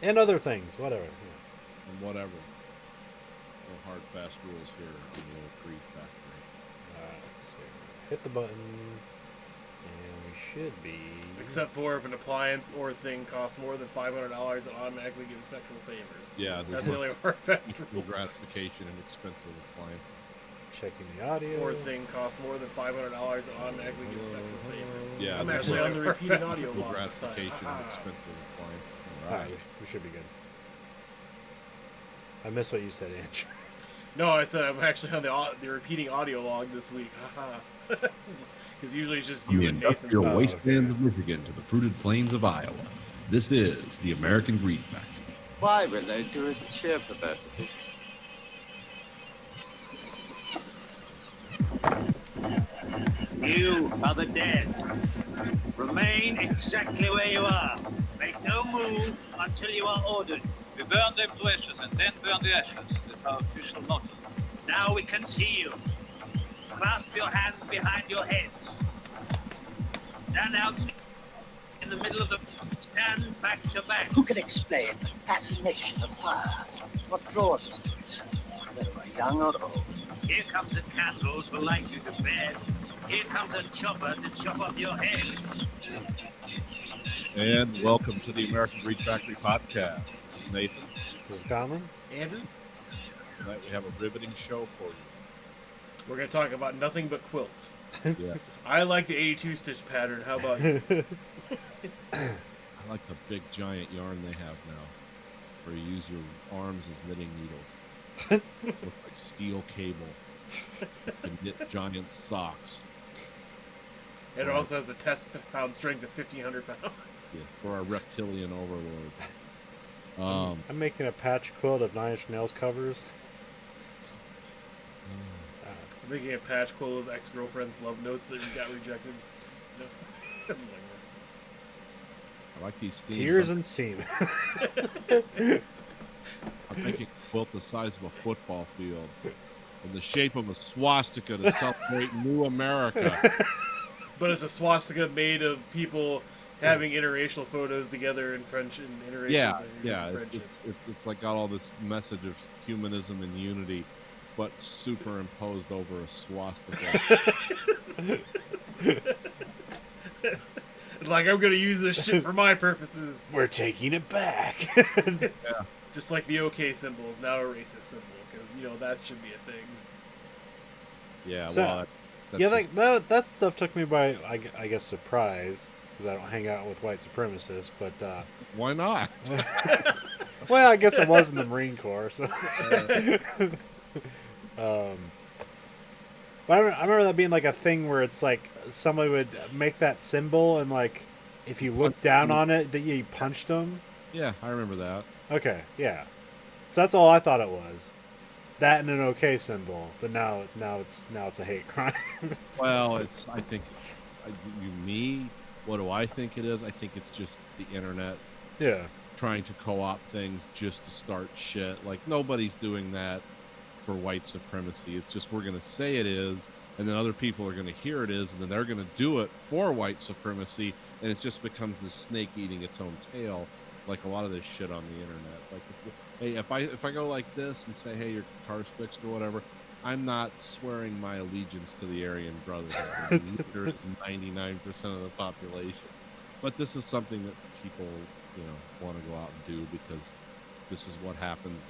and other things, whatever. and whatever. No hard, fast rules here in the old Greed Factory. So hit the button, and we should be. Except for if an appliance or thing costs more than $500, it automatically gives sexual favors. Yeah, That's the only hard fast no rule. gratification and expensive appliances. Checking the audio. Or thing costs more than $500, it automatically gives sexual favors. Yeah, I'm there's actually no on the repeating audio No log this time. gratification and expensive appliances. All right, we should be good. I missed what you said, Andrew. No, I said I'm actually on the repeating audio log this week. Because usually it's just From you the and Nathan. industrial Oh, wastelands of Michigan to the fruited plains of Iowa, this is the American Greed Factory. Why will they do it sheer perversity? You are the dead. Remain exactly where you are. Make no move until you are ordered. We burn them to ashes and then burn the ashes. That's our official motto. Now we can see you. Clasp your hands behind your heads. Stand out in the middle of the... Stand back to back. Who can explain the fascination of fire? What draws us to it, whether we're young or old? Here comes a candle to light you to bed. Here comes a chopper to chop off your head. And welcome to the American Greed Factory podcast. This is Nathan. This is Conlon. Andrew, Tonight we have a riveting show for you. we're going to talk about nothing but quilts. Yeah, I like the 82 stitch pattern. How about you? I like the big giant yarn they have now, where you use your arms as knitting needles. Look like steel cable. And knit giant socks. And it also has a test pound strength of 1,500 pounds. Yes, for our reptilian overlords. I'm making a patch quilt of Nine Inch Nails covers. I'm making a patch quilt of ex-girlfriend's love notes that got rejected. No. I like these themes. Tears and semen. I'm making a quilt the size of a football field in the shape of a swastika to celebrate New America. But it's a swastika made of people having interracial photos together in French and interracial Yeah, behaviors yeah. and It's, friendships. it's like got all this message of humanism and unity, but superimposed over a swastika. Like, I'm going to use this shit for my purposes. We're taking it back. Just like the OK symbol is now a racist symbol, because, that should be a thing. Yeah, So- well, that's Yeah, just- that stuff took me by, I guess, surprise, because I don't hang out with white supremacists. But why not? well, I guess it was in the Marine Corps. So. But I remember that being like a thing where it's like somebody would make that symbol, and like if you look down on it, that you punched them. Yeah, I remember that. Okay, yeah. So that's all I thought it was. That and an OK symbol, but now it's a hate crime. Well, I think me. What do I think it is? I think it's just the internet Yeah. trying to co-opt things just to start shit. Like, nobody's doing that for white supremacy. It's just we're going to say it is, and then other people are going to hear it is, and then they're going to do it for white supremacy, and it just becomes this snake eating its own tail, like a lot of this shit on the internet. Like, hey, if I go like this and say, hey, your car's fixed or whatever, I'm not swearing my allegiance to the Aryan Brotherhood. Neither is 99% of the population. But this is something that people, want to go out and do because this is what happens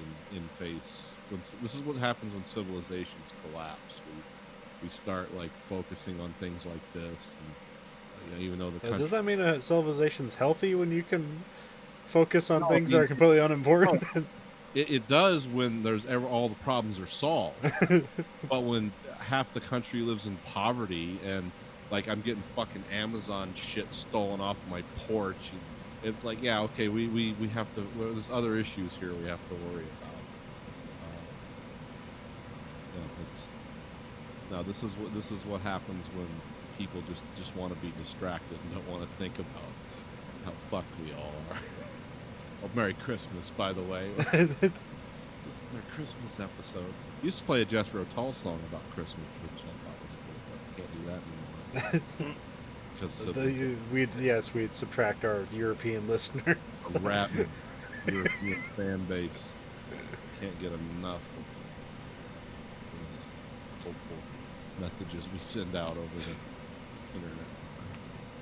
this is what happens when civilizations collapse. We start like focusing on things like this, and even though the country, Does that mean a civilization's healthy when you can focus on No, things I that are mean- completely unimportant? it does when all the problems are solved. But when half the country lives in poverty and like I'm getting fucking Amazon shit stolen off my porch, it's like, yeah, okay, we have to. There's other issues here we have to worry about. This is what happens when people just want to be distracted and don't want to think about how fucked we all are. Oh, Merry Christmas, by the way. This is our Christmas episode. We used to play a Jethro Tull song about Christmas, which I thought was cool, but can't do that anymore. Because We'd subtract our European listeners. rap European fan base can't get enough of these hopeful messages we send out over the internet.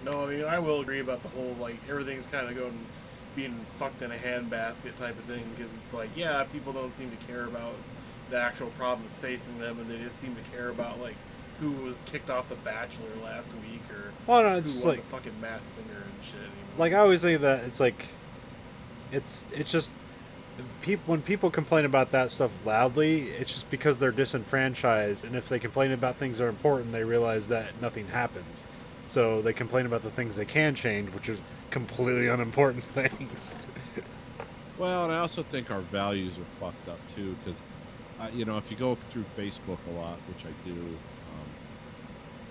No, I mean, I will agree about the whole, like, everything's kind of being fucked in a handbasket type of thing, because it's like, yeah, people don't seem to care about the actual problems facing them, and they just seem to care about, like, who was kicked off The Bachelor last week, or Well, no, who it's won like, the fucking Masked Singer and shit anymore. like I always say that it's like, it's just when people complain about that stuff loudly, it's just because they're disenfranchised, and if they complain about things that are important, they realize that nothing happens. So they complain about the things they can change, which is completely unimportant things. Well, and I also think our values are fucked up too, because you know, if you go through Facebook a lot, which I do,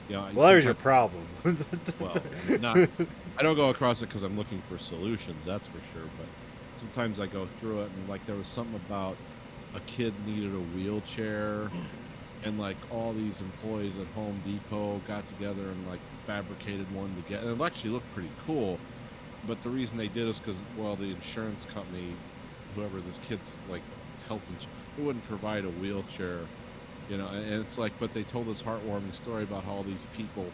you know, Well, there's your sometimes- problem. well, not, I don't go across it because I'm looking for solutions, that's for sure. But sometimes I go through it, and like there was something about a kid needed a wheelchair, and like all these employees at Home Depot got together and like fabricated one to get, and it actually looked pretty cool. But the reason they did is because, well, the insurance company, whoever this kid's like health insurance, they wouldn't provide a wheelchair, you know. And it's like, but they told this heartwarming story about how all these people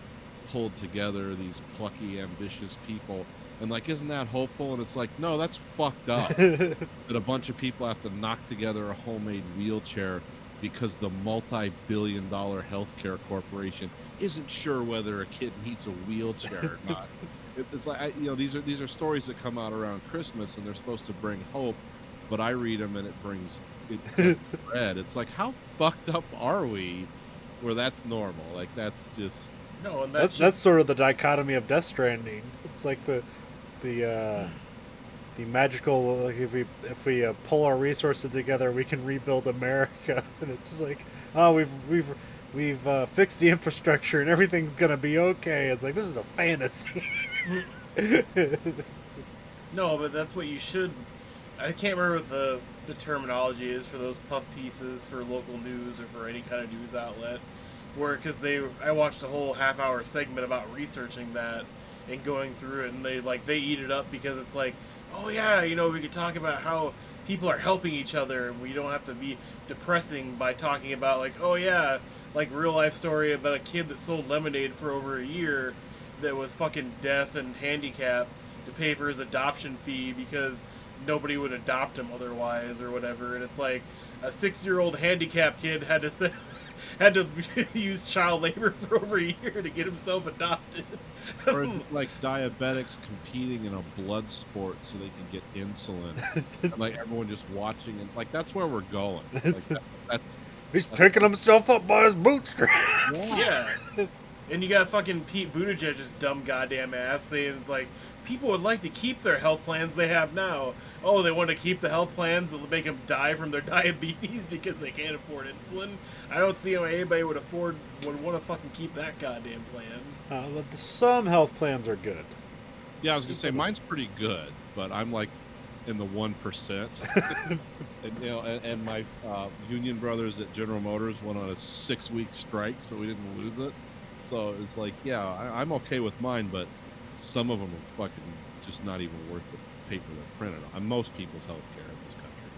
pulled together, these plucky, ambitious people, and like, isn't that hopeful? And it's like, no, that's fucked up. That a bunch of people have to knock together a homemade wheelchair because the multi-billion-dollar healthcare corporation isn't sure whether a kid needs a wheelchair or not. It's like, you know, these are stories that come out around Christmas, and they're supposed to bring hope, but I read them and it brings dread. It's like, how fucked up are we where that's normal? Like, that's just... No, and That's sort of the dichotomy of Death Stranding. It's like the magical, like, if we pull our resources together, we can rebuild America. And it's just like, oh, we've fixed the infrastructure and everything's gonna be okay. It's like, this is a fantasy. No, but that's what you should. I can't remember what the terminology is for those puff pieces for local news or for any kind of news outlet. Where, because I watched a whole half-hour segment about researching that and going through it, and they eat it up because it's like, oh yeah, you know, we could talk about how people are helping each other, and we don't have to be depressing by talking about, like, oh yeah, like, real life story about a kid that sold lemonade for over a year that was fucking deaf and handicapped to pay for his adoption fee because nobody would adopt him otherwise or whatever. And it's like, a 6-year-old handicapped kid had to use child labor for over a year to get himself adopted. Or like diabetics competing in a blood sport so they can get insulin, and like everyone just watching, and like that's where we're going. Like that's He's picking himself up by his bootstraps. Yeah. And you got fucking Pete Buttigieg's dumb goddamn ass saying it's like, people would like to keep their health plans they have now. Oh, they want to keep the health plans that will make them die from their diabetes because they can't afford insulin? I don't see how anybody would want to fucking keep that goddamn plan. But some health plans are good. Yeah, I was gonna say mine's pretty good, but I'm like in the 1%. And you know, and my union brothers at General Motors went on a 6-week strike, so we didn't lose it. So it's like, yeah, I'm okay with mine, but some of them are fucking just not even worth the paper they're printed on. Most people's health care in this country.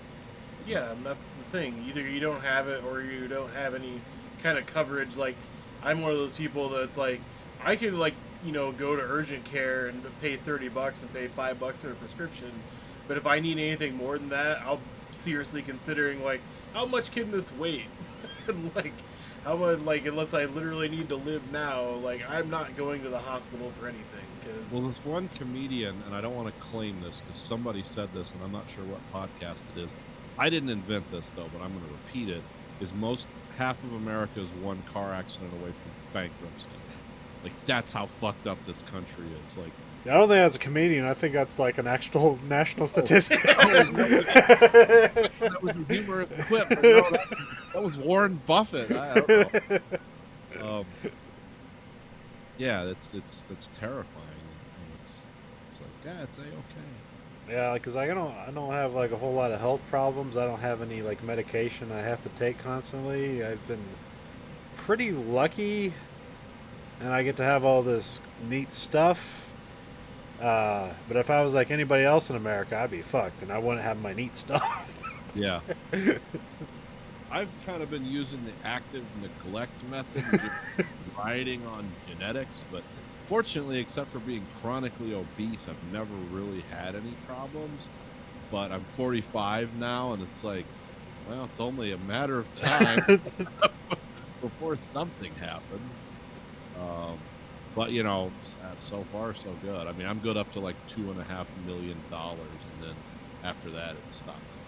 Yeah, and that's the thing. Either you don't have it or you don't have any kind of coverage. Like, I'm one of those people that's like, I can, like, you know, go to urgent care and pay $30 and pay $5 for a prescription. But if I need anything more than that, I'll seriously considering, like, how much can this wait? Like, how much, like, unless I literally need to live now, like, I'm not going to the hospital for anything. Cause Well, there's one comedian, and I don't want to claim this because somebody said this, and I'm not sure what podcast it is. I didn't invent this though, but I'm going to repeat it. Is half of America is one car accident away from bankruptcy. Like, that's how fucked up this country is. Like, I don't think that's a comedian. I think that's like an actual national statistic. that was a humorous quip. But no, that was Warren Buffett. I don't know. Yeah, that's terrifying. And it's like, yeah, it's okay. Yeah, because I don't have like a whole lot of health problems. I don't have any like medication I have to take constantly. I've been pretty lucky, and I get to have all this neat stuff. But if I was like anybody else in America, I'd be fucked, and I wouldn't have my neat stuff. Yeah. I've kind of been using the active neglect method, just riding on genetics, but fortunately, except for being chronically obese, I've never really had any problems. But I'm 45 now, and it's like, well, it's only a matter of time before something happens. But you know, so far so good. I mean, I'm good up to like $2.5 million, and then after that, it stops.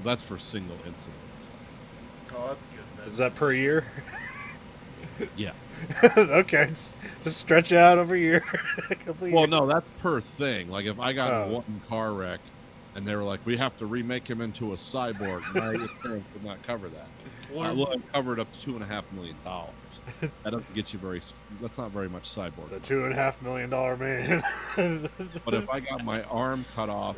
That's for single incidents. Oh, that's good. Man. Is that per year? Yeah. Okay, just stretch it out over a year. Well, no, that's per thing. Like if I got in Oh. one car wreck, and they were like, "We have to remake him into a cyborg," my insurance would not cover that. Well, it covered up to $2.5 million. That doesn't get you very. That's not very much cyborg. The $2.5 million man. But if I got my arm cut off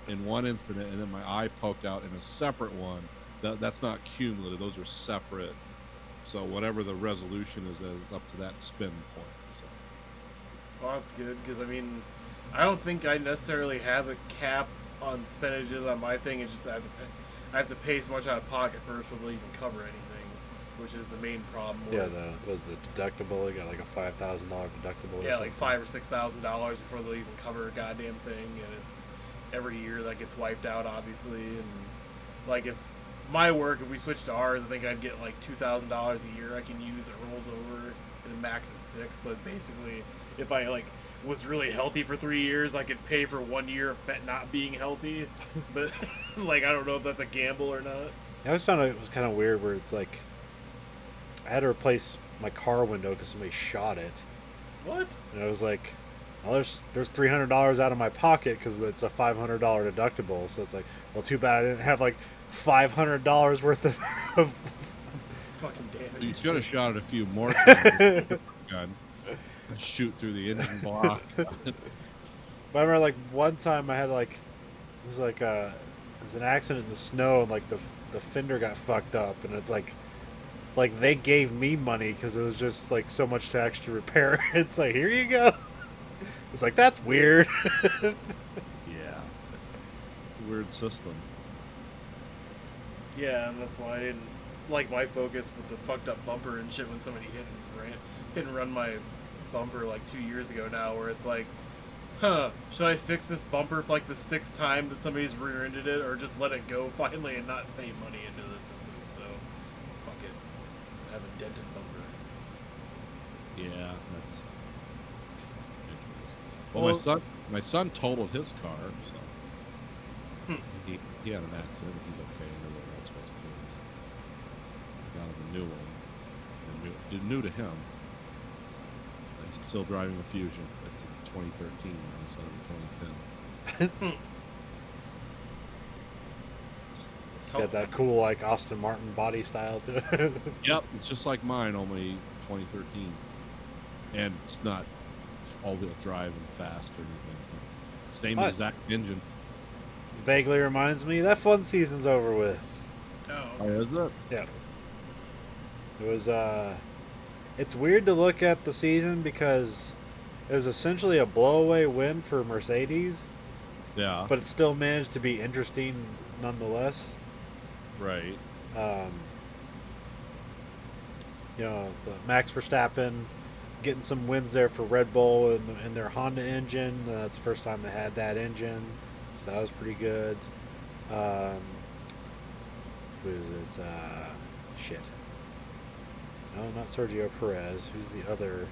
in one incident and then my eye poked out in a separate one, that's not cumulative. Those are separate. So whatever the resolution is up to that spin point. So. Well, that's good because I mean, I don't think I necessarily have a cap on expendages on my thing. It's just I have to pay so much out of pocket first before they even cover anything, which is the main problem. Yeah, was the deductible? You got like a $5,000 deductible. Yeah, like $5,000 or $6,000 before they'll even cover a goddamn thing, and it's every year that gets wiped out, obviously. And like if my work, if we switch to ours, I think I'd get like $2,000 a year I can use. It rolls over, and the max is 6. So basically, if I like was really healthy for 3 years, I could pay for 1 year of not being healthy. But like I don't know if that's a gamble or not. I always found it was kind of weird where it's like I had to replace my car window because somebody shot it, What? and I was like, well, there's $300 out of my pocket because it's a $500 deductible. So it's like, well, too bad I didn't have like $500 worth of Fucking damage. You should have shot it a few more times with a gun. Shoot through the engine block. But I remember like one time I had like it was an accident in the snow, and like the fender got fucked up, and it's like they gave me money because it was just like so much to actually repair it. It's like, here you go. It's like, that's weird. Yeah. Weird system. Yeah, and that's why I didn't like my focus with the fucked up bumper and shit when somebody hit and run my bumper like 2 years ago now, where it's like, should I fix this bumper for like the 6th time that somebody's rear-ended it, or just let it go finally and not pay money into the system? So, fuck it. I have a dented bumper. Yeah, that's. Well, my son totaled his car, so he had an accident. He's okay, and everyone else was too. Got him a new one, and new to him. He's still driving a Fusion. That's a 2013 instead of a 2010. It's got that cool like Austin Martin body style to it. Yep, it's just like mine, only 2013, and it's not all-wheel drive and fast or anything. Same What? exact engine. Vaguely reminds me that fun season's over with. Oh, Is it? Yeah. It was it's weird to look at the season because it was essentially a blowaway win for Mercedes, Yeah. but it still managed to be interesting nonetheless. Right. You know, the Max Verstappen getting some wins there for Red Bull in their Honda engine. That's the first time they had that engine, so that was pretty good. Who is it? Shit. No, not Sergio Perez. Who's the other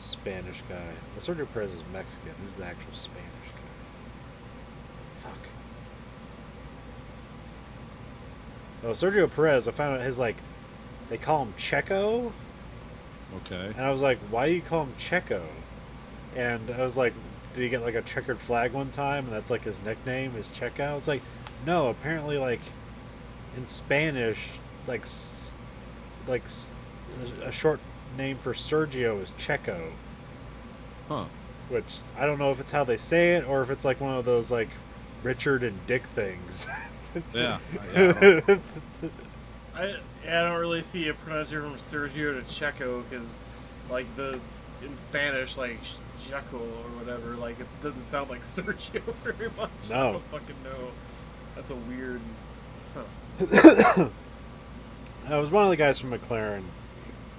Spanish guy? Well, Sergio Perez is Mexican. Who's the actual Spanish guy? Fuck. Oh, Sergio Perez. I found out his like, they call him Checo. Okay. And I was like, why do you call him Checo? And I was like, did he get like a checkered flag one time and that's like his nickname is Checo? It's like, no, apparently like in Spanish, like a short name for Sergio is Checo. Huh. Which I don't know if it's how they say it or if it's like one of those like Richard and Dick things. Yeah. I don't really see a pronunciation from Sergio to Checo because, like, the in Spanish, like Jaco or whatever. Like it doesn't sound like Sergio very much. No. I don't fucking know. That's a weird. Huh. It was one of the guys from McLaren.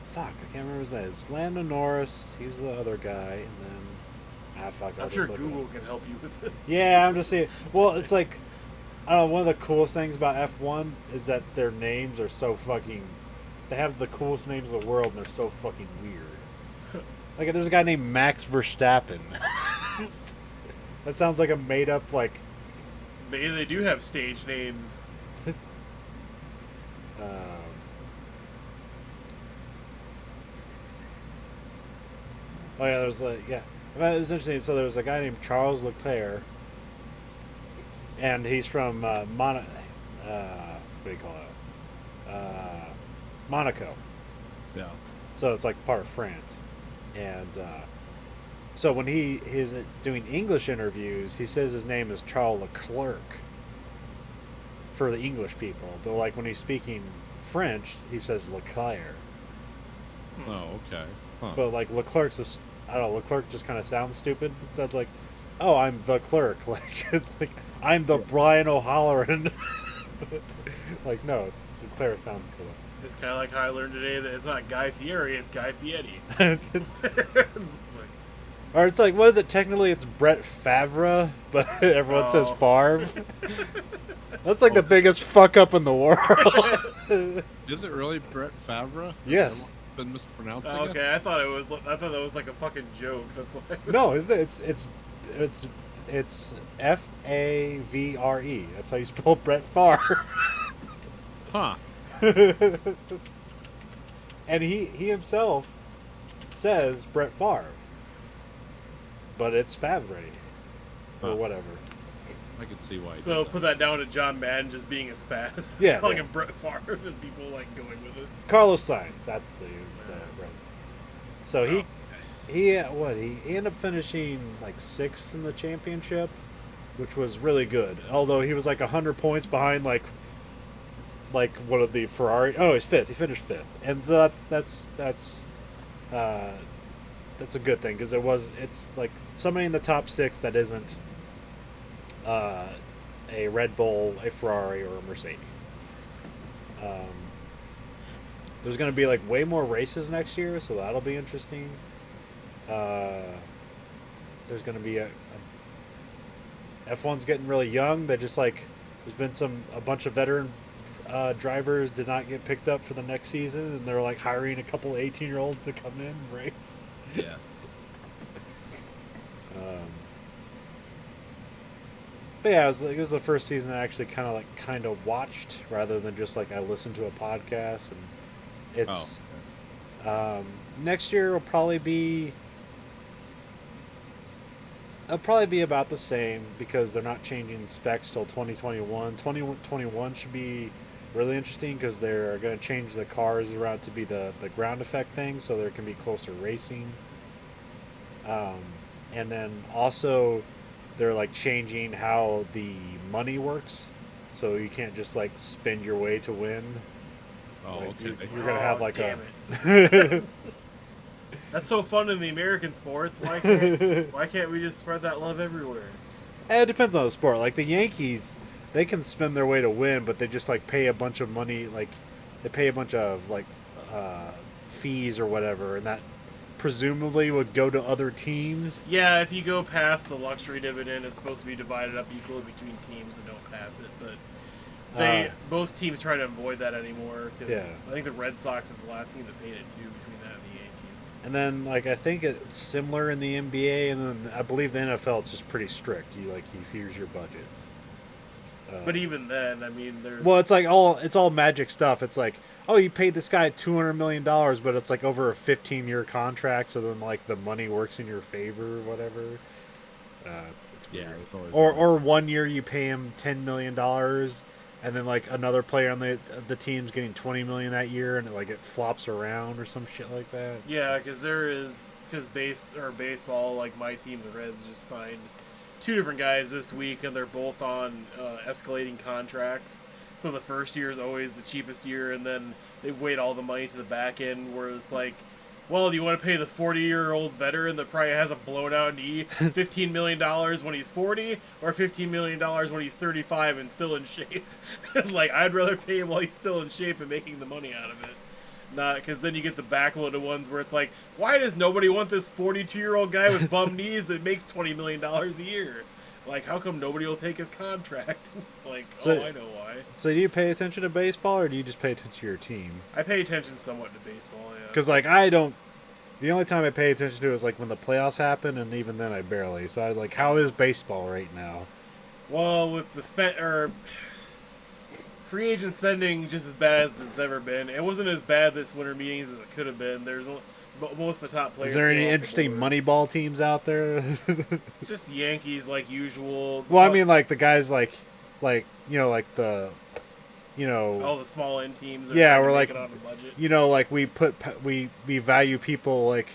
Fuck, I can't remember his name. It's Lando Norris. He's the other guy, and then fuck. I'll I'm sure just look it up. Google can help you with this. Yeah, I'm just saying. Well, it's like, I don't know. One of the coolest things about F1 is that their names are so fucking. They have the coolest names in the world, and they're so fucking weird. Like, there's a guy named Max Verstappen. That sounds like a made up like. Maybe they do have stage names. Oh yeah, there's like yeah. Well, it was interesting. So there was a guy named Charles Leclerc, and he's from what do you call it? Monaco. Yeah. So it's like part of France, and so when he is doing English interviews, he says his name is Charles Leclerc for the English people, but like when he's speaking French, he says Leclerc. Oh, okay. Huh. But like Leclerc's just, I don't know, Leclerc just kind of sounds stupid. It sounds like, oh, I'm the clerk, like I'm the Brian O'Halloran. Like no, it's Leclerc sounds cool. It's kind of like how I learned today that it's not Guy Fieri, it's Guy Fieri. Or it's like, what is it? Technically, it's Brett Favre, but everyone says Favre. That's like the biggest fuck up in the world. Is it really Brett Favre? Yes. Been mispronouncing it? Okay, I thought that was like a fucking joke. That's why. No, isn't it? It's Favre. That's how you spell Brett Favre. Huh. And he himself says Brett Favre, but it's Favre or Huh. whatever. I can see why. he So did that. put that down to John Madden just being a spaz. Yeah, Calling yeah. him Brett Favre and people like going with it. Carlos Sainz, that's the right. So Oh, he ended up finishing like 6th in the championship, which was really good. Although he was like 100 points behind like one of the Ferrari. Oh, he's 5th. He finished 5th, and so that's a good thing because it's like somebody in the top 6 that isn't a Red Bull, a Ferrari, or a Mercedes. There's going to be like way more races next year, so that'll be interesting. There's going to be F1's getting really young. They just like there's been a bunch of veteran drivers did not get picked up for the next season, and they're like hiring a couple 18-year-olds to come in and race. Yeah. But yeah, it was the first season I actually kind of watched rather than just like I listened to a podcast, and it's next year will probably be it'll probably be about the same because they're not changing specs till 2021. 2021 should be really interesting because they're going to change the cars around to be the ground effect thing, so there can be closer racing. And then also they're like changing how the money works, so you can't just like spend your way to win. Oh, Like, okay. You're gonna have like damn a. That's so fun in the American sports. Why can't we just spread that love everywhere? It depends on the sport. Like the Yankees, they can spend their way to win, but they just like pay a bunch of money. Like they pay a bunch of like fees or whatever, and that presumably would go to other teams. Yeah, if you go past the luxury dividend, it's supposed to be divided up equally between teams that don't pass it. But most teams try to avoid that anymore because Yeah. I think the Red Sox is the last team that paid it too, between that and the Yankees. And then like I think it's similar in the NBA, and then I believe the NFL it's just pretty strict. Here's your budget. But even then, I mean, there's Well, it's all magic stuff. It's like, oh, you paid this guy $200 million, but it's like over a 15-year contract, so then like the money works in your favor or whatever. It's Yeah. weird. it's always Or 1 year you pay him $10 million, and then like another player on the team's getting $20 million that year, and it flops around or some shit like that. yeah, because baseball, like my team, the Reds, just signed 2 different guys this week, and they're both on escalating contracts. So the first year is always the cheapest year, and then they weight all the money to the back end, where it's like well, do you want to pay the 40-year-old veteran that probably has a blown out knee $15 million when he's 40, or $15 million when he's 35 and still in shape? Like, I'd rather pay him while he's still in shape and making the money out of it. Not because then you get the backloaded ones where it's like, why does nobody want this 42-year-old guy with bum knees that makes $20 million a year? Like, how come nobody will take his contract? It's like, So- I know why. So do you pay attention to baseball, or do you just pay attention to your team? I pay attention somewhat to baseball, yeah. Because like I don't. The only time I pay attention to it is like when the playoffs happen, and even then I barely. So I like, how is baseball right now? Well, with the free agent spending just as bad as it's ever been. It wasn't as bad this winter meetings as it could have been. But most of the top players. Is there came any off the interesting board. Moneyball teams out there? Just Yankees like usual. Well, I mean, like the guys like you know, like the, you know, all the small end teams. Are Yeah, trying to we're make like- it on the budget. you know, like we value people like.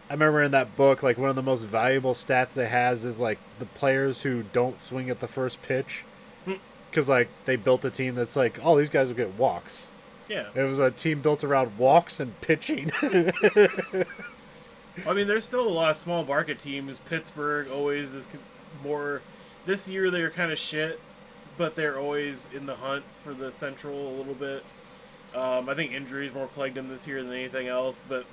I remember in that book, like one of the most valuable stats it has is like the players who don't swing at the first pitch, because like they built a team that's like, oh, these guys will get walks. Yeah. It was a team built around walks and pitching. I mean, there's still a lot of small market teams. Pittsburgh always is more. This year they're kind of shit, but they're always in the hunt for the Central a little bit. I think injuries more plagued them this year than anything else, but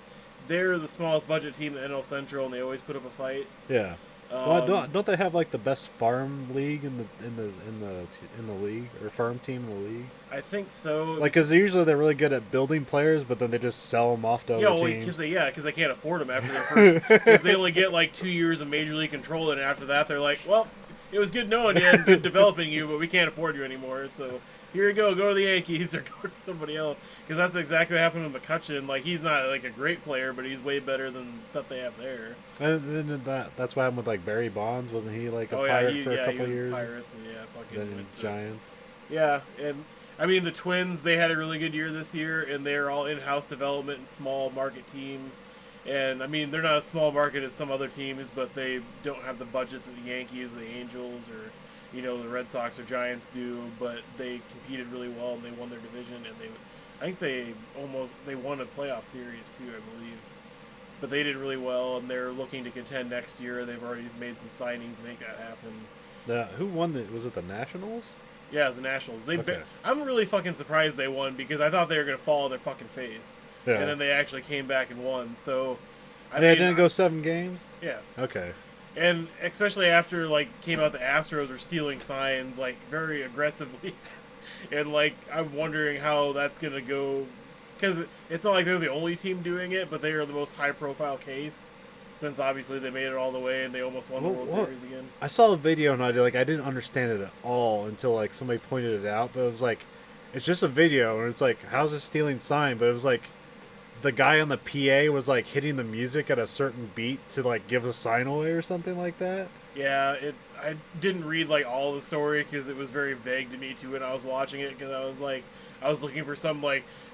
they're the smallest budget team in the NL Central, and they always put up a fight. Yeah. Well, don't they have like the best farm league in the league, or farm team in the league? I think so. Like, because usually they're really good at building players, but then they just sell them off to Yeah, other well, teams. because they can't afford them after their first. Because they only get like 2 years of major league control, and after that they're like, well, it was good knowing you and good developing you, but we can't afford you anymore. So here you go to the Yankees or go to somebody else. Because that's exactly what happened with McCutcheon. Like, he's not like a great player, but he's way better than the stuff they have there. And then that's what happened with like Barry Bonds. Wasn't he like a Oh yeah, pirate for a he couple was years? Pirates and fucking Then went to- Giants. Yeah, and I mean the Twins, they had a really good year this year, and they're all in-house development and small market team. And I mean they're not a small market as some other teams, but they don't have the budget that the Yankees, the Angels, or the Red Sox or Giants do. But they competed really well, and they won their division, and I think they won a playoff series too, I believe. But they did really well, and they're looking to contend next year. They've already made some signings to make that happen. Who won was it the Nationals? Yeah, it's the Nationals. Okay. I'm really fucking surprised they won because I thought they were gonna fall on their fucking face, Yeah. and then they actually came back and won. So, I They mean, didn't go 7 games. Yeah, Okay. and especially after came out the Astros were stealing signs very aggressively, and I'm wondering how that's gonna go, because it's not like they're the only team doing it, but they are the most high-profile case. Since obviously they made it all the way and they almost won the World Series again. I saw a video and I didn't understand it at all until somebody pointed it out. But it was it's just a video and it's how's it stealing sign? But it was the guy on the PA was hitting the music at a certain beat to give a sign away or something like that. Yeah, I didn't read all the story because it was very vague to me too when I was watching it, because I was looking for some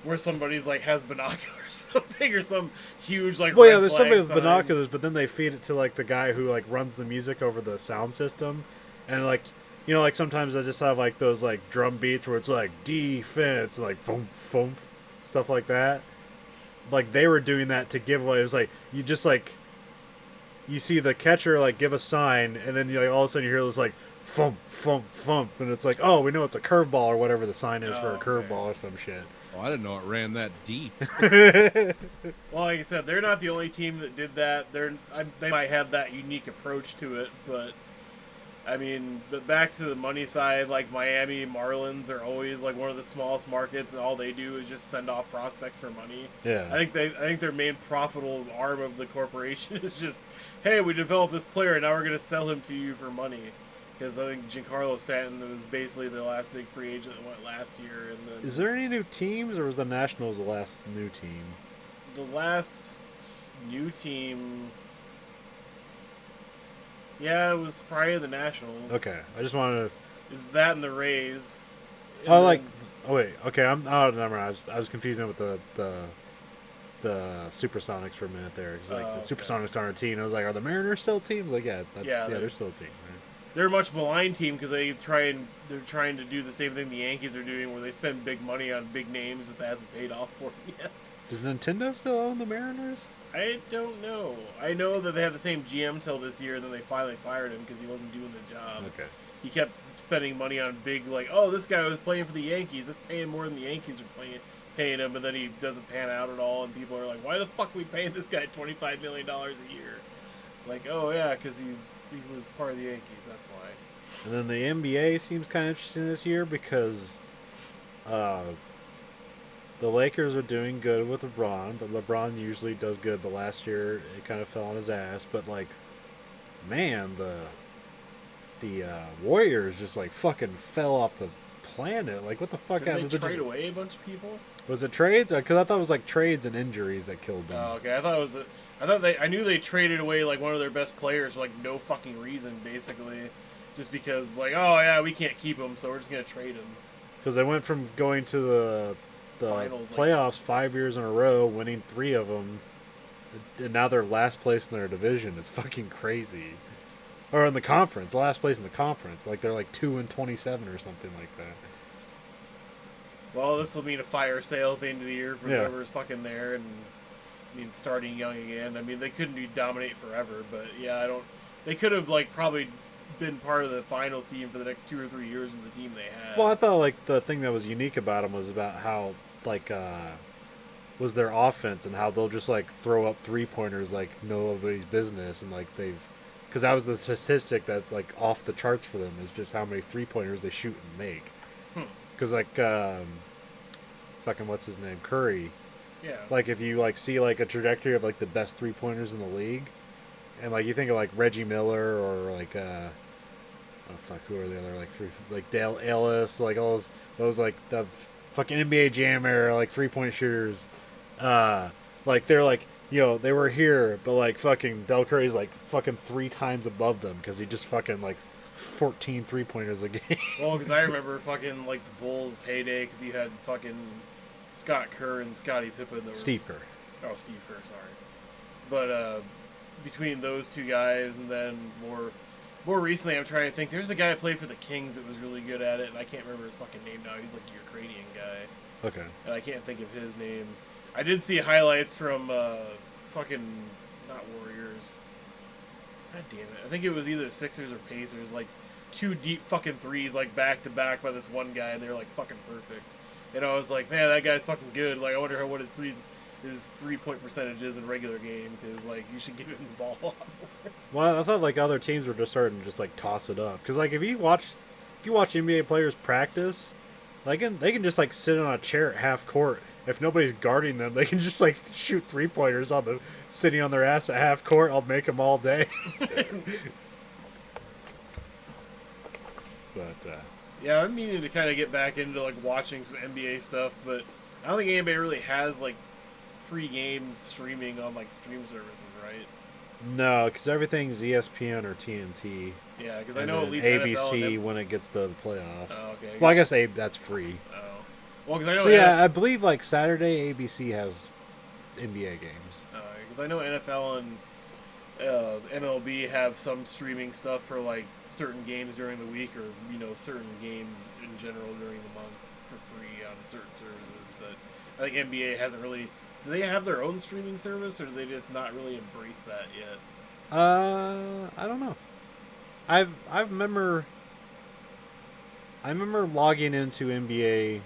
where somebody's has binoculars or something, or some huge Well, red yeah, there's somebody flag with sign. binoculars, but then they feed it to the guy who runs the music over the sound system, and sometimes I just have those drum beats where it's defense, boom, boom, stuff like that. They were doing that to give away. It was you just you see the catcher give a sign, and then all of a sudden you hear this thump, thump, thump, and it's oh, we know it's a curveball or whatever the sign is for a Oh, okay. curveball or some shit. Oh, I didn't know it ran that deep. Well, like I said, they're not the only team that did that. They might have that unique approach to it, but I mean, but back to the money side, Miami Marlins are always one of the smallest markets, and all they do is just send off prospects for money. Yeah. I think their main profitable arm of the corporation is just, hey, we developed this player, and now we're going to sell him to you for money. Because I think Giancarlo Stanton was basically the last big free agent that went last year. And then Is there any new teams, or was the Nationals the last new team? the last new team, yeah, it was probably the Nationals. Okay, I just wanted to. Is that and the Rays? Oh, And like, then- oh wait, okay, never mind. I was confusing it with the Supersonics for a minute there. It's the Oh, okay. Supersonics aren't a team. I was are the Mariners still a team? Yeah, they're still a team. Right? they're a much maligned team because they're trying to do the same thing the Yankees are doing, where they spend big money on big names that hasn't paid off for them yet. Does Nintendo still own the Mariners? I don't know. I know that they had the same GM till this year, and then they finally fired him because he wasn't doing the job. Okay. He kept spending money on big, like, oh, this guy was playing for the Yankees. That's paying more than the Yankees were paying him, and then he doesn't pan out at all, and people are like, why the fuck are we paying this guy $25 million a year? It's like, oh, yeah, because he was part of the Yankees, that's why. And then the NBA seems kind of interesting this year because the Lakers are doing good with LeBron, but LeBron usually does good, but last year it kind of fell on his ass. But, like, man, the Warriors just, like, fucking fell off the planet. Like, what the fuck Didn't happened? they trade away a bunch of people? Was it trades? Because I thought it was, like, trades and injuries that killed them. Oh, okay. I knew they traded away, like, one of their best players for, like, no fucking reason, basically. Just because, like, oh, yeah, we can't keep him, so we're just going to trade him. Because they went from going to the Finals, playoffs 5 years in a row, winning 3 of them, and now they're last place in their division. It's fucking crazy. Or in the conference, last place in the conference. Like, they're like 2-27 or something like that. Well, this will mean a fire sale at the end of the year for Yeah. whoever's fucking there, and I mean starting young again. I mean they couldn't dominate forever, but yeah, They could have like probably been part of the finals team for the next 2 or 3 years with the team they had. Well, I thought, like, the thing that was unique about them was about how, like, was their offense and how they'll just, like, throw up 3-pointers like nobody's business. And, like, because that was the statistic that's, like, off the charts for them, is just how many 3-pointers they shoot and make. Because, like, fucking what's his name? Curry. Yeah. Like, if you, like, see, like, a trajectory of, like, the best 3-pointers in the league, and, like, you think of, like, Reggie Miller or, like, who are the other, like, like, Dale Ellis, like, all those, like, the fucking NBA Jam era, like, 3-point shooters, like, they're, like, they were here, but, like, fucking Del Curry's, like, fucking 3 times above them, because he just fucking, like, 14 3-pointers a game. Well, because I remember fucking like the Bulls' heyday, because you had fucking Scott Kerr and Scottie Pippen. Steve Kerr. Oh, Steve Kerr, sorry. But between those two guys, and then more recently, I'm trying to think. There's a guy that played for the Kings that was really good at it, and I can't remember his fucking name now. He's like a Ukrainian guy. Okay. And I can't think of his name. I did see highlights from fucking not Warriors. God damn it! I think it was either Sixers or Pacers. Like 2 deep fucking threes, like back to back by this one guy, and they're like fucking perfect. And I was like, man, that guy's fucking good. Like I wonder what his 3-point percentage is in regular game, because like you should give him the ball a lot more. Well, I thought, like, other teams were just starting to just, like, toss it up. Because, like, if you watch NBA players practice, they can just, like, sit on a chair at half court. If nobody's guarding them, they can just, like, shoot 3-pointers sitting on their ass at half court. I'll make them all day. But Yeah, I'm meaning to kind of get back into like watching some NBA stuff, but I don't think anybody really has like free games streaming on like stream services, right? no, because everything's ESPN or TNT. Yeah, because I And know at then least ABC NFL and when it gets to the playoffs. Oh, okay. Well, I guess that's free. Oh. Well, because I know. So yeah, I believe like Saturday ABC has NBA games. Because I know NFL and MLB have some streaming stuff for like certain games during the week, or certain games in general during the month for free on certain services. But I think NBA hasn't really. Do they have their own streaming service, or do they just not really embrace that yet? I don't know. I remember logging into NBA,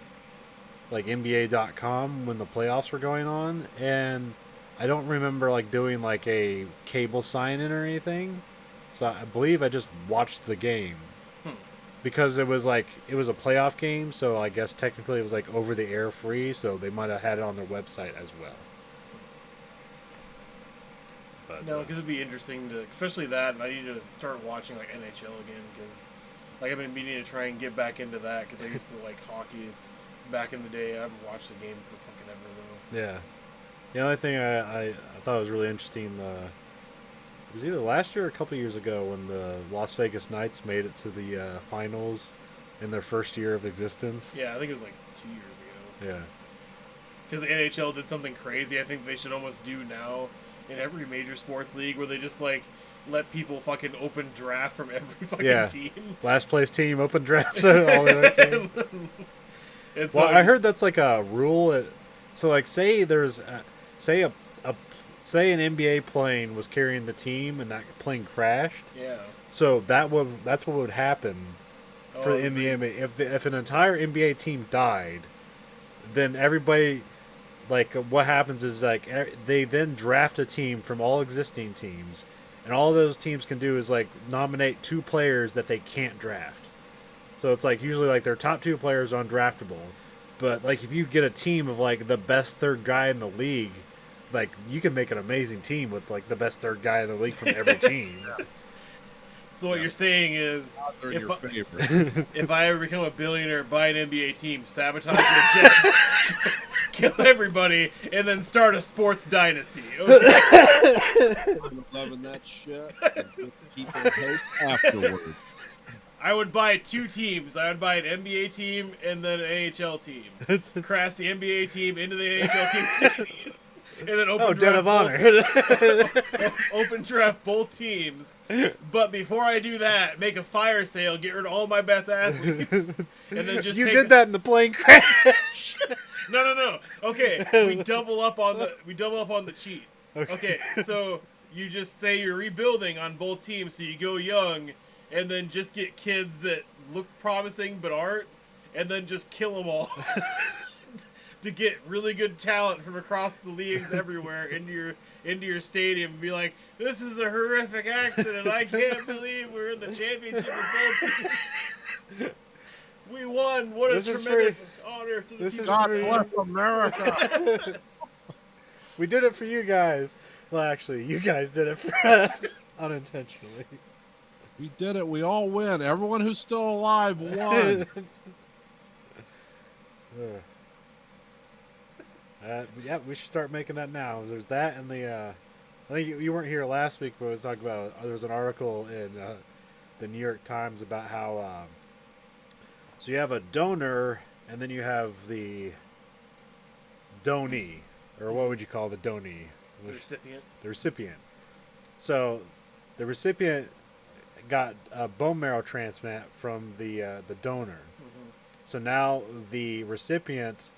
like NBA.com when the playoffs were going on, and I don't remember like doing like a cable sign-in or anything. So I believe I just watched the game. Because it was a playoff game, so I guess technically it was like over the air free, so they might have had it on their website as well. But, No, because it'd be interesting to, especially that, and I need to start watching like NHL again, because like I've been meaning to try and get back into that, because I used to like hockey back in the day. I haven't watched the game for fucking ever though. yeah. The only thing I thought was really interesting, it was either last year or a couple years ago when the Las Vegas Knights made it to the finals in their first year of existence. Yeah, I think it was like 2 years ago. Yeah. Because the NHL did something crazy. I think they should almost do now in every major sports league, where they just like let people fucking open draft from every fucking team. Last place team open drafts all the other teams. It's Well, like, I heard that's like a rule. So like, say there's say a say an NBA plane was carrying the team and that plane crashed. Yeah. So that's what would happen for Oh, in the the- NBA. If an entire NBA team died, then everybody, like, what happens is, like, they then draft a team from all existing teams, and all those teams can do is, like, nominate 2 players that they can't draft. So it's like usually like their top 2 players are undraftable, but like if you get a team of like the best third guy in the league, like you can make an amazing team with like the best third guy in the league from every team. So what you're saying is, They're if your I- favorite. if I ever become a billionaire, buy an NBA team, sabotage the jet, kill everybody, and then start a sports dynasty. Okay. I'm loving that shit. And give people hope afterwards. I would buy 2 teams. I would buy an NBA team and then an NHL team. Crash the NBA team into the NHL team stadium. And then open Den draft of Honor. open draft both teams. But before I do that, make a fire sale, get rid of all my best athletes, and then just You take did that in the plane crash. No. Okay, we double up on the cheat. Okay, so you just say you're rebuilding on both teams, so you go young, and then just get kids that look promising but aren't, and then just kill them all. To get really good talent from across the leagues everywhere into your stadium and be like, this is a horrific accident. I can't believe we're in the championship with both teams. We won. What a This is tremendous honor to the this team. is for you. America. We did it for you guys. Well, actually, you guys did it for us unintentionally. We did it. We all win. Everyone who's still alive won. Yeah, we should start making that now. There's that, and I think you weren't here last week, but it was talking about. There was an article in the New York Times about how. So you have a donor, and then you have the donee, or what would you call the donee? The recipient. The recipient. So, the recipient got a bone marrow transplant from the donor. Mm-hmm. So now the recipient,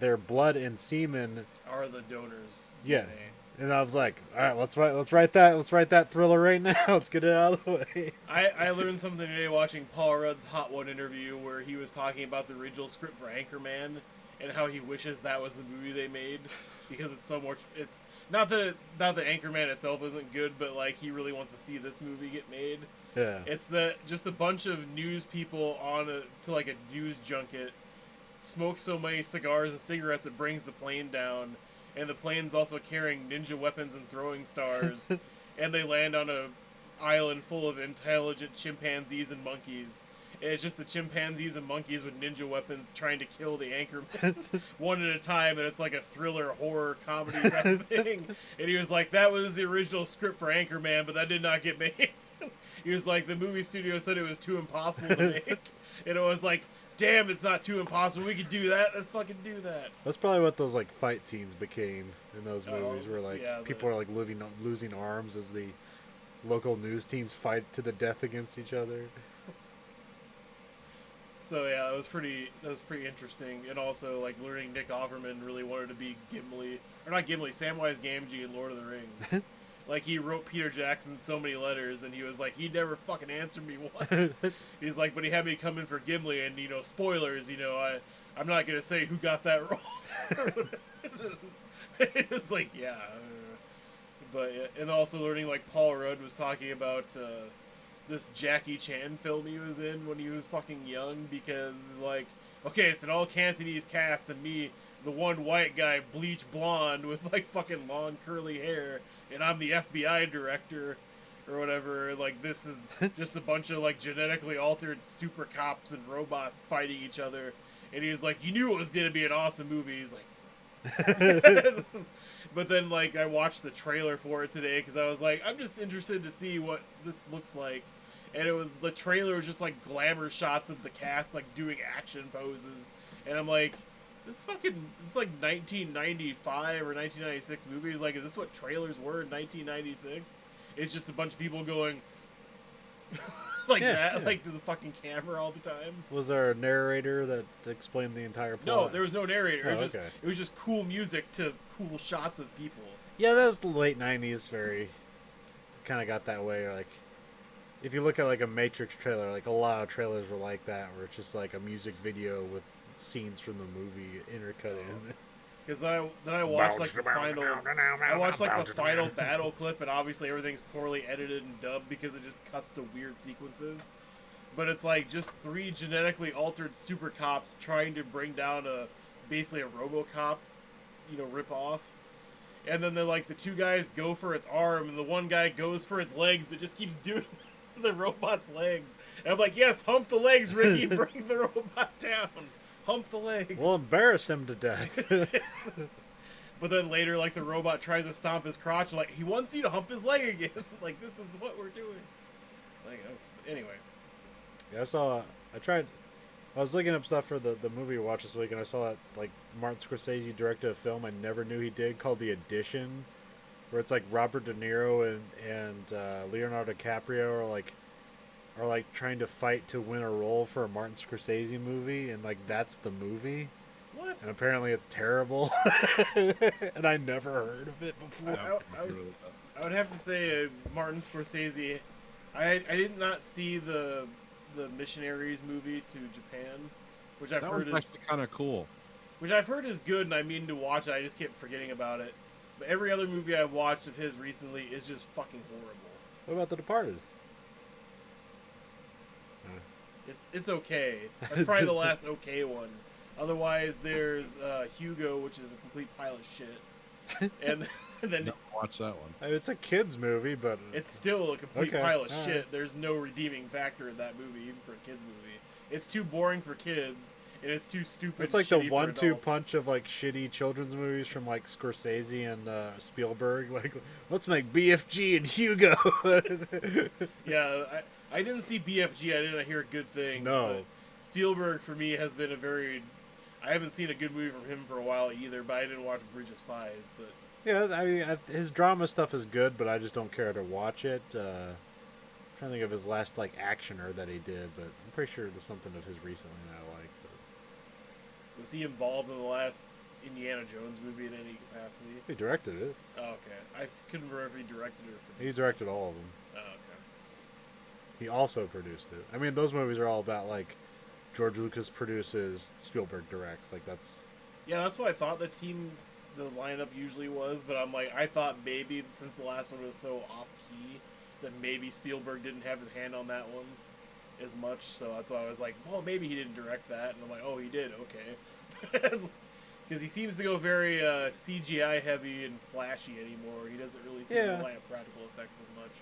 their blood and semen. Are the donors. Yeah. DNA. And I was like, all right, let's write that thriller right now. Let's get it out of the way. I learned something today watching Paul Rudd's Hot One interview where he was talking about the original script for Anchorman and how he wishes that was the movie they made because it's so much. It's not that Anchorman itself isn't good, but like he really wants to see this movie get made. Yeah. It's just a bunch of news people to like a news junket, smoke so many cigars and cigarettes it brings the plane down, and the plane's also carrying ninja weapons and throwing stars, and they land on a island full of intelligent chimpanzees and monkeys. And it's just the chimpanzees and monkeys with ninja weapons trying to kill the Anchorman one at a time, and it's like a thriller, horror, comedy type of thing. And he was like, that was the original script for Anchorman, but that did not get made. He was like, the movie studio said it was too impossible to make. And it was like, damn, it's not too impossible. We could do that. Let's fucking do that. That's probably what those like fight scenes became in those Oh, movies, where like yeah, people are like losing arms as the local news teams fight to the death against each other. So yeah, that was pretty interesting. And also like learning Nick Offerman really wanted to be Gimli, or not Gimli, Samwise Gamgee in Lord of the Rings. Like he wrote Peter Jackson so many letters, and he was like, he never fucking answered me once. He's like, but he had me come in for Gimli, and spoilers, I'm not gonna say who got that role. It was like, yeah. But and also learning like Paul Rudd was talking about this Jackie Chan film he was in when he was fucking young, because like, okay, it's an all Cantonese cast and me, the one white guy, bleach blonde with like fucking long curly hair, and I'm the FBI director or whatever. And, like, this is just a bunch of like genetically altered super cops and robots fighting each other. And he was like, you knew it was gonna be an awesome movie. He's like, but then like I watched the trailer for it today because I was like, I'm just interested to see what this looks like. And the trailer was just like glamour shots of the cast like doing action poses, and I'm like, it's like 1995 or 1996 movies. Like, is this what trailers were in 1996? It's just a bunch of people going like that, like to the fucking camera all the time. Was there a narrator that explained the entire plot? No, there was no narrator. Oh, It was okay. just cool music to cool shots of people. Yeah, that was the late '90s. Very kind of got that way. Like, if you look at like a Matrix trailer, like a lot of trailers were like that, where it's just like a music video with scenes from the movie intercut in. Because then I watched like the final battle clip, and obviously everything's poorly edited and dubbed because it just cuts to weird sequences. But it's like just 3 genetically altered super cops trying to bring down basically a RoboCop, rip off. And then they're like, the 2 guys go for its arm, and the one guy goes for its legs, but just keeps doing this to the robot's legs. And I'm like, yes, hump the legs, Ricky, bring the robot down. Hump the legs. We'll embarrass him to death. But then later, like, the robot tries to stomp his crotch, and like, he wants you to hump his leg again. Like, this is what we're doing. Like, anyway. Yeah, I was looking up stuff for the movie we watched this week, and I saw that like Martin Scorsese directed a film I never knew he did called The Addition, where it's like Robert De Niro and Leonardo DiCaprio are like trying to fight to win a role for a Martin Scorsese movie, and like that's the movie. What? And apparently it's terrible, and I never heard of it before. I would have to say Martin Scorsese. I did not see the Missionaries movie to Japan, which I've heard is actually kind of cool. Which I've heard is good, and I mean to watch it. I just keep forgetting about it. But every other movie I've watched of his recently is just fucking horrible. What about The Departed? It's okay. That's probably the last okay one. Otherwise, there's Hugo, which is a complete pile of shit. And then watch that one. It's a kids movie, but it's still a complete okay, pile of all shit. right. There's no redeeming factor in that movie, even for a kids movie. It's too boring for kids, and it's too stupid. It's like and the shitty for 1-2 adults. punch of like shitty children's movies from like Scorsese and Spielberg. Like, let's make BFG and Hugo. Yeah, I didn't see BFG. I didn't hear good things. No. But Spielberg for me has been I haven't seen a good movie from him for a while either. But I didn't watch Bridge of Spies. But Yeah, I mean, his drama stuff is good, but I just don't care to watch it. I'm trying to think of his last like actioner that he did, but I'm pretty sure there's something of his recently that I like. But was he involved in the last Indiana Jones movie in any capacity? he directed it. Oh, okay. I couldn't remember if he directed it or He produced directed all of them. it. Oh, okay. He also produced it. I mean, those movies are all about like George Lucas produces, Spielberg directs. Like that's Yeah, that's what I thought the lineup usually was, but I'm like, I thought maybe since the last one was so off key that maybe Spielberg didn't have his hand on that one as much, so that's why I was like, well, maybe he didn't direct that, and I'm like, oh, he did, okay. Because he seems to go very CGI heavy and flashy anymore. He doesn't really seem to rely on practical effects as much.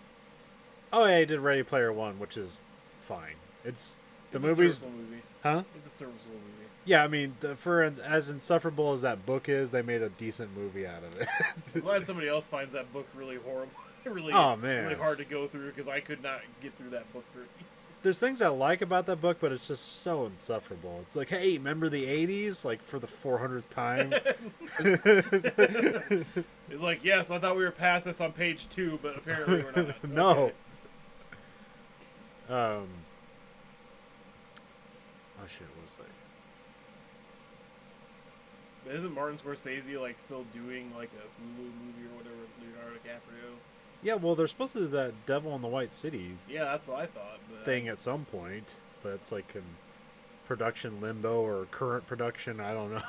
Oh yeah, he did Ready Player One, which is fine. It's the It's movies, a serviceable movie. huh? It's a serviceable movie. Yeah, I mean, for as insufferable as that book is, they made a decent movie out of it. I'm glad somebody else finds that book really horrible, really, Oh, man. really hard to go through because I could not get through that book very easily. There's things I like about that book, but it's just so insufferable. It's like, hey, remember the '80s? Like for the 400th time. It's like, yes, I thought we were past this on page 2, but apparently we're not. No. Okay. Oh shit, what was that? But isn't Martin Scorsese like still doing like a Hulu movie or whatever with Leonardo DiCaprio? Yeah, well, they're supposed to do that Devil in the White City Yeah, that's what I thought. But thing at some point, but it's like in production limbo or current production. I don't know.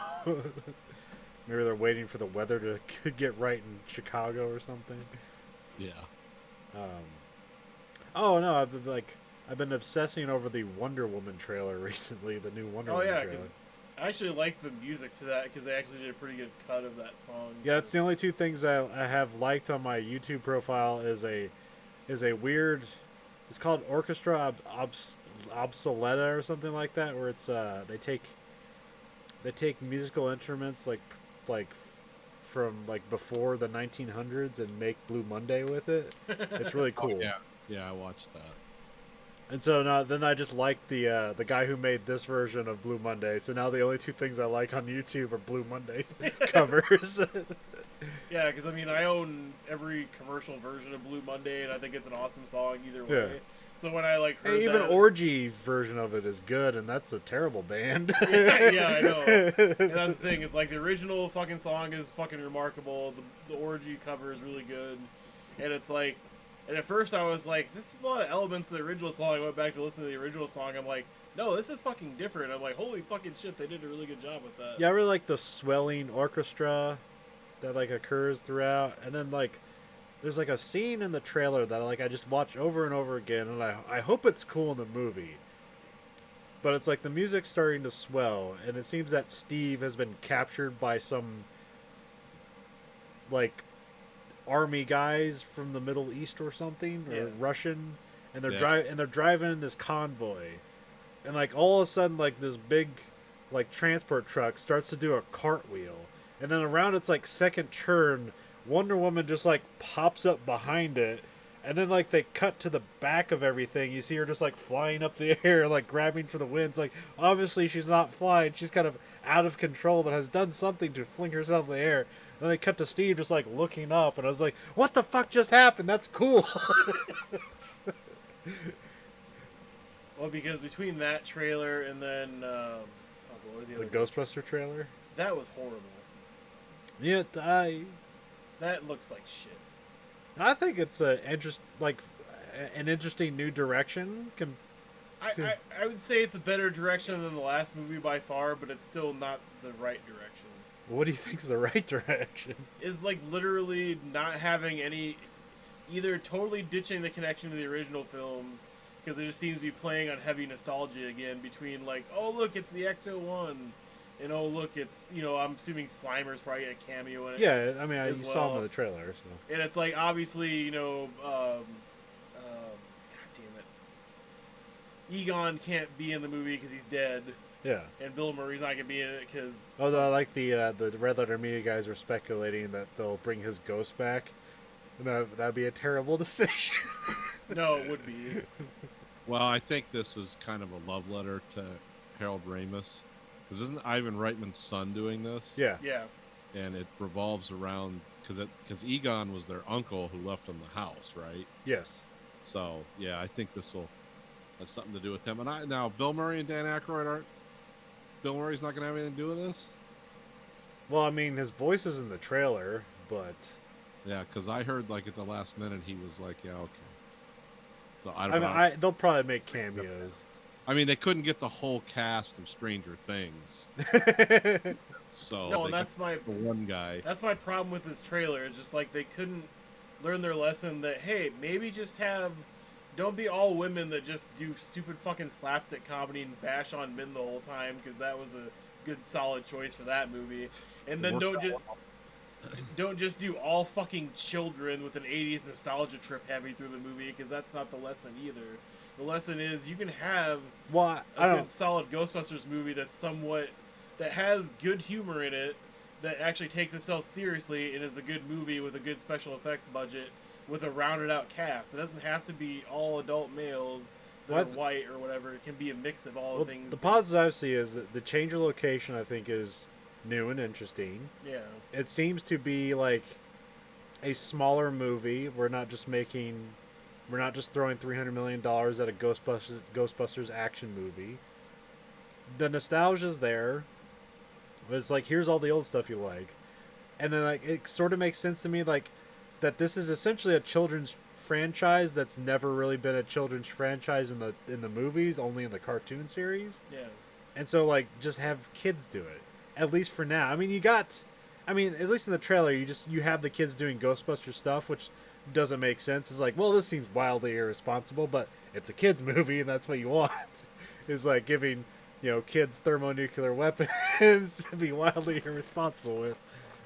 Maybe they're waiting for the weather to get right in Chicago or something. Yeah. Oh no, I've been obsessing over the Wonder Woman trailer recently. The new Wonder Woman yeah, trailer. because I actually like the music to that because they actually did a pretty good cut of that song. Yeah, it's the only two things I have liked on my YouTube profile is a weird. It's called Orchestra Obsoleta or something like that, where it's they take musical instruments like from like before the 1900s and make Blue Monday with it. It's really cool. Oh, yeah, I watched that. And so now, then I just like the guy who made this version of Blue Monday. So now the only two things I like on YouTube are Blue Mondays covers. Yeah, because I mean, I own every commercial version of Blue Monday, and I think it's an awesome song either way. Yeah. So when I like heard Hey, even that, Orgy version of it is good, and that's a terrible band. yeah, I know. And that's the thing. It's like the original fucking song is fucking remarkable. The Orgy cover is really good, and it's like, and at first I was like, this is a lot of elements of the original song. I went back to listen to the original song. I'm like, no, this is fucking different. I'm like, holy fucking shit, they did a really good job with that. Yeah, I really like the swelling orchestra that like occurs throughout, and then like there's like a scene in the trailer that like I just watch over and over again, and I hope it's cool in the movie. But it's like the music's starting to swell, and it seems that Steve has been captured by some like army guys from the Middle East or something, or Yeah. Russian, and they're Yeah. driving this convoy, and like all of a sudden like this big like transport truck starts to do a cartwheel, and then around its like second turn, Wonder Woman just like pops up behind it, and then like they cut to the back of everything. You see her just like flying up the air, like grabbing for the winds. Like obviously she's not flying; she's kind of out of control, but has done something to fling herself in the air. And then they cut to Steve just like looking up, and I was like, "What the fuck just happened? That's cool." Well, because between that trailer and then, fuck, what was the The other? Ghostbuster trailer. That was horrible. Yeah, That looks like shit. I think it's an interesting new direction. I would say it's a better direction than the last movie by far, but it's still not the right direction. What do you think is the right direction? Is like literally not having any, either totally ditching the connection to the original films, because it just seems to be playing on heavy nostalgia again between like, oh look, it's the Ecto-1, and oh look, it's, you know, I'm assuming Slimer's probably a cameo in it. Yeah, I mean, as you saw him well. in the trailer. So. And it's like, obviously, you know, God damn it. Egon can't be in the movie because he's dead, Yeah. and Bill Murray's not going to be in it because... Although I like the Red Letter Media guys are speculating that they'll bring his ghost back. And that'd be a terrible decision. No, it would be. Well, I think this is kind of a love letter to Harold Ramis. Because isn't Ivan Reitman's son doing this? Yeah. Yeah. And it revolves around... Because Egon was their uncle who left them the house, right? Yes. So, yeah, I think this will have something to do with him. And now, Bill Murray and Dan Aykroyd aren't... Bill Murray's not going to have anything to do with this? Well, I mean, his voice is in the trailer, but... Yeah, because I heard, like, at the last minute, he was like, yeah, okay. So, I I don't mean, know. they'll probably make cameos. I mean, they couldn't get the whole cast of Stranger Things. So, No, they and that's my... got the one guy. That's my problem with this trailer. It's just like they couldn't learn their lesson that, hey, maybe just have... Don't be all women that just do stupid fucking slapstick comedy and bash on men the whole time, because that was a good solid choice for that movie. And then don't just do all fucking children with an 80s nostalgia trip heavy through the movie, because that's not the lesson either. The lesson is you can have Well, I a don't... good solid Ghostbusters movie that has good humor in it, that actually takes itself seriously and is a good movie with a good special effects budget with a rounded out cast. It doesn't have to be all adult males that are What? white or whatever. It can be a mix of all Well, the things. the positive I see is that the change of location, I think, is new and interesting. Yeah. It seems to be like a smaller movie. We're not just throwing $300 million at a Ghostbusters action movie. The nostalgia's there. But it's like, here's all the old stuff you like. And then like it sort of makes sense to me like that this is essentially a children's franchise that's never really been a children's franchise in the movies, only in the cartoon series. Yeah. And so like just have kids do it. At least for now. I mean, at least in the trailer you have the kids doing Ghostbuster stuff, which doesn't make sense. It's like, well, this seems wildly irresponsible, but it's a kids movie and that's what you want. Is like giving, kids thermonuclear weapons to be wildly irresponsible with.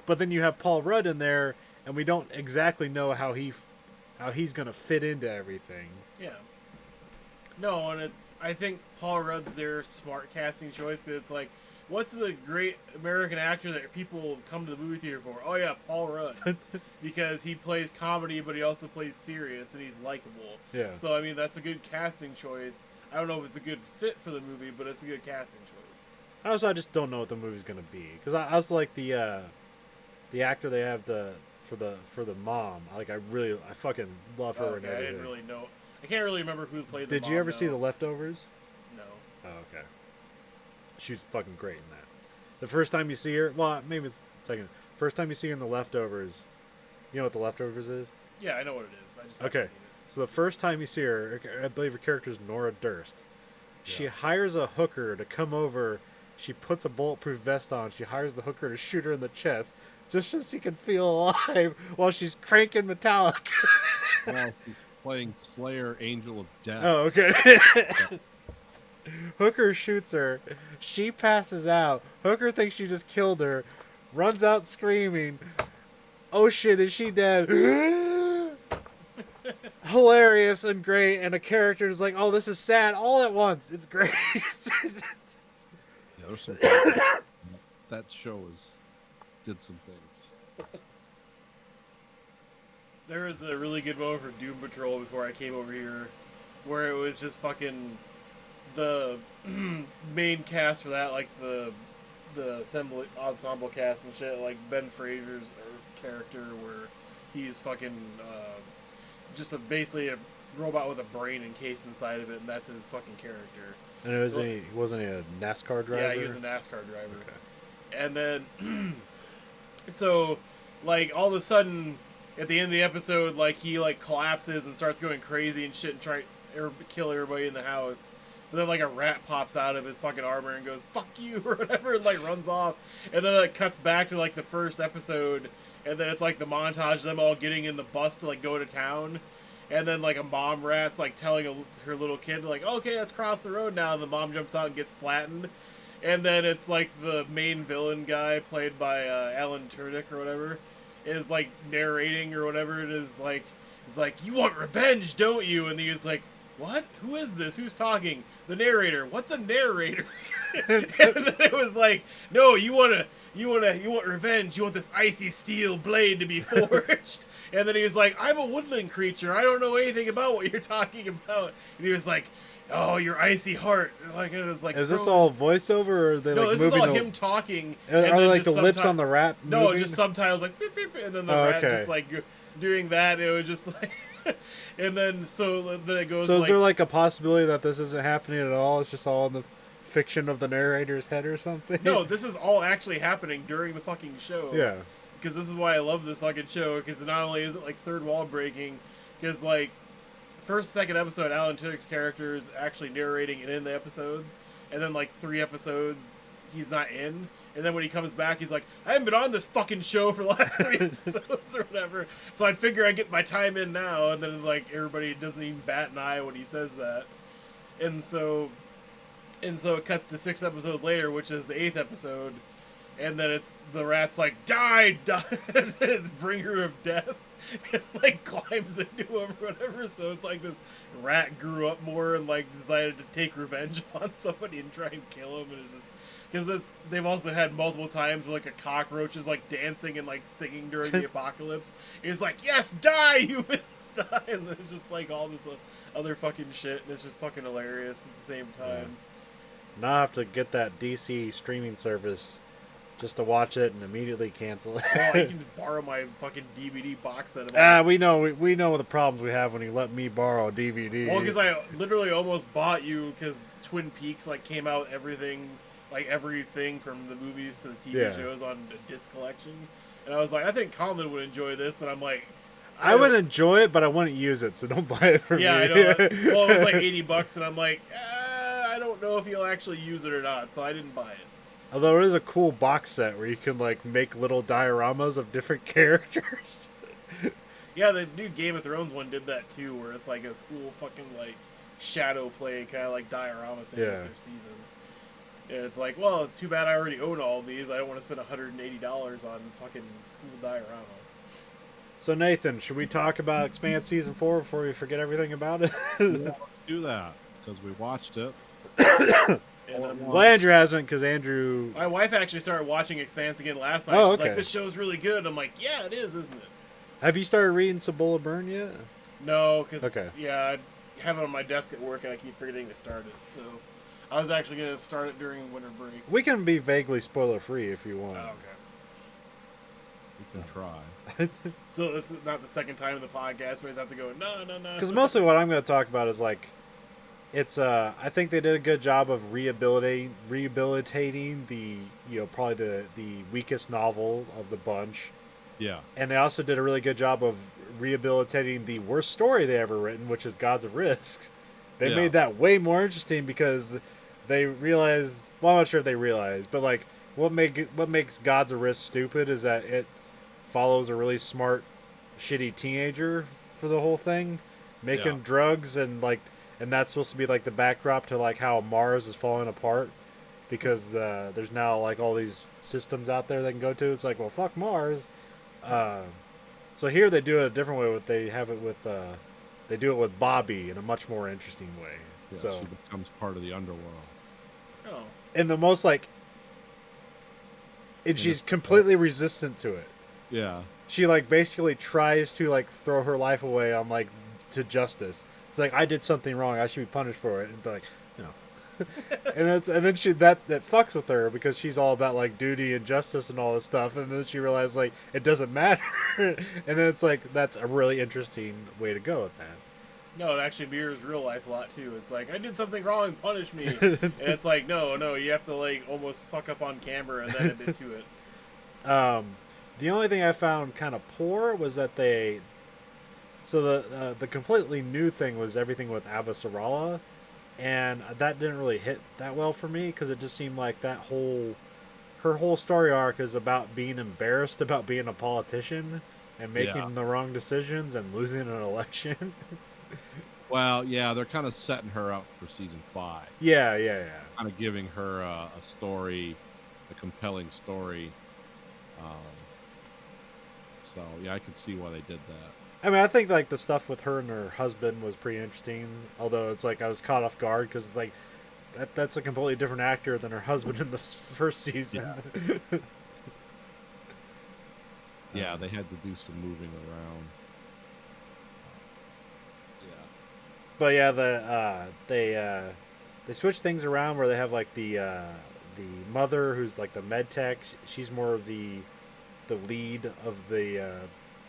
But then you have Paul Rudd in there, and we don't exactly know how he's gonna fit into everything. Yeah. No, and I think Paul Rudd's their smart casting choice, because it's like, what's the great American actor that people come to the movie theater for? Oh yeah, Paul Rudd. Because he plays comedy, but he also plays serious, and he's likable. Yeah. So, I mean, that's a good casting choice. I don't know if it's a good fit for the movie, but it's a good casting choice. I just don't know what the movie's gonna be, because I also like the the actor they have for the mom. Like I fucking love her Oh, and okay, I everything. didn't really know. I can't really remember who played the Did mom you ever see now. The Leftovers? No. Oh, okay. She's fucking great in that. The first time you see her, well, maybe it's second. First time you see her in The Leftovers, you know what The Leftovers is? Yeah, I know what it is. I just Okay. haven't seen it. So the first time you see her, I believe her character is Nora Durst. She hires a hooker to come over. She puts a bulletproof vest on. She hires the hooker to shoot her in the chest just so she can feel alive while she's cranking Metallica. Well, she's playing Slayer, Angel of Death. Oh, okay. Hooker shoots her. She passes out. Hooker thinks she just killed her. Runs out screaming. Oh shit, is she dead? Hilarious and great. And a character is like, oh, this is sad all at once. It's great. Yeah, there's some that show did some things. There was a really good moment for Doom Patrol before I came over here, where it was just fucking the main cast for that, like the ensemble cast and shit, like Ben Fraser's character, where he's fucking just basically a robot with a brain encased inside of it, and that's his fucking character. And wasn't he a NASCAR driver? Yeah, he was a NASCAR driver. Okay. And then, so, like, all of a sudden, at the end of the episode, like, he, like, collapses and starts going crazy and shit and try to kill everybody in the house. But then, like, a rat pops out of his fucking armor and goes, fuck you, or whatever, and, like, runs off. And then it cuts back to, like, the first episode, and then it's, like, the montage of them all getting in the bus to, like, go to town. And then, like, a mom rat's, like, telling her little kid, like, okay, let's cross the road now. And the mom jumps out and gets flattened. And then it's, like, the main villain guy, played by Alan Tudyk or whatever, is, like, narrating or whatever. It is, like, he's like, you want revenge, don't you? And he's like, what? Who is this? Who's talking? The narrator. What's a narrator? And then it was like, no, you want revenge. You want this icy steel blade to be forged. And then he was like, I'm a woodland creature. I don't know anything about what you're talking about. And he was like, oh, your icy heart. Like, it was like, is this all voiceover, or are they no, like this moving? is all him talking. Are and then like just the lips subti- on the rat? No, moving? just subtitles like beep, beep, and then the Oh, rat okay. just like doing that. It was just like, and then then it goes. So like, is there like a possibility that this isn't happening at all? It's just all in the fiction of the narrator's head or something? no, this is all actually happening during the fucking show. Yeah. Because this is why I love this fucking show. Because not only is it like third wall breaking, because like first, second episode, Alan Tudyk's character is actually narrating and in the episodes, and then like 3 episodes he's not in, and then when he comes back, he's like, I haven't been on this fucking show for the last 3 episodes or whatever. So I'd figure I'd get my time in now, and then like everybody doesn't even bat an eye when he says that, and so it cuts to 6 episodes later, which is the 8th episode. And then it's the rat's like, die, bringer of death, and like climbs into him or whatever. So it's like this rat grew up more and like decided to take revenge on somebody and try and kill him. And it's just because they've also had multiple times where like a cockroach is like dancing and like singing during the apocalypse. It's like, yes, die, humans, die, and it's just like all this other fucking shit, and it's just fucking hilarious at the same time. Now I have to get that DC streaming service just to watch it and immediately cancel it. Well, you can borrow my fucking DVD box set. Of we know the problems we have when you let me borrow a DVD. Well, because I literally almost bought you because Twin Peaks like came out everything from the movies to the TV shows on a disc collection, and I was like, I think Colin would enjoy this, but I'm like, I would enjoy it, but I wouldn't use it, so don't buy it for me. yeah, I know. Well, it was like $80, and I'm like, I don't know if you'll actually use it or not, so I didn't buy it. Although there is a cool box set where you can like make little dioramas of different characters. Yeah, the new Game of Thrones one did that too, where it's like a cool fucking like shadow play kind of like diorama thing with their seasons. And it's like, well, too bad I already own all of these. I don't want to spend $180 on fucking cool diorama. So Nathan, should we talk about Expanse Season 4 before we forget everything about it? Yeah, let's do that because we watched it. And Well, Andrew hasn't, because Andrew... my wife actually started watching Expanse again last night. Oh, She's okay. like, this show's really good. I'm like, yeah, it is, isn't it? Have you started reading Cibola Burn yet? No, because, Okay. yeah, I have it on my desk at work and I keep forgetting to start it. So I was actually going to start it during winter break. We can be vaguely spoiler-free if you want. Oh, okay. can try. So it's not the second time in the podcast where I have to go, no. Because mostly what I'm going to talk about is like, it's I think they did a good job of rehabilitating the probably the weakest novel of the bunch, Yeah. and they also did a really good job of rehabilitating the worst story they ever written, which is Gods of Risks. They Yeah. made that way more interesting because they realized. Well, I'm not sure if they realized, but like what makes Gods of Risk stupid is that it follows a really smart, shitty teenager for the whole thing, making Yeah. drugs and that's supposed to be like the backdrop to like how Mars is falling apart because there's now like all these systems out there they can go to. It's like, well, fuck Mars. So here they do it a different way. They do it with Bobby in a much more interesting way. Yeah, So she becomes part of the underworld. Oh. in the most like, and she's completely resistant to it. Yeah. She like basically tries to like throw her life away on like to justice. It's like, I did something wrong, I should be punished for it. And they're like, no. and then that fucks with her because she's all about like duty and justice and all this stuff. And then she realizes like it doesn't matter. And then it's like that's a really interesting way to go with that. No, it actually mirrors real life a lot too. It's like, I did something wrong, punish me. And it's like, no, you have to like almost fuck up on camera and then admit to it. The only thing I found kind of poor was that the completely new thing was everything with Avasarala, and that didn't really hit that well for me because it just seemed like her whole story arc is about being embarrassed about being a politician and making the wrong decisions and losing an election. Well, yeah, they're kind of setting her up for season 5. Yeah. Kind of giving her a story, a compelling story. So yeah, I could see why they did that. I mean, I think like the stuff with her and her husband was pretty interesting. Although it's like I was caught off guard because it's like that's a completely different actor than her husband in the first season. Yeah. Yeah, they had to do some moving around. Yeah. But yeah, they switch things around where they have like the mother who's like the med tech. She's more of the lead of the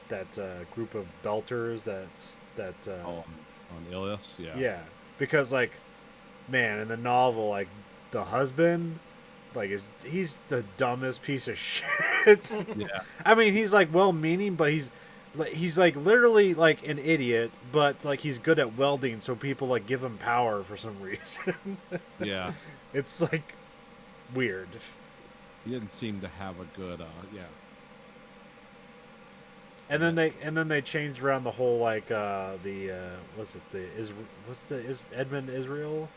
that group of belters that On Ilias, yeah. yeah, because like, man, in the novel, like the husband, like he's the dumbest piece of shit. Yeah. I mean, he's like well-meaning, but he's like literally like an idiot, but like he's good at welding, so people like give him power for some reason. Yeah. It's like weird. He didn't seem to have a good yeah. And then they changed around the whole like is Edmund Israel?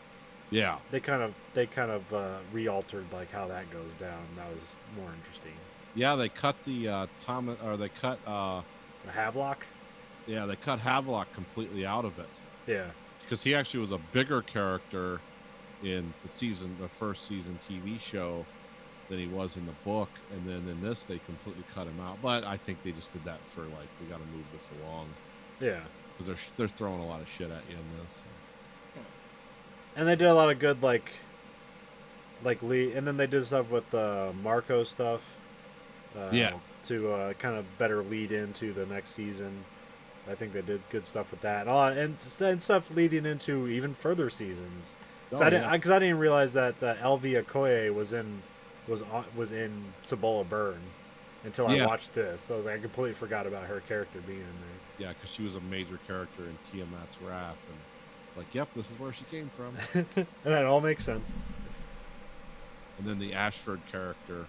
Yeah. They kind of re-altered like how that goes down. That was more interesting. Yeah, they cut the they cut Havelock? yeah, they cut Havelock completely out of it. Yeah. Because he actually was a bigger character in the first season TV show than he was in the book, and then in this they completely cut him out. But I think they just did that for like, we got to move this along, Yeah. because they're throwing a lot of shit at you in this. And they did a lot of good like Lee, and then they did stuff with Marco stuff. Yeah. To kind of better lead into the next season. I think they did good stuff with that, and stuff leading into even further seasons. Because I didn't realize that Elvia Okoye was in Cibola Burn until I watched this. So I was like, I completely forgot about her character being in there. Yeah, because she was a major character in Tiamat's Wrath, and it's like, yep, this is where she came from. And that all makes sense. And then the Ashford character,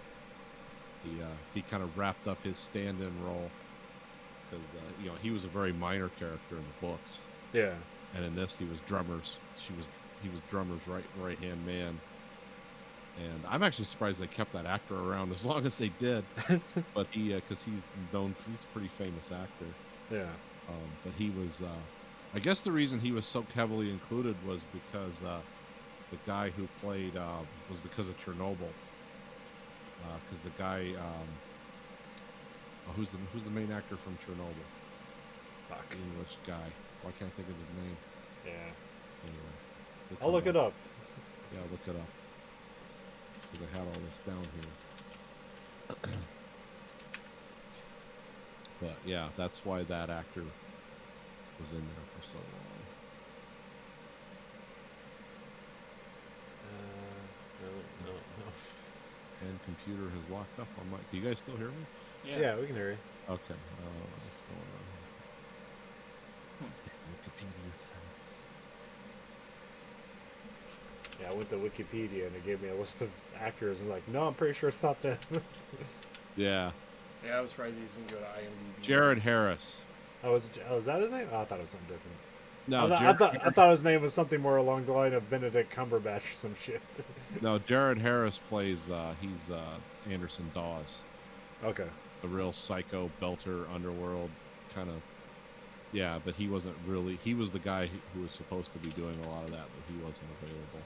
he kind of wrapped up his stand-in role, because he was a very minor character in the books, Yeah. and in this he was he was Drummer's right hand man. And I'm actually surprised they kept that actor around as long as they did. But because he's a pretty famous actor. Yeah. But he was, I guess the reason he was so heavily included was because the guy who played was because of Chernobyl. Because the guy, who's the main actor from Chernobyl? Fuck. The English guy. Why can't I think of his name? Yeah. Anyway, I'll look it up. Yeah, look it up. Because I had all this down here. But yeah, that's why that actor was in there for so long. No, no. And computer has locked up on my. Can you guys still hear me? Yeah, we can hear you. Okay. What's going on? Wikipedia sites. Yeah, I went to Wikipedia and it gave me a list of actors and like, no, I'm pretty sure it's not them. Yeah. Yeah, I was surprised he didn't go to IMDb. Jared Harris. Is that his name? Oh, I thought it was something different. No, I thought his name was something more along the line of Benedict Cumberbatch or some shit. No, Jared Harris plays. He's Anderson Dawes, Okay. a real psycho belter underworld kind of. Yeah, but he wasn't really. He was the guy who was supposed to be doing a lot of that, but he wasn't available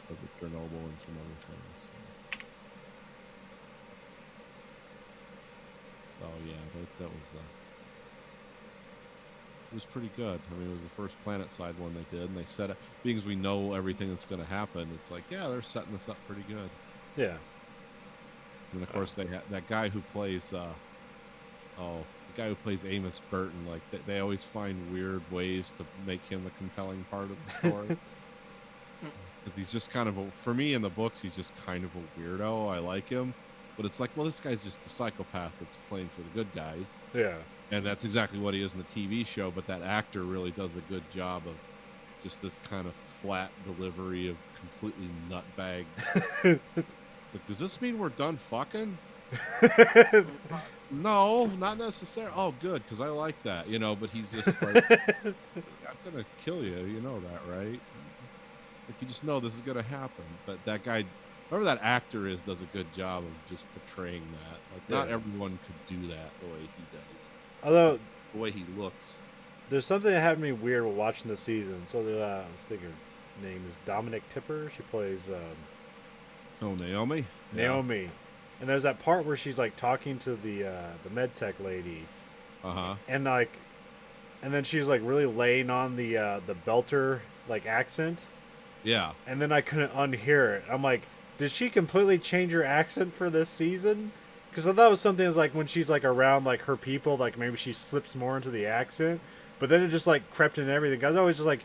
for the Chernobyl and some other things. So yeah, that was. It was pretty good. I mean, it was the first PlanetSide one they did, and they set it. Because we know everything that's going to happen, it's like, yeah, they're setting this up pretty good. Yeah. And of course, they had that guy who plays, the guy who plays Amos Burton. Like they always find weird ways to make him a compelling part of the story. Because he's just kind of for me in the books, he's just kind of a weirdo. I like him, but it's like, well, this guy's just a psychopath that's playing for the good guys. Yeah. And that's exactly what he is in the TV show, but that actor really does a good job of just this kind of flat delivery of completely nutbag. Like, does this mean we're done fucking? No, not necessarily. Oh, good, because I like that, but he's just like, I'm going to kill you, you know that, right? Like, you just know this is going to happen. But that guy, whoever that actor is, does a good job of just portraying that. Like, not everyone could do that the way he does. Although The way he looks. there's something that had me weird while watching the season. So I was thinking her name is Dominic Tipper. She plays Oh, Naomi? Naomi. And there's that part where she's like talking to the med tech lady. Uh-huh. And then she's like really laying on the belter like accent. Yeah. And then I couldn't unhear it. I'm like, did she completely change her accent for this season? Because I thought it was something that's like when she's like around like her people, like maybe she slips more into the accent. But then it just like crept in everything. I was always just like,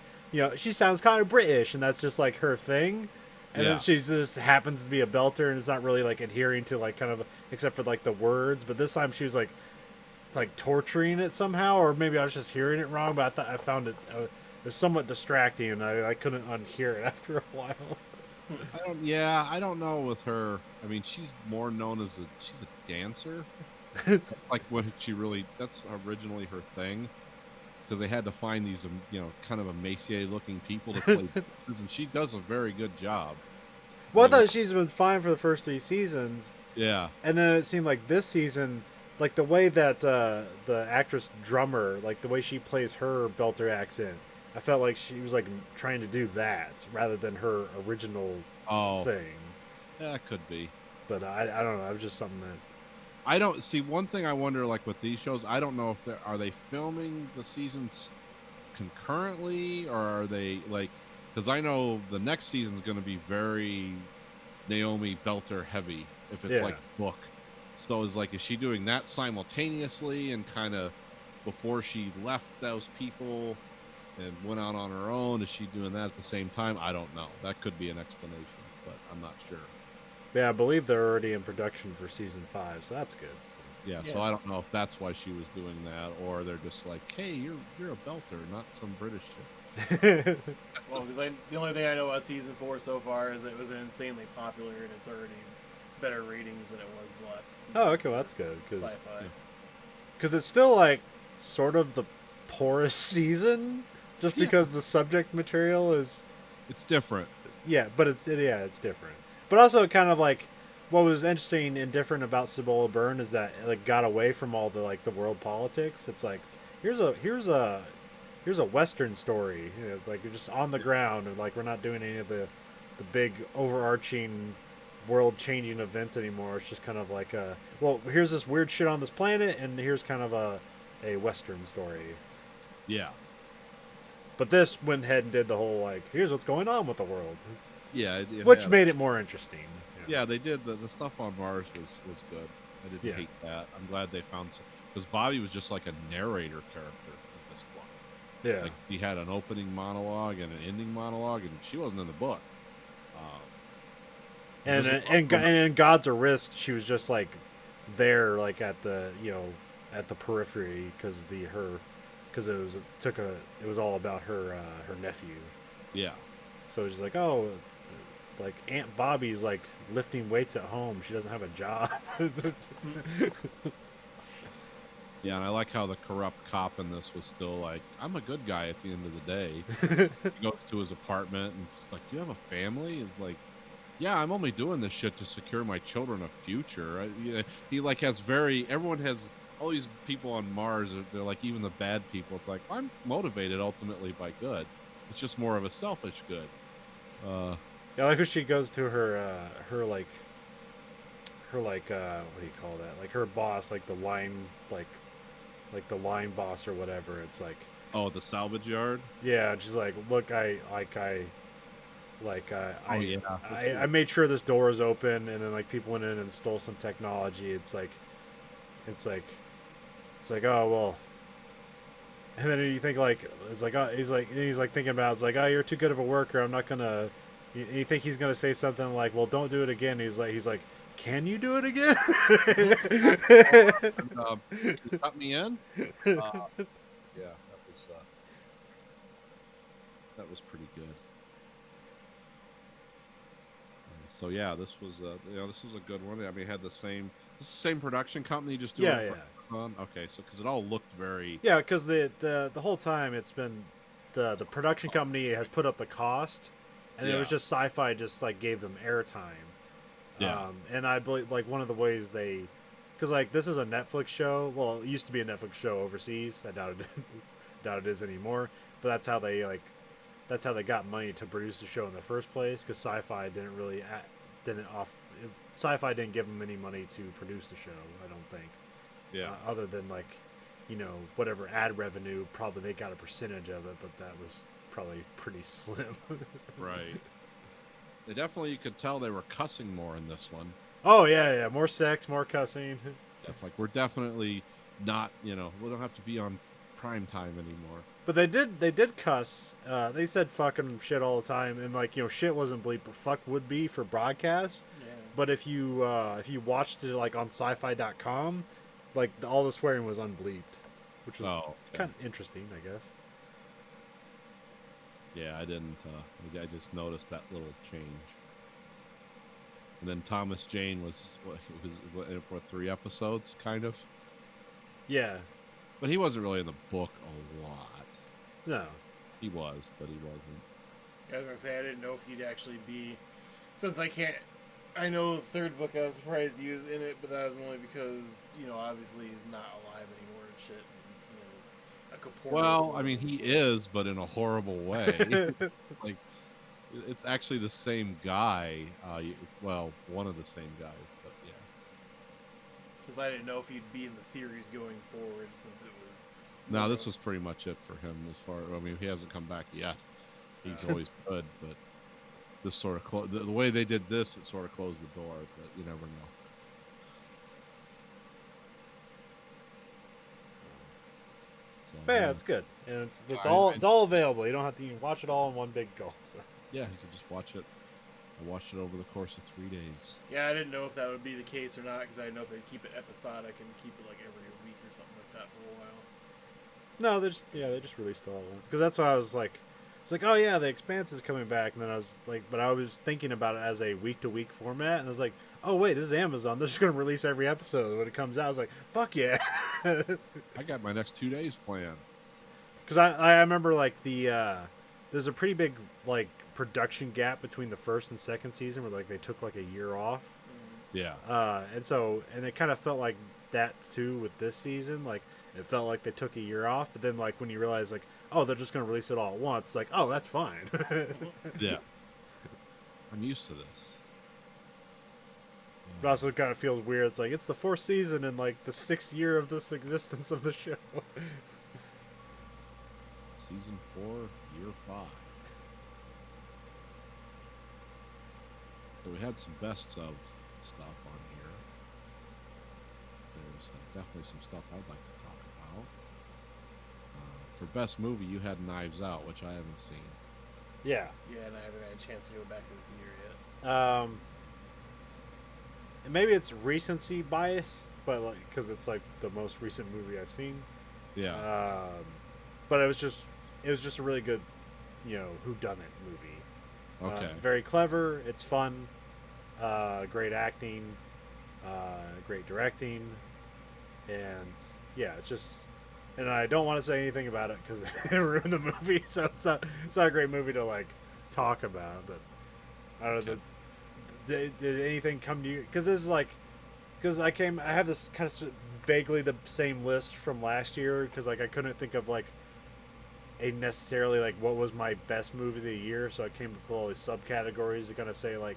she sounds kind of British, and that's just like her thing. And then she's just happens to be a belter, and it's not really like adhering to like kind of except for like the words. But this time she was like torturing it somehow, or maybe I was just hearing it wrong. But I found it was somewhat distracting, and I couldn't unhear it after a while. I don't know with her. I mean, she's more known as she's a dancer. That's like that's originally her thing. Because they had to find these, kind of emaciated looking people to play dancers, and she does a very good job. Well, I thought she's been fine for the first 3 seasons. Yeah. And then it seemed like this season, like the way that the actress drummer, like the way she plays her belter accent, I felt like she was like trying to do that rather than her original thing. Yeah, it could be. But I don't know. It was just something that I don't see. One thing I wonder, like with these shows, I don't know if are they filming the seasons concurrently, or are they like? Because I know the next season's going to be very Naomi Belter heavy if it's like a book. So is she doing that simultaneously and kind of before she left those people and went out on her own? Is she doing that at the same time? I don't know. That could be an explanation, but I'm not sure. Yeah, I believe they're already in production for season 5, so that's good. Yeah, so I don't know if that's why she was doing that, or they're just like, hey, you're a belter, not some British chick. Well, because the only thing I know about season 4 so far is that it was insanely popular, and it's already better ratings than it was the last season. Oh, okay, well, that's good. Sci-fi. Because it's still like sort of the poorest season, just because the subject material is... It's different. Yeah, but it's different. But also kind of like what was interesting and different about Cibola Burn is that it like got away from all the like the world politics. It's like here's a Western story, like you're just on the ground, and like we're not doing any of the big overarching world changing events anymore. It's just kind of like here's this weird shit on this planet, and here's kind of a Western story. Yeah. But this went ahead and did the whole like here's what's going on with the world. Yeah, which made it more interesting. Yeah, they did the stuff on Mars was good. I didn't hate that. I'm glad they found some. because Bobby was just like a narrator character in this book. Yeah. Like he had an opening monologue and an ending monologue, and she wasn't in the book. and This is and also- in God's a Risk, she was just like there, like at the at the periphery because it was all about her nephew. yeah, So it's just like, oh, like Aunt Bobby's like lifting weights at home. She doesn't have a job. yeah, and I like how the corrupt cop in this was still like, I'm a good guy at the end of the day. He goes to his apartment and it's like, you have a family? It's like, yeah, I'm only doing this shit to secure my children a future. He like has everyone has all these people on Mars. They're like, even the bad people. It's like, I'm motivated ultimately by good. It's just more of a selfish good. Yeah, I like when she goes to her what do you call that? Like her boss, like the line the line boss or whatever. It's like, Oh, the salvage yard. yeah, and she's like, look, I made sure this door is open, and then like people went in and stole some technology. It's like, oh well. And then you think like it's like, oh, he's like thinking about, it's like, oh, you're too good of a worker. I'm not gonna. You think he's gonna say something like, well, don't do it again. He's like, can you do it again? You got me in. Yeah, that was pretty good. So yeah, this was a good one. I mean, it had the same production company, just doing Yeah, it for fun. Okay, so because it all looked very Yeah, because the whole time it's been the production company has put up the cost, and it was Yeah. just Sci-Fi just like gave them airtime. Yeah. And I believe like one of the ways because like this is a Netflix show. Well, it used to be a Netflix show overseas. I doubt it is anymore. But that's how they got money to produce the show in the first place. Because Sci-Fi Sci-Fi didn't give them any money to produce the show. I don't think. yeah. Other than like, whatever ad revenue, probably they got a percentage of it, but that was probably pretty slim. Right. They definitely, you could tell they were cussing more in this one. Oh yeah, more sex, more cussing. It's like we're definitely not, we don't have to be on prime time anymore. But they did cuss. They said fucking shit all the time, and like shit wasn't bleep, but fuck would be for broadcast. Yeah. But if you watched it like on sci-fi.com, like all the swearing was unbleeped, which was Oh, okay. kind of interesting, I guess. Yeah, I didn't. I just noticed that little change. And then Thomas Jane was in it for 3 episodes, kind of. Yeah. But he wasn't really in the book a lot. No. He was, but he wasn't. I was gonna say I didn't know if he'd actually be, since I know the third book I was surprised he was in it, but that was only because obviously he's not alive anymore and shit. And, a Kaporra Well, for I mean, him, he so- is, but in a horrible way. Like, it's actually the same guy. Well, one of the same guys, but yeah. Because I didn't know if he'd be in the series going forward, since it was. No, this was pretty much it for him. As far, I mean, he hasn't come back yet. He's always good, but this sort of the way they did this, it sort of closed the door. But you never know. So, But yeah, it's good, and it's all available. You don't have to even watch it all in one big go. yeah, you can just watch it. I watched it over the course of 3 days. Yeah, I didn't know if that would be the case or not, because I didn't know if they'd keep it episodic and keep it like every week or something like that for a while. No, they just released it all at once. Because that's why I was like, it's like, oh yeah, the Expanse is coming back, and then I was like, but I was thinking about it as a week-to-week format, and I was like, oh wait, this is Amazon. They're just gonna release every episode when it comes out. I was like, fuck yeah. I got my next 2 days planned. Because I remember like there's a pretty big like production gap between the first and second season where like they took like a year off. Yeah. And it kind of felt like that too with this season. Like it felt like they took a year off, but then like when you realize like, oh, they're just gonna release it all at once, it's like, oh, that's fine. Yeah. I'm used to this. But also kind of feels weird. It's like it's the 4th season and like the 6th year of this existence of the show. Season 4, year 5. So we had some bests of stuff on here. So definitely some stuff I'd like to talk about. For best movie, you had Knives Out, which I haven't seen. Yeah. Yeah, and I haven't had a chance to go back to the theater yet. Maybe it's recency bias, but like because it's like the most recent movie I've seen. Yeah. But it was just a really good, whodunit movie. Okay. Very clever. It's fun. Great acting. Great directing, and yeah, it's just. And I don't want to say anything about it because it ruined the movie. So it's not a great movie to like talk about. But I don't know. Okay. Did anything come to you? Because this is like, I have this kind of vaguely the same list from last year because like I couldn't think of like a necessarily like what was my best movie of the year. So I came up with all these subcategories to kind of say like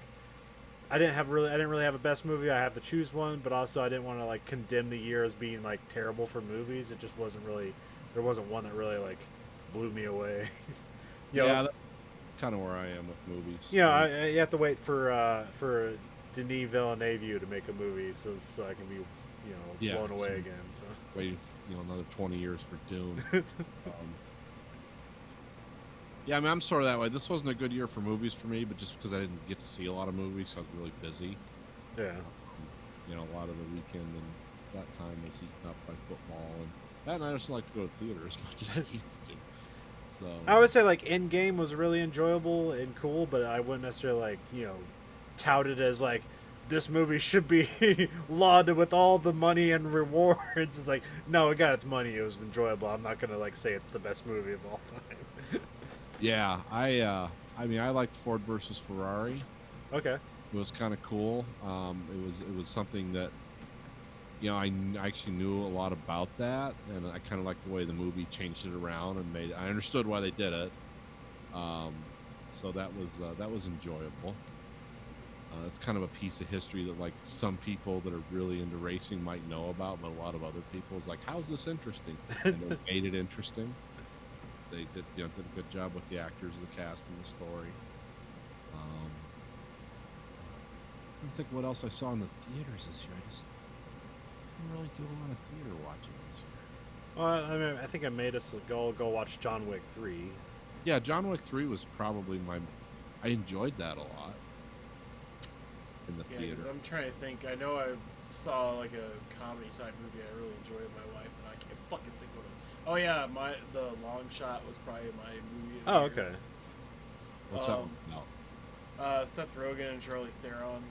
I didn't really have a best movie. I have to choose one, but also I didn't want to like condemn the year as being like terrible for movies. It just wasn't really there wasn't one that really like blew me away. Yeah, that's kind of where I am with movies. You have to wait for Denis Villeneuve to make a movie so I can be blown away again. So wait, another 20 years for Dune. Yeah, I mean, I'm sort of that way. This wasn't a good year for movies for me, but just because I didn't get to see a lot of movies, so I was really busy. Yeah. A lot of the weekend and that time was eaten up by football, and I just like to go to theater as much as I used to. So I would say like Endgame was really enjoyable and cool, but I wouldn't necessarily like tout it as like this movie should be lauded with all the money and rewards. It's like no, it got its money. It was enjoyable. I'm not gonna like say it's the best movie of all time. yeah, I mean, I liked Ford versus Ferrari. Okay. It was kind of cool. It was something that I actually knew a lot about that, and I kind of liked the way the movie changed it around and I understood why they did it. So that was enjoyable. It's kind of a piece of history that like some people that are really into racing might know about, but a lot of other people is like, how's this interesting? And they made it interesting. They did a good job with the actors, the cast, and the story. I don't think what else I saw in the theaters this year. I just didn't really do a lot of theater watching this year. Well, I mean, I think I made us go watch John Wick 3. Yeah, John Wick 3 was probably I enjoyed that a lot in the Yeah, 'cause theater. I'm trying to think. I know I saw like a comedy type movie I really enjoyed with my wife, and I can't fucking think what it. Oh yeah, the Long Shot was probably my movie. Of the Oh, year. okay. What's that one about? Seth Rogen and Charlize Theron,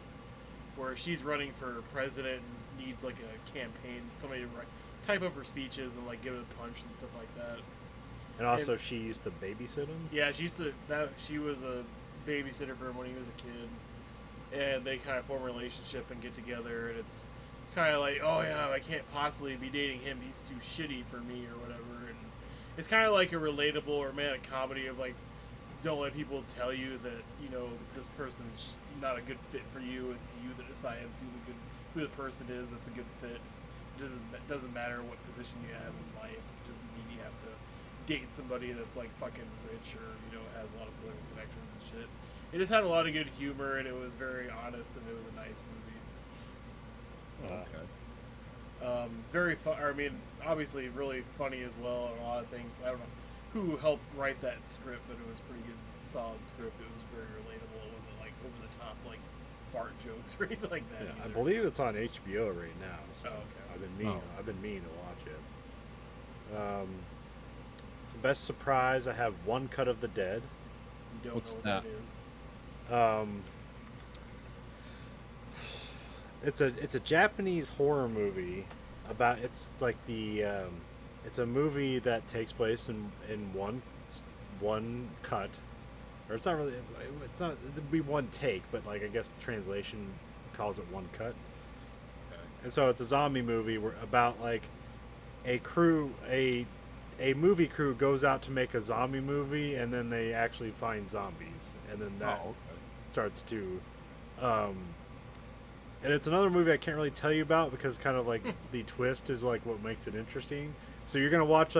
where she's running for president and needs like a campaign, somebody to type up her speeches and like give it a punch and stuff like that. And also, she used to babysit him. Yeah, she was a babysitter for him when he was a kid, and they kind of form a relationship and get together, and it's kind of like, oh yeah, I can't possibly be dating him, he's too shitty for me or whatever, and it's kind of like a relatable romantic comedy of like, don't let people tell you that this person is not a good fit for you. It's you that decides who the person is that's a good fit. It doesn't matter what position you have in life. It doesn't mean you have to date somebody that's like fucking rich or has a lot of political connections and shit. It just had a lot of good humor and it was very honest and it was a nice movie. Okay. Very fun. I mean, obviously really funny as well and a lot of things. I don't know who helped write that script, but it was pretty good, solid script. It was very relatable. It wasn't like over the top like fart jokes or anything like that. Yeah, I either. believe it's on HBO right now. So Oh, okay. I've been meaning to watch it. So best surprise, I have One Cut of the Dead. You don't What's know what that? is. It's a Japanese horror movie about it's a movie that takes place in one cut, or it's not it'd be one take, but like I guess the translation calls it one cut. Okay. And so it's a zombie movie about like a movie crew goes out to make a zombie movie, and then they actually find zombies, and then that starts to and it's another movie I can't really tell you about because kind of like the twist is like what makes it interesting. So you're gonna watch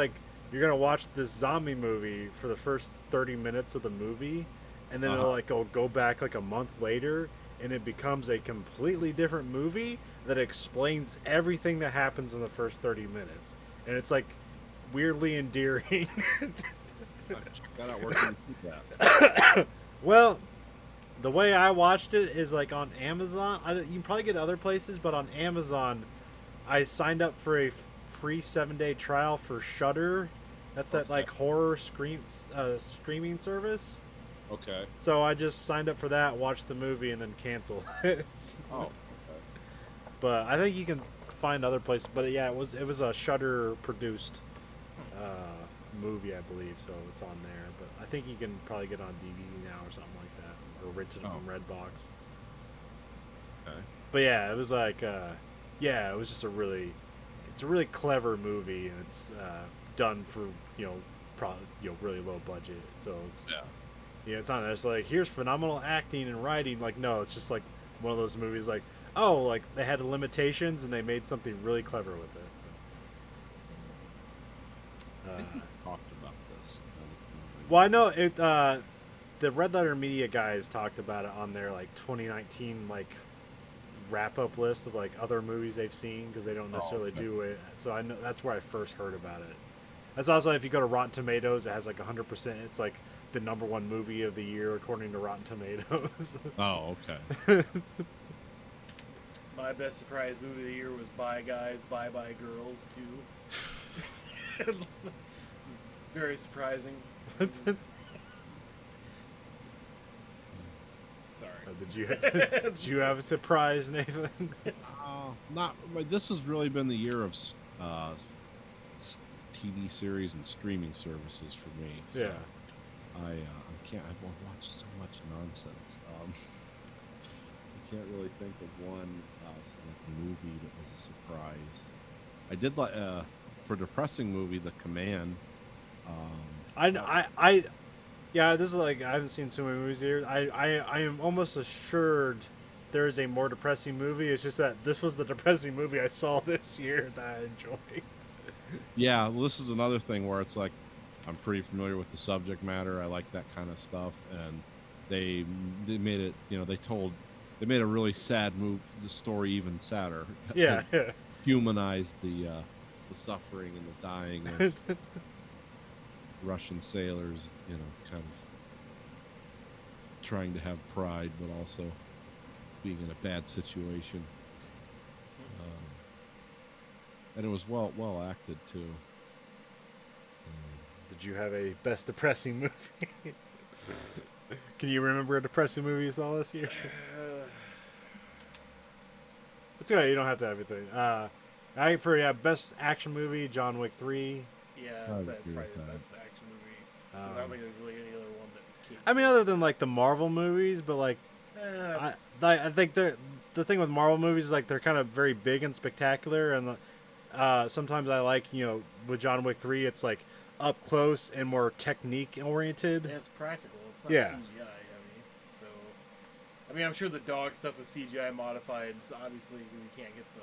this zombie movie for the first 30 minutes of the movie, and then it'll go back like a month later, and it becomes a completely different movie that explains everything that happens in the first 30 minutes. And it's like weirdly endearing. Check that out. Where can you see that? Well, the way I watched it is like on Amazon. You can probably get other places, but on Amazon, I signed up for a free 7-day trial for Shudder. That's that like horror streaming service. Okay. So I just signed up for that, watched the movie, and then canceled. Oh. Okay. But I think you can find other places. But yeah, it was a Shudder produced movie, I believe. So it's on there. But I think you can probably get it on DVD now or something like that, or rent it from Redbox. Okay. But yeah, it was like, it was just it's a really clever movie, and it's done for really low budget. So it's it's not just like here's phenomenal acting and writing. Like no, it's just like one of those movies like like they had limitations and they made something really clever with it. So. I think we talked about this. Well, I know it. The Red Letter Media guys talked about it on their like 2019 like wrap up list of like other movies they've seen because they don't necessarily do it. So I know that's where I first heard about it. That's also if you go to Rotten Tomatoes, it has like 100%. It's like the #1 movie of the year according to Rotten Tomatoes. Oh, okay. My best surprise movie of the year was Bye Guys, Bye Bye Girls 2. It's very surprising. Sorry. Did you have a surprise, Nathan? Not. This has really been the year of TV series and streaming services for me. So Yeah. I can't. I've watched so much nonsense. I can't really think of one movie that was a surprise. I did like for a depressing movie, The Command. Yeah, this is like I haven't seen so many movies here. I am almost assured there is a more depressing movie. It's just that this was the depressing movie I saw this year that I enjoyed. Yeah, well, this is another thing where it's like I'm pretty familiar with the subject matter. I like that kind of stuff, and they made it. They made a really sad the story even sadder. Yeah, Humanized the suffering and the dying of Russian sailors. Kind of trying to have pride, but also being in a bad situation. And it was well acted too. Did you have a best depressing movie? Can you remember a depressing movie you saw this year? It's okay. You don't have to have everything. For best action movie, John Wick 3. Yeah, I would that's agree probably with the that. best action movie. Because I don't think there's really any other one that came. I mean, other than like the Marvel movies, but like I think the thing with Marvel movies is like they're kind of very big and spectacular, and sometimes I like with John Wick 3, it's like up close and more technique oriented. Yeah, it's practical. It's not Yeah. CGI. So I'm sure the dog stuff was CGI modified, obviously, because you can't get the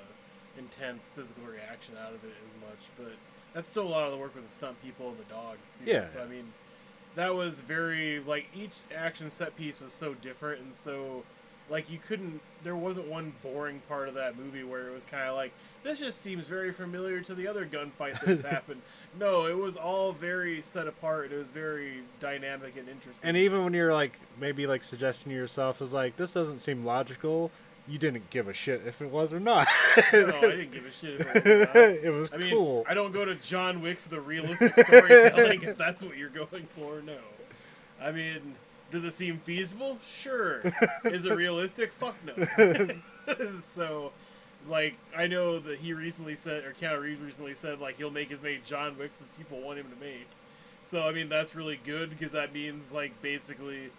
intense physical reaction out of it as much. But that's still a lot of the work with the stunt people and the dogs too. Yeah. So that was very each action set piece was so different, and so there wasn't one boring part of that movie where it was kind of like, this just seems very familiar to the other gunfight that's happened. No, it was all very set apart. It was very dynamic and interesting. And even when you're maybe suggesting to yourself is this doesn't seem logical, you didn't give a shit if it was or not. No, I didn't give a shit if it was or not. It was cool. I don't go to John Wick for the realistic storytelling if that's what you're going for, no. Does it seem feasible? Sure. Is it realistic? Fuck no. So, I know that he recently said, or Keanu Reeves recently said, he'll make as many John Wicks as people want him to make. So, that's really good, because that means, basically,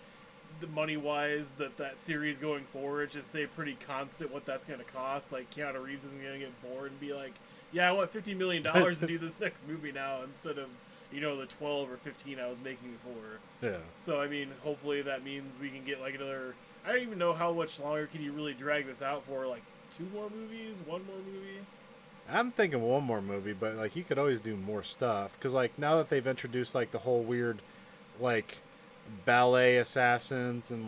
the money-wise, that series going forward should stay pretty constant what that's going to cost. Keanu Reeves isn't going to get bored and be like, yeah, I want $50 million to do this next movie now, instead of, the 12 or 15 I was making before. Yeah. So, hopefully that means we can get, another... I don't even know how much longer can you really drag this out for, 2 more movies? 1 more movie? I'm thinking one more movie, but you could always do more stuff because now that they've introduced the whole weird ballet assassins and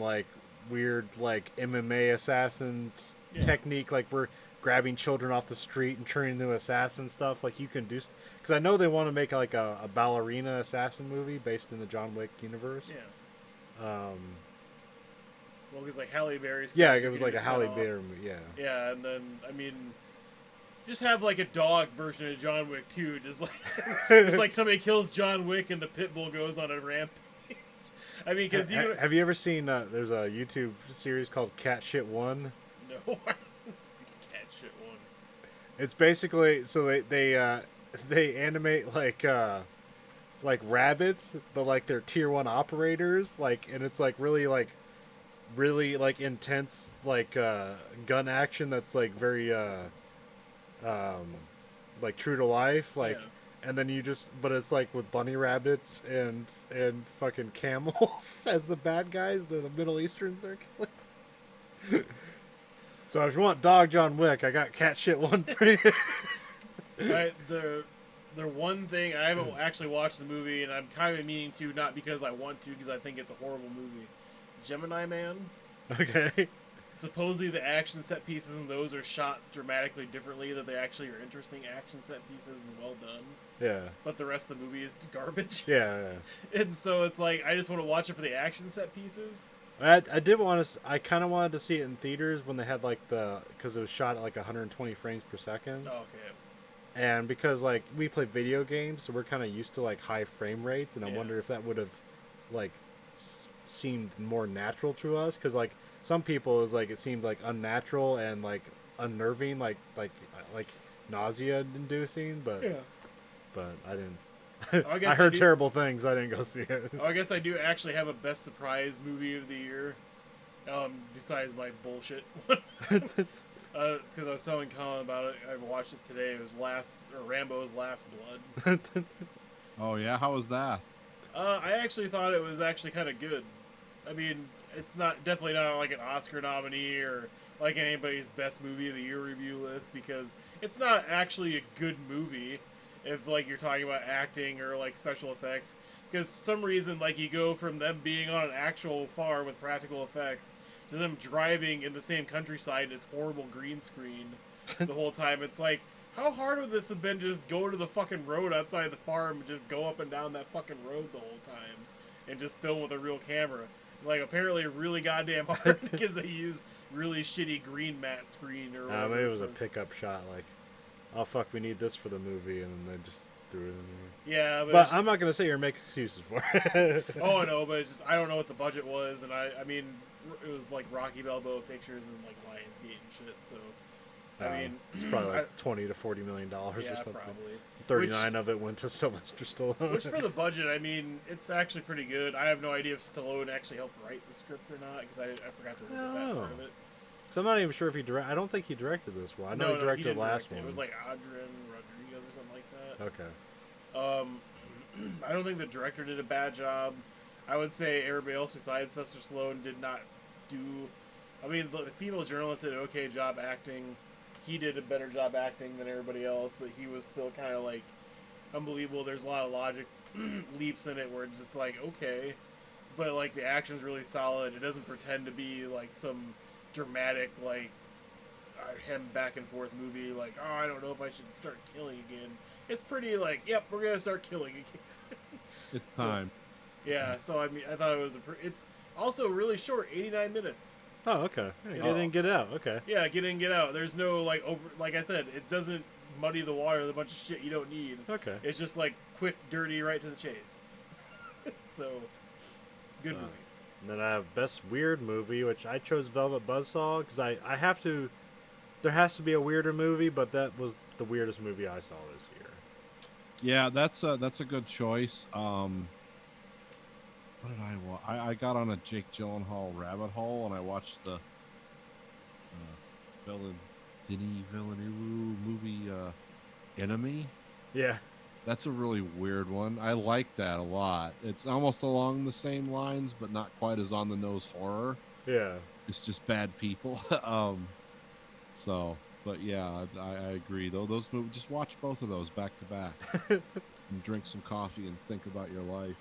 weird like MMA assassin Yeah. technique, like we're grabbing children off the street and turning them into assassin stuff. Like you can do, because I know they want to make like a ballerina assassin movie based in the John Wick universe. Yeah. Well, because like Halle Berry's. Yeah, character it was getting like a his head Halle off. Berry movie. Yeah. Yeah, and then I mean, just have like a dog version of John Wick too. Just like somebody kills John Wick and the pit bull goes on a rampage. I mean, because you Have you ever seen? There's a YouTube series called Cat Shit One. no, I didn't see cat shit one. It's basically so they animate like rabbits, but like they're tier 1 operators, like, and it's like really like intense like gun action that's like very like true to life, like. Yeah. And then you just, but it's like with bunny rabbits and fucking camels as the bad guys, the Middle Easterns they're killing. So if you want Dog John Wick, I got Cat Shit One for you. Right, the one thing I haven't actually watched the movie, and I'm kind of meaning to, not because I want to, because I think it's a horrible movie. Gemini Man. Okay. Supposedly the action set pieces in those are shot dramatically differently, that they actually are interesting action set pieces and well done. Yeah. But the rest of the movie is garbage. Yeah. And so it's like, I just want to watch it for the action set pieces. I did want to. I kind of wanted to see it in theaters when they had like because it was shot at like 120 frames per second. Oh, okay. And because like we play video games, so we're kind of used to like high frame rates, and I Yeah. wonder if that would have like seemed more natural to us, because like some people is like it seemed like unnatural and like unnerving, like nausea inducing, but I didn't. I I guess heard I do- terrible things. I didn't go see it. Oh, I guess I do actually have a best surprise movie of the year. Besides my bullshit. Because I was telling Colin about it. I watched it today. It was Rambo's Last Blood. Oh yeah, how was that? I actually thought it was actually kind of good. I mean, it's definitely not like an Oscar nominee or like anybody's best movie of the year review list, because it's not actually a good movie if like you're talking about acting or like special effects. Because for some reason, like, you go from them being on an actual farm with practical effects to them driving in the same countryside and it's horrible green screen the whole time. It's like, how hard would this have been to just go to the fucking road outside the farm and just go up and down that fucking road the whole time and just film with a real camera? Like, apparently really goddamn hard because they use really shitty green matte screen or whatever. Maybe it was a pickup shot, like, oh fuck, we need this for the movie, and then they just threw it in there. Yeah, But I'm not gonna sit here and make excuses for it. Oh, I know, but it's just, I don't know what the budget was, and I mean, it was like Rocky Balboa Pictures and like Lionsgate and shit, so, I mean. it's probably like $20 to $40 million or yeah, something. probably. 39 of it went to Sylvester Stallone. Which for the budget, I mean, it's actually pretty good. I have no idea if Stallone actually helped write the script or not, because I forgot to look at that part of it. So I'm not even sure if he I don't think he directed this one. I know he directed the didn't last direct it. one. It was like Adrian Rodriguez or something like that. Okay. I don't think the director did a bad job. I would say everybody else besides Sylvester Stallone did not do. I mean, the female journalist did an okay job acting. He did a better job acting than everybody else, but he was still kind of like unbelievable. There's a lot of logic leaps in it where it's just like, okay, but like the action's really solid. It doesn't pretend to be like some dramatic like him back and forth movie like, oh, I don't know if I should start killing again. It's pretty like, yep, we're gonna start killing again. It's time. Yeah, so I mean, I thought it was it's also really short, 89 minutes. Oh, okay. Hey, get It's- in, get out. Okay. Yeah, get in, get out. There's no like like I said, it doesn't muddy the water with a bunch of shit you don't need. Okay. It's just like quick, dirty, right to the chase. So, good movie. And then I have best weird movie, which I chose Velvet Buzzsaw because I have to. There has to be a weirder movie, but that was the weirdest movie I saw this year. Yeah, that's a good choice. What did I watch? I got on a Jake Gyllenhaal rabbit hole and I watched the Denis Villeneuve movie Enemy. Yeah. That's a really weird one. I like that a lot. It's almost along the same lines, but not quite as on the nose horror. Yeah. It's just bad people. But yeah, I agree. Though those movies, just watch both of those back to back, and drink some coffee and think about your life,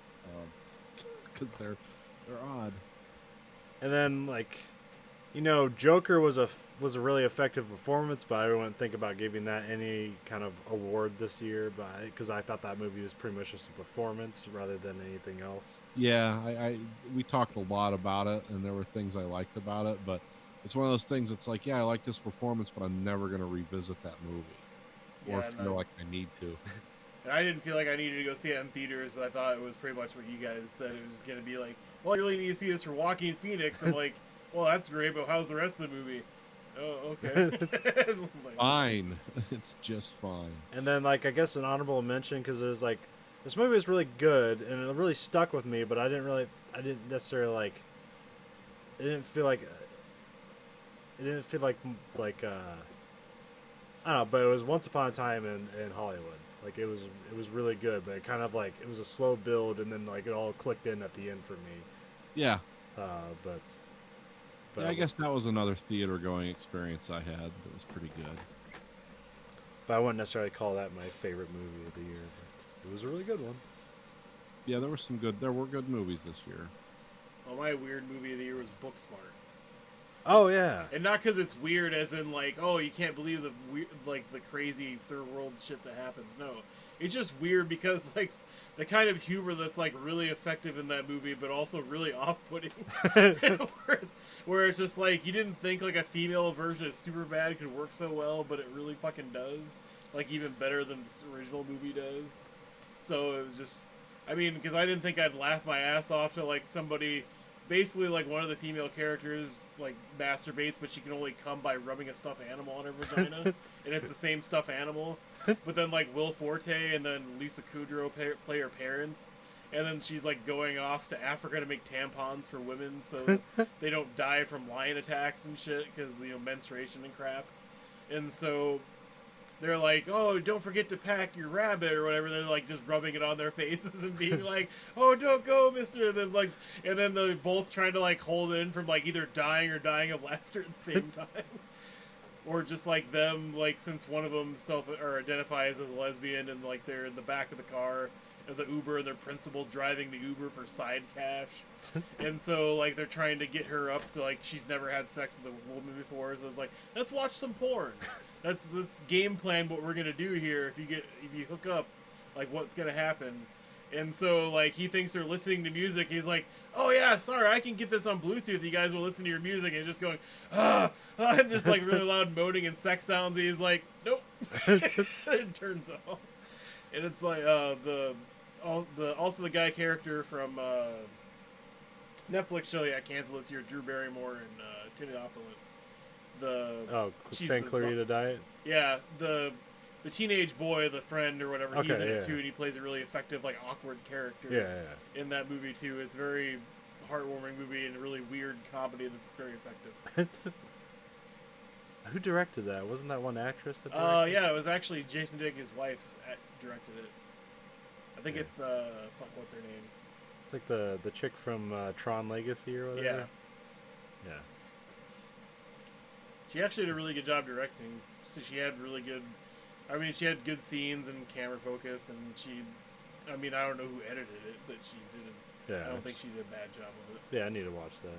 because they're odd. And then like, Joker was a really effective performance, but I wouldn't think about giving that any kind of award this year, because I thought that movie was pretty much just a performance rather than anything else. Yeah, we talked a lot about it, and there were things I liked about it, but it's one of those things. It's like, yeah, I like this performance, but I'm never going to revisit that movie or Yeah, feel no. like I need to. And I didn't feel like I needed to go see it in theaters. I thought it was pretty much what you guys said. It was just going to be like, well, you really need to see this for Joaquin Phoenix. I'm like, well, that's great, but how's the rest of the movie? Oh, okay. Like, Fine, it's just fine. And then like I guess an honorable mention, because there's like this movie was really good and it really stuck with me, but I didn't necessarily like. It didn't feel like I don't know, but it was Once Upon a Time in Hollywood. Like it was really good, but it kind of like it was a slow build, and then like it all clicked in at the end for me. Yeah, But yeah, I guess that was another theater going experience I had that was pretty good. But I wouldn't necessarily call that my favorite movie of the year. But it was a really good one. Yeah, there were good movies this year. well, my weird movie of the year was Booksmart. Oh yeah. And not because it's weird, as in like, oh, you can't believe the crazy third world shit that happens. No, it's just weird because like the kind of humor that's like really effective in that movie, but also really off-putting. where it's just like you didn't think like a female version of Superbad could work so well, but it really fucking does. Like even better than the original movie does. So it was just, I mean, because I didn't think I'd laugh my ass off to like somebody. Basically, like, one of the female characters, like, masturbates, but she can only come by rubbing a stuffed animal on her vagina, and it's the same stuffed animal. But then, like, Will Forte and then Lisa Kudrow play her parents, and then she's, like, going off to Africa to make tampons for women so they don't die from lion attacks and shit, because, menstruation and crap. And so they're like, oh, don't forget to pack your rabbit or whatever. They're like just rubbing it on their faces and being like, oh, don't go, mister. And then they're both trying to like hold it in from like either dying or dying of laughter at the same time. Or just like them, like since one of them identifies as a lesbian and like they're in the back of the car of the Uber and their principal's driving the Uber for side cash. And so like they're trying to get her up to like she's never had sex with a woman before, so it's like, let's watch some porn. That's the game plan. What we're gonna do here, if you hook up, like what's gonna happen. And so like he thinks they're listening to music. He's like, oh yeah, sorry, I can get this on Bluetooth. You guys will listen to your music, and just going and just like really loud moaning and sex sounds. And he's like, nope. It turns off. And it's like also the guy character from Netflix show, Cancel This Year, Drew Barrymore and Timmy Opulent. St. Clarita Diet. Yeah, the teenage boy, the friend or whatever, he's in it too, and he plays a really effective, like awkward character in that movie too. It's a very heartwarming movie and a really weird comedy that's very effective. Who directed that? Wasn't that one actress that directed yeah, it was actually Jason Dick's wife directed it. I think it's what's her name? It's like the chick from Tron Legacy or whatever. Yeah. Yeah. She actually did a really good job directing. So she had really good, she had good scenes and camera focus, and I don't know who edited it, but she did. Yeah. I don't think she did a bad job of it. Yeah, I need to watch that.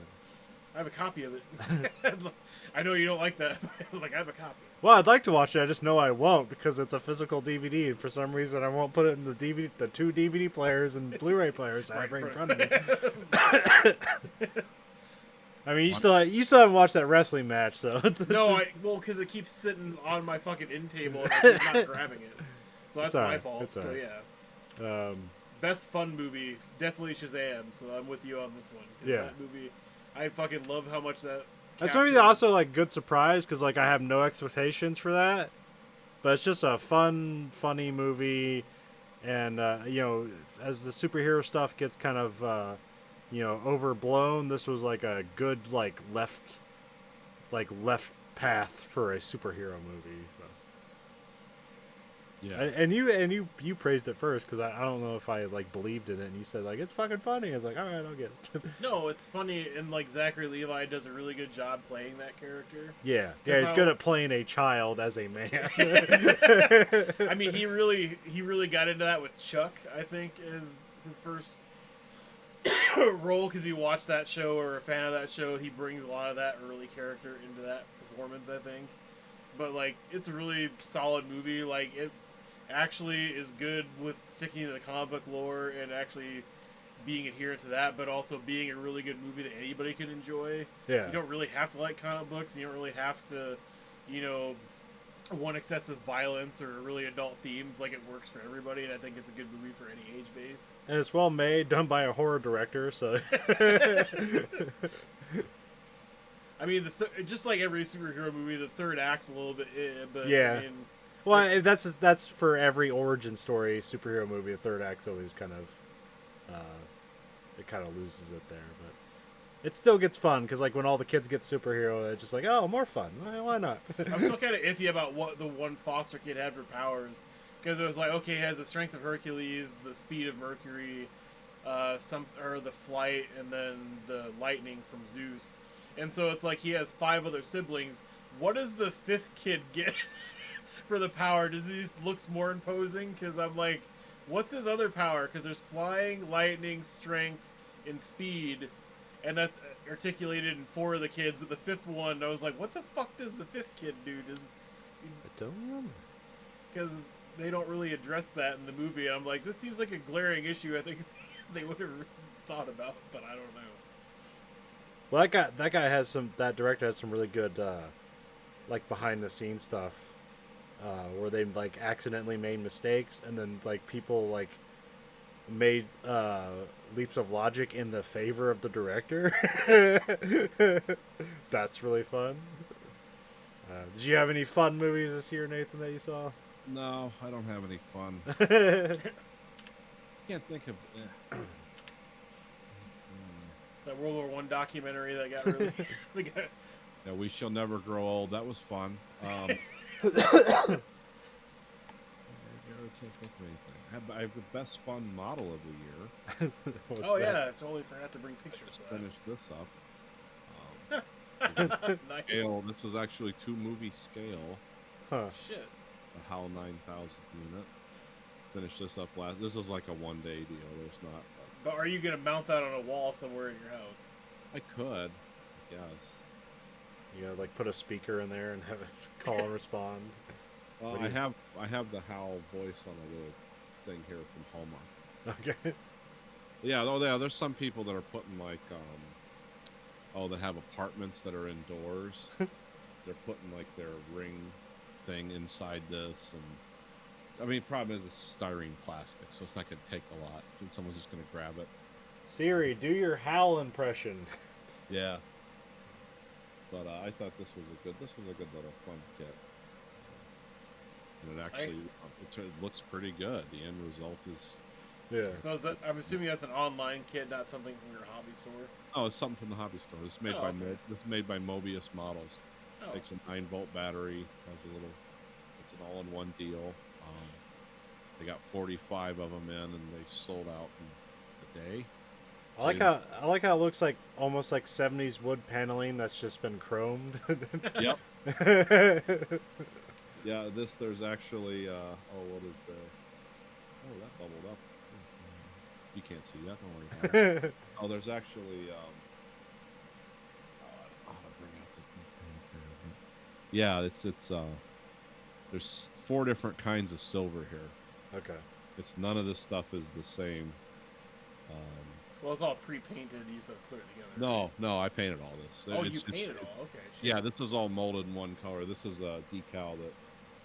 I have a copy of it. I know you don't like that, but like I have a copy. Well, I'd like to watch it. I just know I won't because it's a physical DVD, and for some reason I won't put it in the two DVD players and Blu-ray players I have right in front of me. I mean, you still haven't watched that wrestling match, so. No, because it keeps sitting on my fucking end table and I'm not grabbing it, so that's my fault. It's so yeah. Best fun movie, definitely Shazam. So I'm with you on this one. Yeah. That movie, I fucking love how much that. That's maybe also like good surprise because like I have no expectations for that, but it's just a funny movie, and as the superhero stuff gets kind of overblown, this was like a good left path for a superhero movie. So Yeah. and you praised it first because I don't know if I believed in it, and you said it's fucking funny. I was like, all right, I'll get it. No, it's funny, and Zachary Levi does a really good job playing that character. Yeah, he's good at playing a child as a man. I mean, he really got into that with Chuck. I think is his first role because you watch that show or are a fan of that show. He brings a lot of that early character into that performance, I think. But like, it's a really solid movie. Like, it actually is good with sticking to the comic book lore and actually being adherent to that, but also being a really good movie that anybody can enjoy. Yeah. You don't really have to like comic books. And you don't really have to, you know, want excessive violence or really adult themes. Like, it works for everybody, and I think it's a good movie for any age base. And it's well made, done by a horror director, so. I mean, just like every superhero movie, the third act's a little bit, but Yeah. I mean, Well, that's for every origin story superhero movie. The third act's always kind of, it kind of loses it there, but it still gets fun because like when all the kids get superhero, it's just like, oh, more fun. Why not? I'm still kind of iffy about what the one foster kid had for powers, because it was like, okay, he has the strength of Hercules, the speed of Mercury, the flight, and then the lightning from Zeus, and so it's like he has 5 other siblings. What does the 5th kid get for the power? Does he looks more imposing? Because I'm like, what's his other power? Because there's flying, lightning, strength, and speed, and that's articulated in 4 of the kids. But the 5th one, I was like, what the fuck does the 5th kid do? I don't remember. Because they don't really address that in the movie. I'm like, this seems like a glaring issue. I think they would have thought about, but I don't know. Well, that director has some really good, like behind the scenes stuff, where they like accidentally made mistakes, and then like people like made leaps of logic in the favor of the director. That's really fun. Did you have any fun movies this year, Nathan, that you saw? No, I don't have any fun. Can't think of. That World War I documentary that got really... Yeah, We Shall Never Grow Old. That was fun. I can't think of anything. I have the best fun model of the year. What's Oh, that? yeah, I totally forgot to bring pictures Just of that. finish this up. Nice. Scale. This is actually 2 movie scale. Huh. Shit. A HAL 9000 unit. Finish this up last. This is like a 1-day deal. There's not. But are you going to mount that on a wall somewhere in your house? I could, I guess. You know, like put a speaker in there and have it call and respond. Well, What do I have the HAL voice on a little thing here from Hallmark. Okay. Yeah, there's some people that are putting like that have apartments that are indoors. They're putting like their Ring thing inside this, and I mean, problem is it's styrene plastic, so it's not going to take a lot, and someone's just going to grab it. Siri, do your Hal impression. Yeah. But I thought this was a good little fun kit. And it actually it looks pretty good. The end result is. Yeah. So is that, I'm assuming that's an online kit, not something from your hobby store? Oh, it's something from the hobby store. It's made it's made by Mobius Models. Oh. Takes a 9-volt battery. It's an all-in-one deal. They got 45 of them in, and they sold out in a day. I like how it looks like almost like 70s wood paneling that's just been chromed. Yep. Yeah, there's actually what is the that bubbled up. You can't see that, don't worry about it. Oh, there's actually how to bring out the detail here. Yeah, it's there's 4 different kinds of silver here. Okay. It's none of this stuff is the same. Well, it's all pre-painted. You just have to put it together. No, I painted all this. Oh, you painted it all? Okay. Shit. Yeah, this is all molded in one color. This is a decal that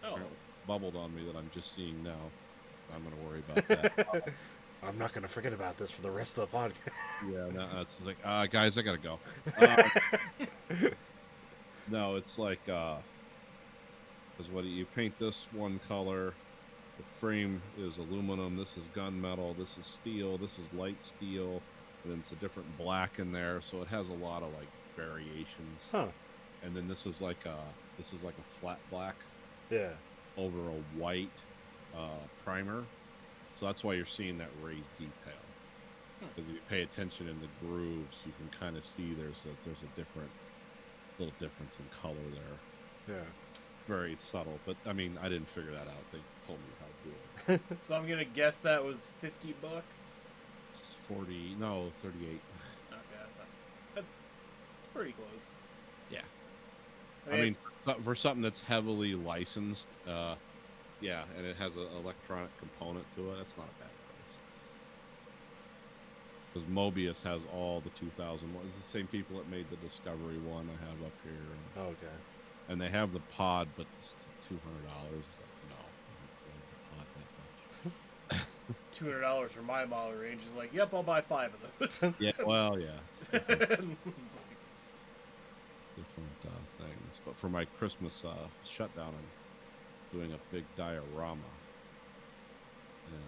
Oh. bubbled on me that I'm just seeing now. I'm going to worry about that. I'm not going to forget about this for the rest of the podcast. Yeah, no, it's like, guys, I got to go. No, it's like, because what you paint this one color, the frame is aluminum, this is gunmetal, this is steel, this is light steel, and then it's a different black in there, so it has a lot of like variations. Huh. And then this is like a flat black Yeah. over a white primer, so that's why you're seeing that raised detail. Because if you pay attention in the grooves, you can kind of see there's a different little difference in color there. Yeah. Very subtle, but I mean, I didn't figure that out. They told me how to do it. So I'm gonna guess that was $50. 40, no, 38. Okay, that's pretty close. Yeah. I mean, for something that's heavily licensed, yeah, and it has an electronic component to it, that's not a bad price. Because Mobius has all the 2001. It's the same people that made the Discovery one I have up here. And, Okay. and they have the pod, but it's like $200. It's like, no, I don't want the pod that much. $200 for my model range is like, yep, I'll buy 5 of those. Yeah, well, yeah. It's different things. But for my Christmas shutdown, I'm doing a big diorama. And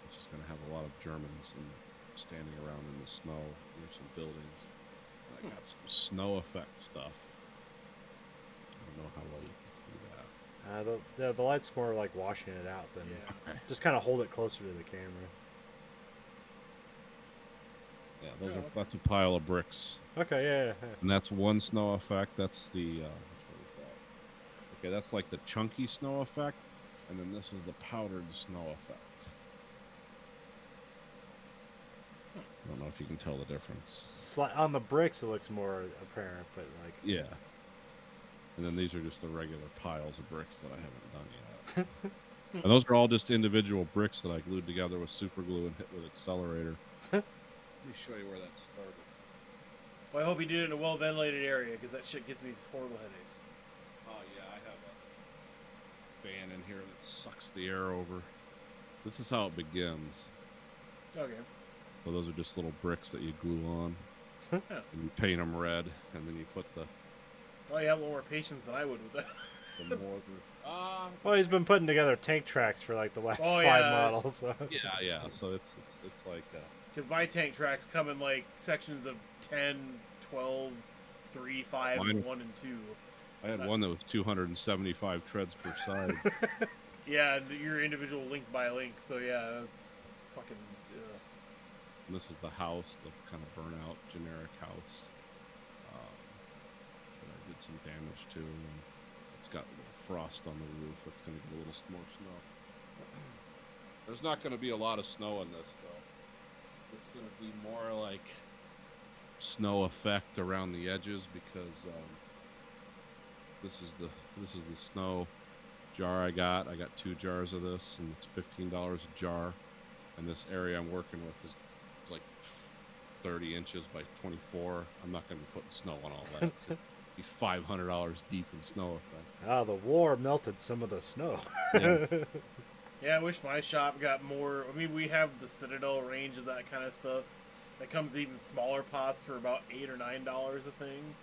it's just going to have a lot of Germans and standing around in the snow near some buildings. And I got some snow effect stuff. I don't know how well you can see that. The light's more like washing it out than Yeah. Okay. just kind of hold it closer to the camera. Yeah, that's a pile of bricks. Okay, yeah. And that's one snow effect. That's the what is that? Okay, that's like the chunky snow effect, and then this is the powdered snow effect. I don't know if you can tell the difference. On the bricks, it looks more apparent, but like Yeah. And then these are just the regular piles of bricks that I haven't done yet. And those are all just individual bricks that I glued together with super glue and hit with accelerator. Let me show you where that started. Well, I hope you did it in a well-ventilated area, because that shit gets me horrible headaches. Oh yeah, I have a fan in here that sucks the air over. This is how it begins. Okay. So those are just little bricks that you glue on. Yeah. And you paint them red, and then you put the Oh, you have a little more patience than I would with that. mortar. well, he's been putting together tank tracks for like the last Oh, 5 yeah. models. So. Yeah. So it's like Because my tank tracks come in like sections of 10, 12, 3, 5, Mine- and 1 and 2. I had one that was 275 treads per side. Yeah, and you're individual link by link, so yeah, that's fucking. And this is the house, the kind of burnout generic house. That I did some damage to. And it's got a little frost on the roof. That's going to get a little more snow. There's not going to be a lot of snow in this, though. It's going to be more like snow effect around the edges because this is the snow jar I got. I got 2 jars of this, and it's $15 a jar. And this area I'm working with is like 30 inches by 24. I'm not going to be putting snow on all that. It's be $500 deep in snow effect. Ah, the war melted some of the snow. Yeah. Yeah, I wish my shop got more. I mean, we have the Citadel range of that kind of stuff. That comes in even smaller pots for about $8 or $9 a thing.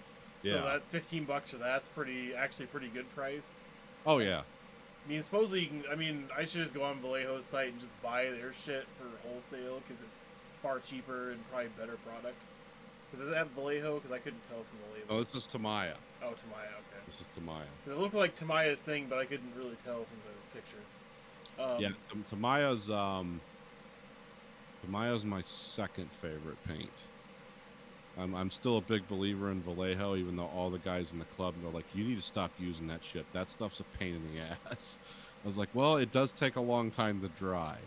So Yeah. that $15 for that's actually pretty good price. Oh yeah. I mean, supposedly you can. I mean, I should just go on Vallejo's site and just buy their shit for wholesale because it's far cheaper and probably better product. Because it have Vallejo? Because I couldn't tell from the label. Oh, this is Tamaya. Oh, Tamaya. Okay. This is Tamaya. It looked like Tamaya's thing, but I couldn't really tell from the picture. Yeah, Tamaya's Tamaya's my second favorite paint. I'm still a big believer in Vallejo, even though all the guys in the club are like, you need to stop using that shit. That stuff's a pain in the ass. I was like, well, it does take a long time to dry.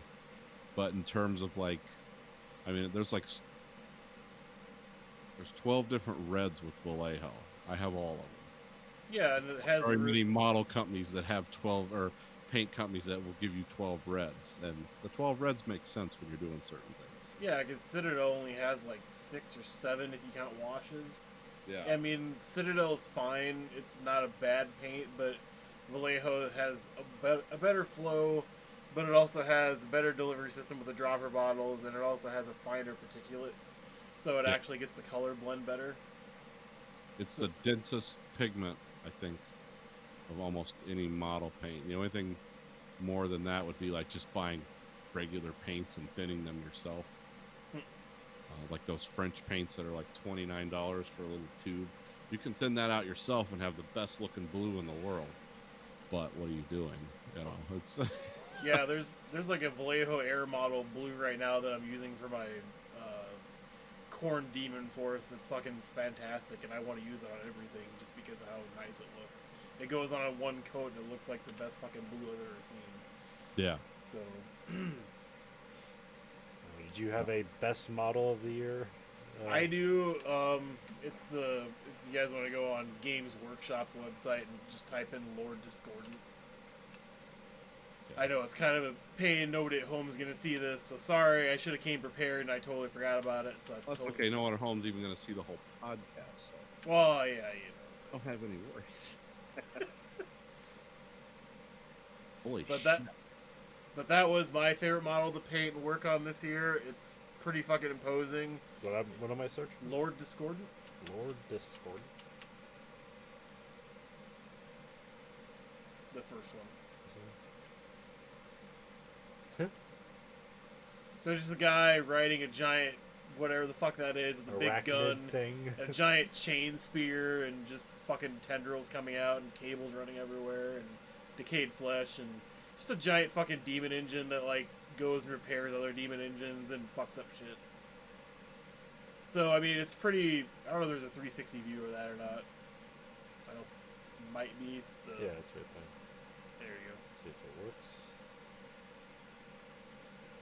But in terms of like, I mean, there's 12 different reds with Vallejo. I have all of them. Yeah, and it has. There are many model companies that have 12, or paint companies that will give you 12 reds. And the 12 reds make sense when you're doing certain things. Yeah, because Citadel only has like 6 or 7 if you count washes. Yeah. I mean, Citadel's fine. It's not a bad paint, but Vallejo has a better flow, but it also has a better delivery system with the dropper bottles, and it also has a finer particulate, so it Yeah. actually gets the color blend better. It's the densest pigment, I think, of almost any model paint. The only thing more than that would be like just buying regular paints and thinning them yourself. Like those French paints that are like $29 for a little tube. You can thin that out yourself and have the best looking blue in the world. But what are you doing? You know, it's Yeah, there's like a Vallejo Air model blue right now that I'm using for my Corn Demon Force. That's fucking fantastic, and I want to use it on everything just because of how nice it looks. It goes on a one coat, and it looks like the best fucking blue I've ever seen. yeah. So, Did you have a best model of the year? I do. It's the if you guys want to go on Games Workshop's website and just type in Lord Discordant. I know it's kind of a pain. Nobody at home is gonna see this, so sorry. I should have came prepared and I totally forgot about it. So that's totally okay. No one at home's even going to see the whole podcast, so Well, yeah, don't have any worries. Holy But shit! But that was my favorite model to paint and work on this year. It's pretty fucking imposing. What am I searching? Lord Discordant. Lord Discord. The first one. So there's just a guy riding a giant, whatever the fuck that is, with a big Arachnid gun, thing. a giant chain spear, and just fucking tendrils coming out, and cables running everywhere, and decayed flesh, and just a giant fucking demon engine that like goes and repairs other demon engines and fucks up shit. So I mean, it's pretty. I don't know if there's a 360 view of that or not. I don't. Might be. Yeah, it's right there. There you go. See if it works.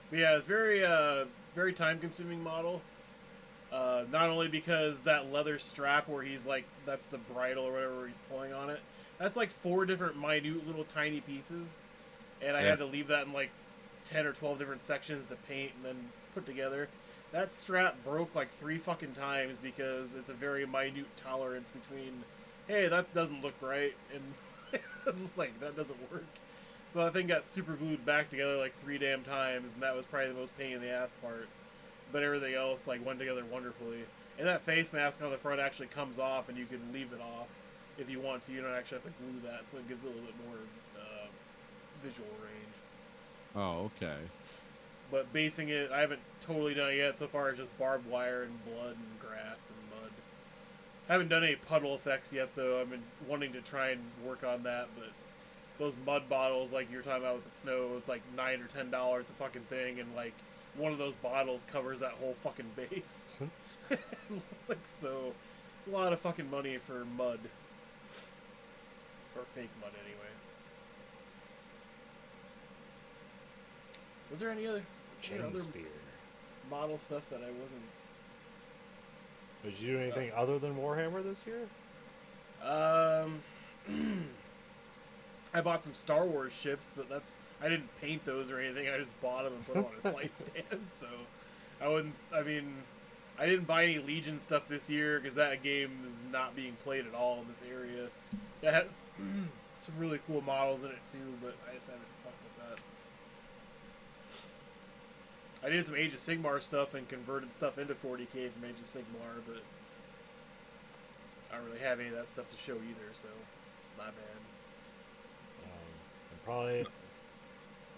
But yeah, it's very time-consuming model. Not only because that leather strap where he's like, that's the bridle or whatever where he's pulling on it. That's like 4 different minute little tiny pieces. And I had to leave that in like 10 or 12 different sections to paint and then put together. That strap broke like 3 fucking times because it's a very minute tolerance between, hey, that doesn't look right, and like, that doesn't work. So that thing got super glued back together like 3 damn times, and that was probably the most pain in the ass part. But everything else like went together wonderfully. And that face mask on the front actually comes off, and you can leave it off if you want to. You don't actually have to glue that, so it gives it a little bit more visual range. Oh, okay. But basing it, I haven't totally done it yet. So far, it's just barbed wire and blood and grass and mud. I haven't done any puddle effects yet, though. I've been wanting to try and work on that, but those mud bottles, like you're talking about with the snow, it's like $9 or $10 a fucking thing, and like one of those bottles covers that whole fucking base. Like, so, it's a lot of fucking money for mud. Or fake mud, anyway. Was there any other Chain spear. model stuff that I wasn't... Did you do anything other than Warhammer this year? I bought some Star Wars ships, but I didn't paint those or anything. I just bought them and put them on a flight stand. So I didn't buy any Legion stuff this year because that game is not being played at all in this area. It has some really cool models in it too, but I just haven't fucked with that. I did some Age of Sigmar stuff and converted stuff into 40k from Age of Sigmar, but I don't really have any of that stuff to show either, so my bad. And probably,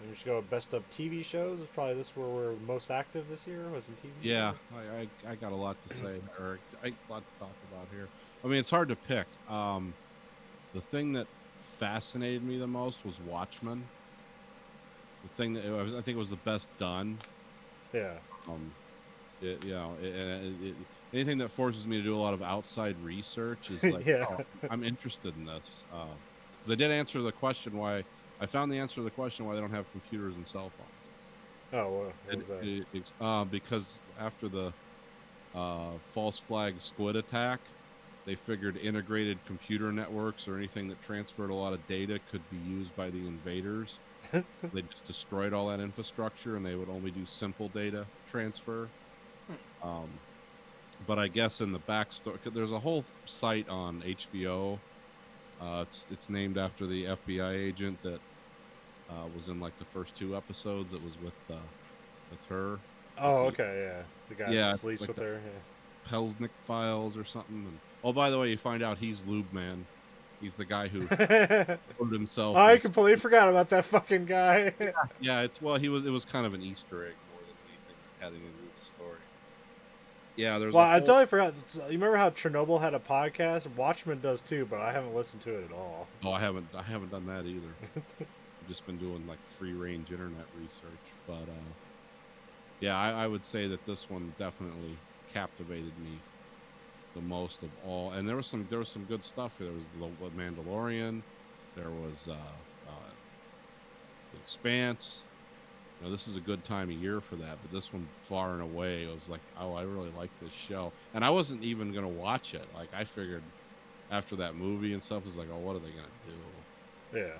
we should go best of TV shows. Probably this where we're most active this year was in TV. Yeah, I got a lot to say, or a lot to talk about here. I mean, it's hard to pick. The thing that fascinated me the most was Watchmen. The thing that I think it was the best done. Yeah. Anything that forces me to do a lot of outside research is like, Yeah. oh, I'm interested in this. Because I did answer the question why. I found the answer to the question why they don't have computers and cell phones. Oh, what was that? Because after the false flag squid attack, they figured integrated computer networks or anything that transferred a lot of data could be used by the invaders. They just destroyed all that infrastructure, and they would only do simple data transfer. But I guess in the backstory, there's a whole site on HBO. It's named after the FBI agent that was in like the first 2 episodes. It was with her. Oh, okay, yeah. The guy Yeah, that it's sleeps like with the- her. Yeah. Pelznik Files or something. And, oh, by the way, you find out he's Lube Man. He's the guy who put himself. I in- completely forgot about that fucking guy. Yeah, it was kind of an Easter egg more than anything having to do with the story. Yeah, there's. Well, a I whole- totally forgot. You remember how Chernobyl had a podcast? Watchmen does too, but I haven't listened to it at all. Oh, I haven't done that either. I've just been doing like free range internet research, but yeah, I would say that this one definitely captivated me the most of all. And there was some good stuff. There was the Mandalorian. There was The Expanse. this is a good time of year for that. But this one, far and away, was like, oh, I really like this show, and I wasn't even gonna watch it. Like, I figured after that movie and stuff, was like, oh, what are they gonna do? Yeah.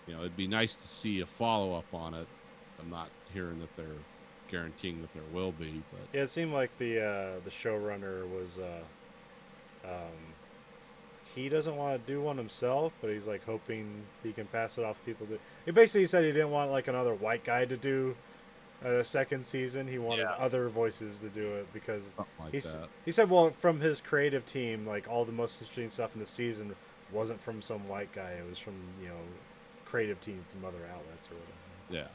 And, it'd be nice to see a follow up on it. I'm not hearing that they're guaranteeing that there will be, but Yeah, it seemed like the showrunner was he doesn't want to do one himself, but he's like hoping he can pass it off to people. He basically said he didn't want like another white guy to do a second season. He wanted other voices to do it because something like that. he said, well, from his creative team, like all the most interesting stuff in the season wasn't from some white guy. It was from creative team from other outlets or whatever.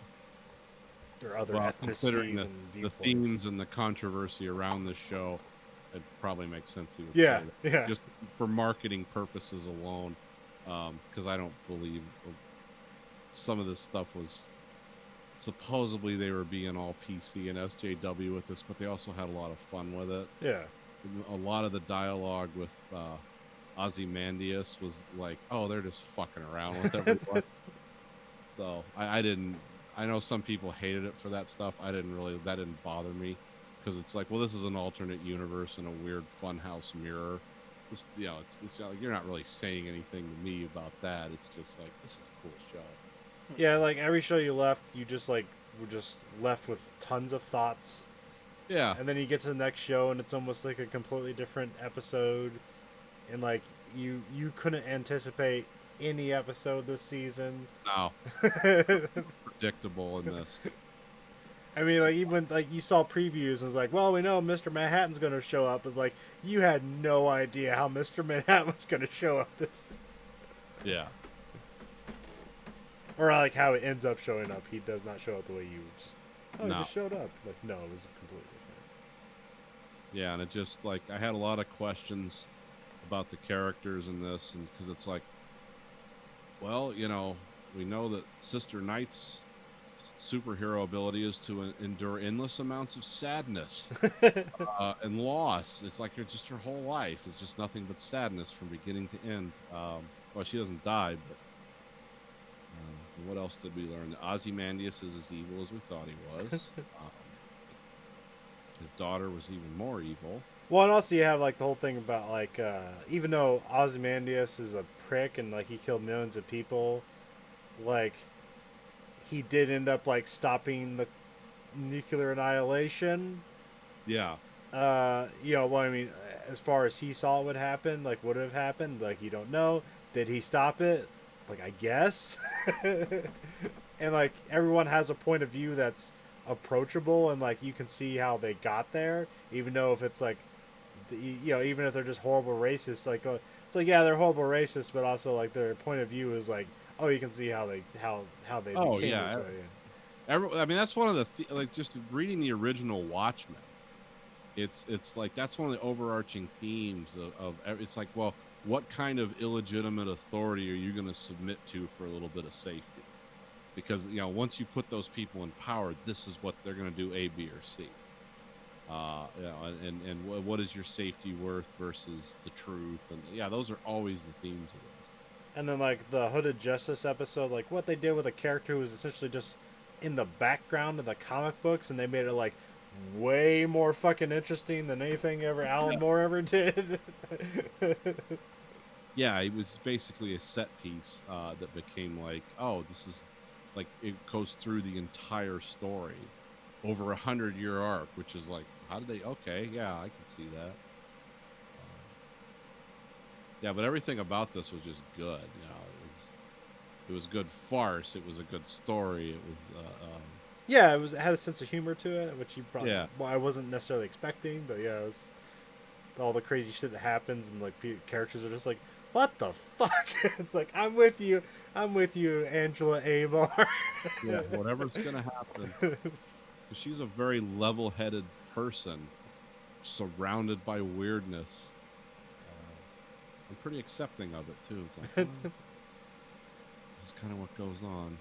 Yeah. Or other Considering ethnicities and the viewpoints. themes and the controversy around this show, it probably makes sense he would Yeah, say that. yeah. Just for marketing purposes alone, because I don't believe some of this stuff was supposedly they were being all PC and SJW with this, but they also had a lot of fun with it. Yeah. A lot of the dialogue with Ozymandias was like, oh, they're just fucking around with everyone. So I didn't. I know some people hated it for that stuff. That didn't bother me, because it's like, well, this is an alternate universe in a weird funhouse mirror. It's like, you're not really saying anything to me about that. It's just like, this is a cool show. Yeah, like every show you left, you just like were just left with tons of thoughts. Yeah. And then you get to the next show, and it's almost like a completely different episode, and like you couldn't anticipate any episode this season. No. Predictable in this. I mean, like even like you saw previews and it's like, well, we know Mr. Manhattan's going to show up, but like you had no idea how Mr. Manhattan was going to show up this, Yeah. or like how it ends up showing up. He does not show up the way you just. Oh, No. he just showed up. Like no, it was completely different. Yeah, and it just, like, I had a lot of questions about the characters in this, and because it's like, well, we know that Sister Knight's superhero ability is to endure endless amounts of sadness and loss. It's like just her whole life is just nothing but sadness from beginning to end. Well, she doesn't die, but what else did we learn? Ozymandias is as evil as we thought he was. His daughter was even more evil. Well, and also you have like the whole thing about like even though Ozymandias is a prick and like he killed millions of people, like he did end up like stopping the nuclear annihilation. Yeah. Well, I mean, as far as he saw it would happen, like would have happened, like you don't know. Did he stop it? Like I guess. And like everyone has a point of view that's approachable, and like you can see how they got there, even though if it's like, even if they're just horrible racists, like it's like yeah, they're horrible racists, but also like their point of view is like, oh, you can see how they Oh, became yeah. this way. I mean, that's one of the like just reading the original Watchmen. It's like that's one of the overarching themes of it's like, well, what kind of illegitimate authority are you going to submit to for a little bit of safety? Because once you put those people in power, this is what they're going to do: A, B, or C. And what is your safety worth versus the truth? And yeah, those are always the themes of this. And then like the Hooded Justice episode, like what they did with a character who was essentially just in the background of the comic books, and they made it like way more fucking interesting than anything Alan Moore ever did. Yeah, it was basically a set piece that became like, oh, this is like it goes through the entire story over 100-year arc, which is like, how did they? Okay, yeah, I can see that. Yeah, but everything about this was just good. It was good farce. It was a good story. It was. Yeah, it had a sense of humor to it, which you probably. Yeah. Well, I wasn't necessarily expecting, but yeah, it was all the crazy shit that happens, and like characters are just like, "What the fuck?" It's like, I'm with you, Angela Abar. Yeah, whatever's gonna happen. 'Cause she's a very level-headed person, surrounded by weirdness. I'm pretty accepting of it too. It's like, well, this is kind of what goes on.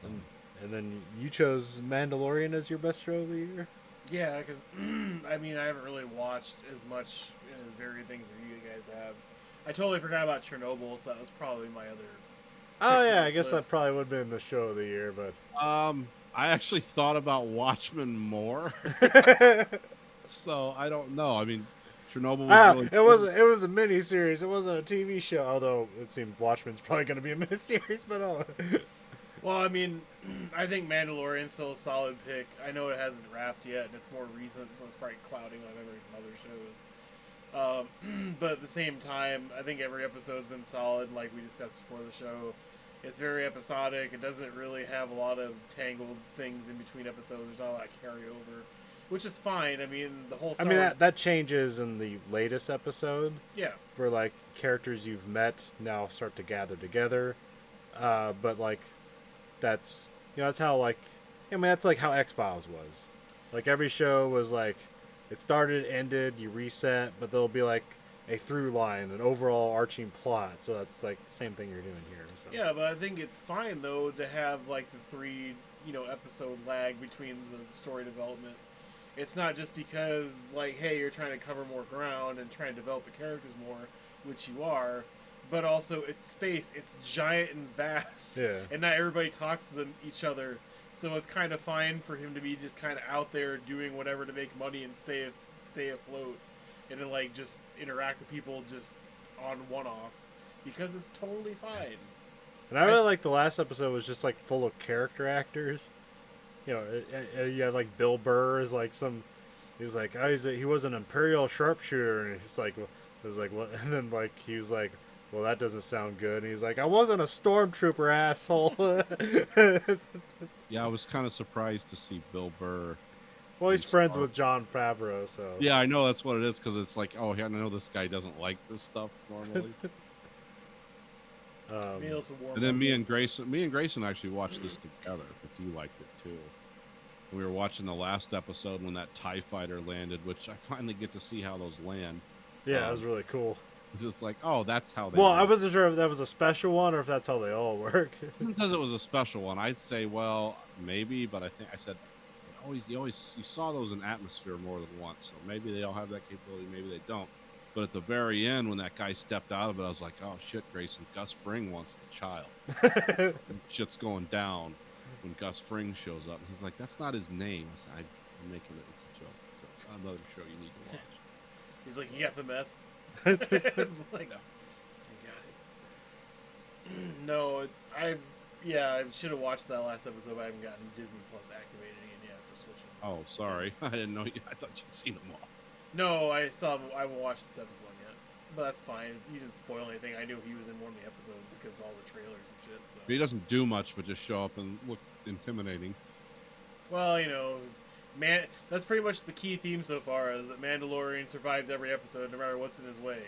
So. And then you chose Mandalorian as your best show of the year? Yeah, because, I mean, I haven't really watched as much and as varied things as you guys have. I totally forgot about Chernobyl, so that was probably my other Oh yeah, I this guess that list. probably would have been the show of the year, but I actually thought about Watchmen more, so I don't know. I mean, Chernobyl was really it was a mini series. It wasn't a TV show, although it seemed Watchmen's probably going to be a mini series. But Well, I mean, I think Mandalorian's still a solid pick. I know it hasn't wrapped yet, and it's more recent, so it's probably clouding on every other shows. But at the same time, I think every episode's been solid, like we discussed before the show. It's very episodic. It doesn't really have a lot of tangled things in between episodes. There's not a lot of carryover, which is fine. I mean, the whole Star Wars... that changes in the latest episode, Yeah. where like characters you've met now start to gather together. But like that's that's how that's like how X-Files was. Like every show was like it started, ended, you reset, but there'll be like a through line, an overall arching plot. So that's like the same thing you're doing here. So. Yeah, but I think it's fine though to have like the 3 episode lag between the story development. It's not just because like, hey, you're trying to cover more ground and trying to develop the characters more, which you are, but also it's space. It's giant and vast, Yeah. and not everybody talks to them each other. So it's kind of fine for him to be just kind of out there doing whatever to make money and stay afloat, and then like just interact with people just on one-offs, because it's totally fine. And I really like the last episode was just like full of character actors. You had like Bill Burr is like he was like, oh, he was an Imperial sharpshooter, and he's like, it was like what? And then like he was like, well, that doesn't sound good. And he's like, I wasn't a stormtrooper, asshole. Yeah, I was kind of surprised to see Bill Burr. Well, he's in friends Star- with Jon Favreau, so Yeah, I know that's what it is because it's like, oh, yeah, I know this guy doesn't like this stuff normally. Maybe also warm And then up me to- and Grayson actually watched this together because you liked it too. We were watching the last episode when that TIE fighter landed, which I finally get to see how those land. yeah, it was really cool. It's just like, oh, that's how they. Well, work. I wasn't sure if that was a special one or if that's how they all work. It says it was a special one. I'd say, well, maybe, but I think I said, you saw those in Atmosphere more than once, so maybe they all have that capability, maybe they don't. But at the very end, when that guy stepped out of it, I was like, oh shit, Grayson, Gus Fring wants the child. And shit's going down when Gus Fring shows up. And he's like, that's not his name. I said, I'm making it. It's a joke. So another show you need to watch. He's like, you got the meth? I'm like, Yeah. I got it. No, I should have watched that last episode, but I haven't gotten Disney Plus activated again yet for switching. Oh, sorry. I didn't know you. I thought you'd seen them all. No, I haven't watched the 7th one yet. But that's fine. You didn't spoil anything. I knew he was in one of the episodes because all the trailers and shit. So. He doesn't do much but just show up and look intimidating. Well, man, that's pretty much the key theme so far, is that Mandalorian survives every episode no matter what's in his way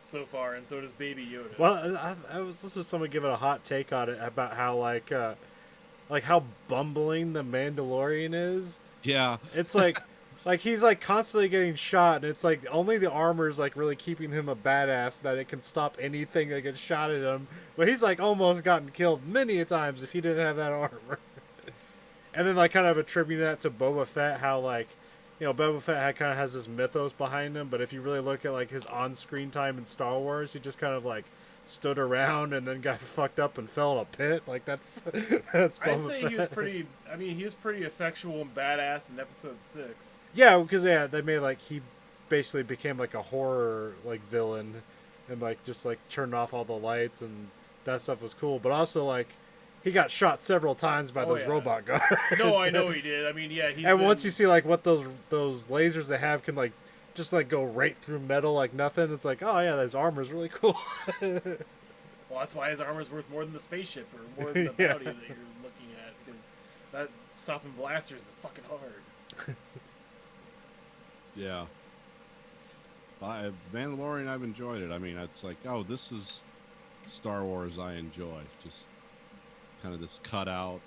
so far, and so does Baby Yoda. Well, I was listening to someone giving a hot take on it about how like how bumbling the Mandalorian is. Yeah. It's like he's like constantly getting shot, and it's like only the armor is like really keeping him a badass that it can stop anything that gets shot at him. But he's like almost gotten killed many a times if he didn't have that armor. And then like kind of attributing that to Boba Fett, how like Boba Fett kind of has this mythos behind him, but if you really look at like his on-screen time in Star Wars, he just kind of like stood around and then got fucked up and fell in a pit. Like that's Boba I'd say Fett. he was pretty. I mean, he was pretty effectual and badass in Episode 6. Yeah, because they made like he basically became like a horror like villain, and like just like turned off all the lights, and that stuff was cool. But also like he got shot several times by those robot guards. No, I know he did. I mean, yeah. And once you see like what those lasers they have can like just like go right through metal like nothing, it's like, oh yeah, his armor's really cool. Well, that's why his armor's worth more than the spaceship or more than the bounty that you're looking at, because that stopping blasters is fucking hard. Yeah. Mandalorian, I've enjoyed it. I mean, it's like, oh, this is Star Wars I enjoy. Just kind of this cutout.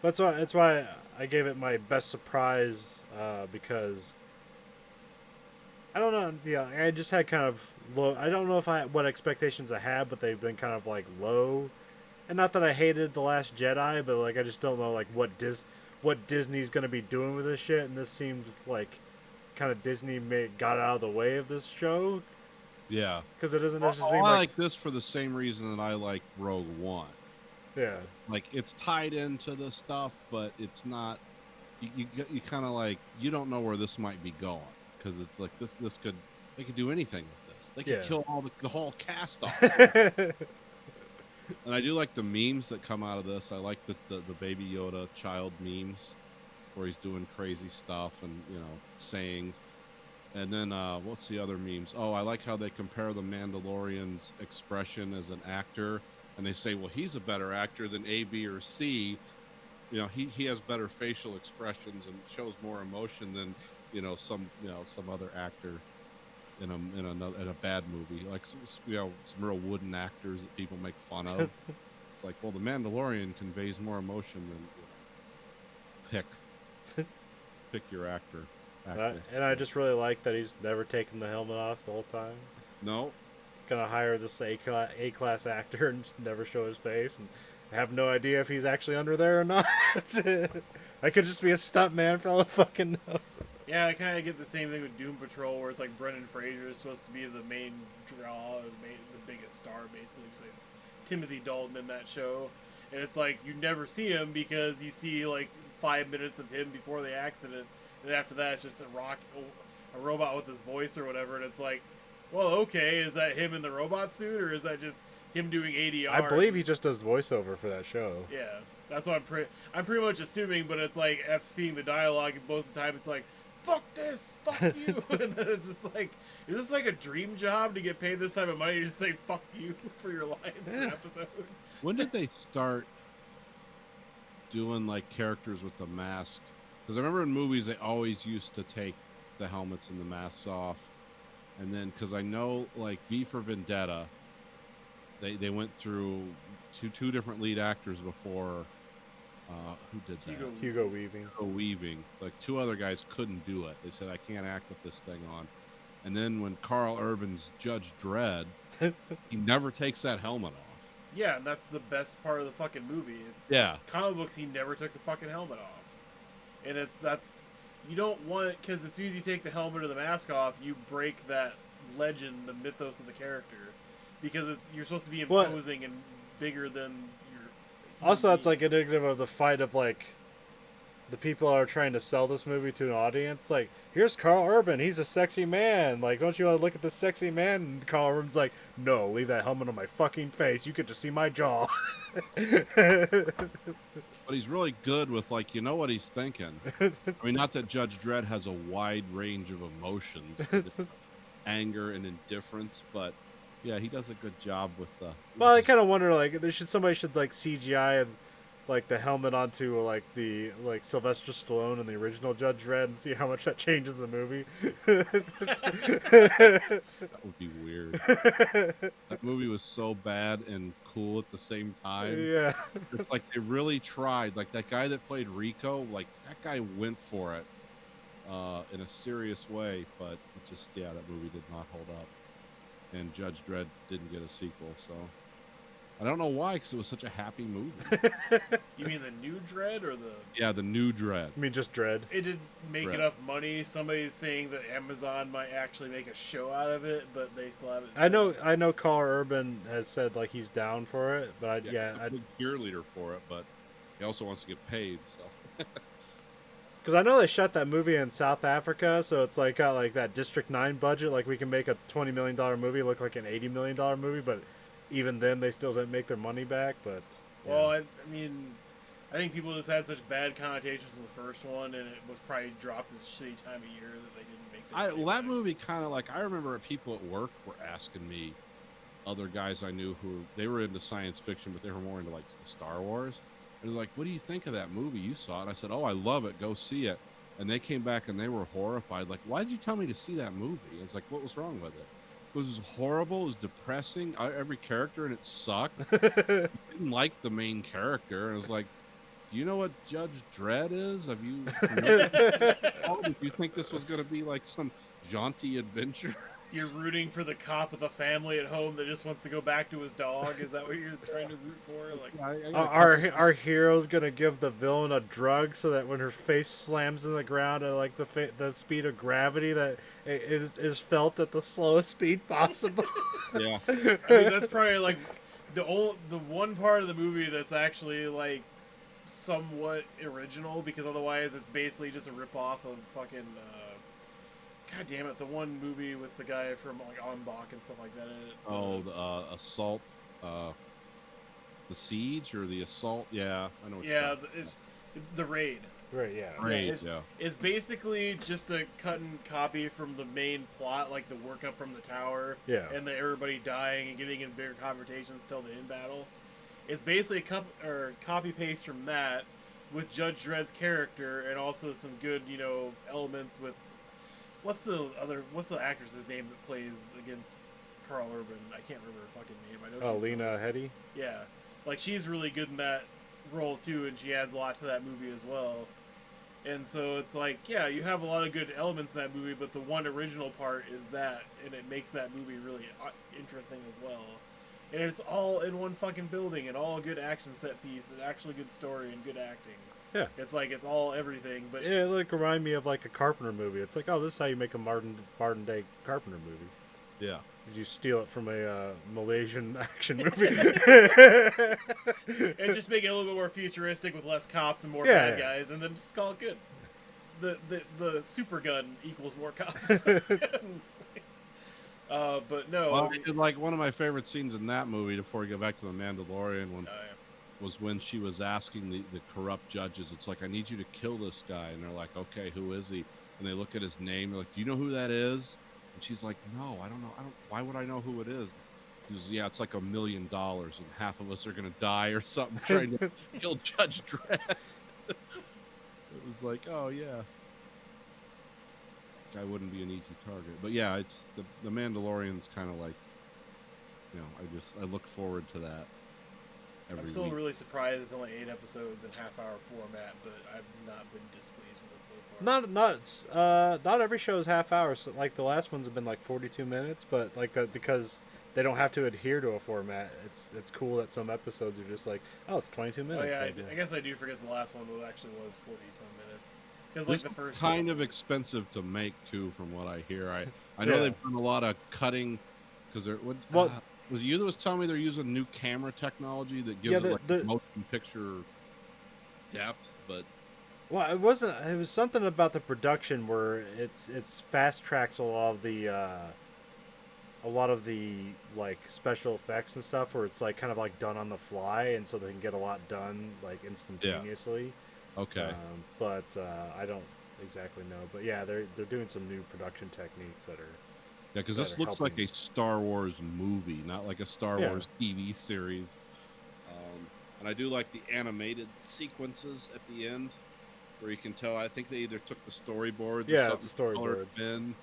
That's why I gave it my best surprise, because I don't know. Yeah, I just had kind of low. I don't know what expectations I had, but they've been kind of like low. And not that I hated The Last Jedi, but like I just don't know like what Disney's gonna be doing with this shit. And this seems like kind of Disney got out of the way of this show. Yeah. Because it doesn't I necessarily seem like this for the same reason that I liked Rogue One. Yeah. Like it's tied into the stuff, but it's not. You kind of like you don't know where this might be going because it's like this could they could do anything with this. They could Yeah. kill all the whole cast off. And I do like the memes that come out of this. I like the Baby Yoda child memes where he's doing crazy stuff and sayings. And then what's the other memes? Oh, I like how they compare the Mandalorian's expression as an actor, and they say, well, he's a better actor than A, B, or C. He has better facial expressions and shows more emotion than some other actor in a bad movie, like some real wooden actors that people make fun of. It's like, well, the Mandalorian conveys more emotion than pick your actor. And I just really like that he's never taken the helmet off the whole time. No, Gonna hire this A-class actor and just never show his face, and I have no idea if he's actually under there or not. I could just be a stuntman for all the fucking know. Yeah, I kind of get the same thing with Doom Patrol, where it's like Brendan Fraser is supposed to be the main draw, or the biggest star, basically. Because it's Timothy Dalton in that show, and it's like you never see him because you see like 5 minutes of him before the accident, and after that it's just a robot with his voice or whatever, and it's like, well, okay, is that him in the robot suit, or is that just him doing ADR? I believe he just does voiceover for that show. Yeah, that's what I'm pretty much assuming, but it's like after seeing the dialogue most of the time, it's like, fuck this, fuck you, and then it's just like, is this like a dream job to get paid this type of money to just say fuck you for your lines in an episode? when did they start doing like characters with the mask? Because I remember in movies they always used to take the helmets and the masks off, and then because I know like V for Vendetta, they went through two different lead actors before. Who did that? Hugo Weaving. Hugo Weaving. Like two other guys couldn't do it. They said, I can't act with this thing on. And then when Carl Urban's Judge Dredd, he never takes that helmet off. Yeah, and that's the best part of the fucking movie. It's Yeah. comic books. He never took the fucking helmet off, and that's you don't want, because as soon as you take the helmet or the mask off, you break that legend, the mythos of the character, because you're supposed to be imposing and bigger than your. Also, that's like indicative of the fight of like the people are trying to sell this movie to an audience. Like, here's Carl Urban, he's a sexy man. Like, don't you want to look at this sexy man? And Carl Urban's like, no, leave that helmet on my fucking face. You get to see my jaw. But he's really good with, like, you know what he's thinking. I mean, not that Judge Dredd has a wide range of emotions, anger and indifference, but yeah, he does a good job with the. Well, I kind of wonder, like, somebody should like CGI and like the helmet onto like the Sylvester Stallone in the original Judge Dredd and see how much that changes the movie. That would be weird. That movie was so bad and cool at the same time. Yeah. It's like they really tried. Like that guy that played Rico, like that guy went for it in a serious way, but it just, yeah, that movie did not hold up. And Judge Dredd didn't get a sequel, so I don't know why, because it was such a happy movie. You mean the new Dredd or the? Yeah, the new Dredd. I mean, just Dredd. It didn't make Dredd. enough money. Somebody's saying that Amazon might actually make a show out of it, but they still haven't. I know Carl Urban has said like he's down for it, but He's a big cheerleader for it, but he also wants to get paid, so. because I know they shot that movie in South Africa, so it's like got like that District 9 budget. Like we can make a $20 million movie look like an $80 million movie, but even then they still didn't make their money back. But yeah. Well, I mean, I think people just had such bad connotations with the first one, and it was probably dropped at a shitty time of year that they didn't make their money That back. movie kind of like, I remember people at work were asking me, other guys I knew who, they were into science fiction, but they were more into like the Star Wars. And they're like, what do you think of that movie? You saw it. And I said, oh, I love it. Go see it. And they came back and they were horrified. Like, why did you tell me to see that movie? I was like, what was wrong with it? It was horrible. It was depressing. Every character in it sucked. I didn't like the main character. And I was like, do you know what Judge Dredd is? Have you? Did you think this was going to be like some jaunty adventure? You're rooting for the cop with a family at home that just wants to go back to his dog. Is that what you're trying to root for? Like, our hero's gonna give the villain a drug so that when her face slams in the ground at like the speed of gravity that is felt at the slowest speed possible. Yeah. I mean, that's probably like the one part of the movie that's actually like somewhat original, because otherwise it's basically just a ripoff of fucking god damn it, the one movie with the guy from like On Bach and stuff like that in it. Oh, the assault, the siege or the assault? Yeah, I know. What you're yeah, talking it's the Raid. Right, yeah. about. Raid, it's, yeah. it's basically just a cut and copy from the main plot, like the work up from the tower, Yeah. and everybody dying and getting in bigger confrontations till the end battle. It's basically a copy paste from that, with Judge Dredd's character, and also some good, elements with what's the actress's name that plays against Carl Urban? I can't remember her fucking name. I know. Oh, she's Lena Headey? Yeah, like she's really good in that role too, and she adds a lot to that movie as well. And so it's like, yeah, you have a lot of good elements in that movie, but the one original part is that, and it makes that movie really interesting as well. And it's all in one fucking building, and all good action set piece, and actually good story and good acting. Yeah. It's like it's all everything, but Yeah, it like remind me of like a Carpenter movie. It's like, oh, this is how you make a modern day Carpenter movie. Yeah. Is you steal it from a Malaysian action movie. and just make it a little bit more futuristic with less cops and more Yeah, bad yeah. guys, and then just call it good. The super gun equals more cops. But no. Well, I did, like, one of my favorite scenes in that movie, before we get back to the Mandalorian, was when she was asking the corrupt judges. It's like, I need you to kill this guy, and they're like, okay, who is he? And they look at his name. They're like, do you know who that is? And she's like, no, I don't know. Why would I know who it is? She goes, yeah, it's like $1 million, and half of us are gonna die or something trying to kill Judge Dredd. It was like, oh yeah, guy wouldn't be an easy target. But yeah, it's the Mandalorian's kind of like, I look forward to that. I'm still really surprised it's only 8 episodes in half-hour format, but I've not been displeased with it so far. Not every show is half hours. So, like the last ones have been like 42 minutes, but like that because they don't have to adhere to a format. It's cool that some episodes are just like, oh, it's 22 minutes. Oh yeah, Like, I guess I do forget the last one actually was 40-some minutes. Because This like the first kind of expensive to make too, from what I hear. I know Yeah. they've done a lot of cutting because they're was it you that was telling me they're using new camera technology that gives Yeah, it like motion picture depth, but well, it wasn't. It was something about the production where it's fast tracks a lot of the like special effects and stuff, where it's like kind of like done on the fly, and so they can get a lot done like instantaneously. okay. But I don't exactly know. But yeah, they're doing some new production techniques that are. Yeah, because this that are looks like helping. a Star Wars movie, not like a Star Yeah. Wars TV series. And I do like the animated sequences at the end, where you can tell. I think they either took the storyboards, Yeah, or it's something, the colored storyboards. in,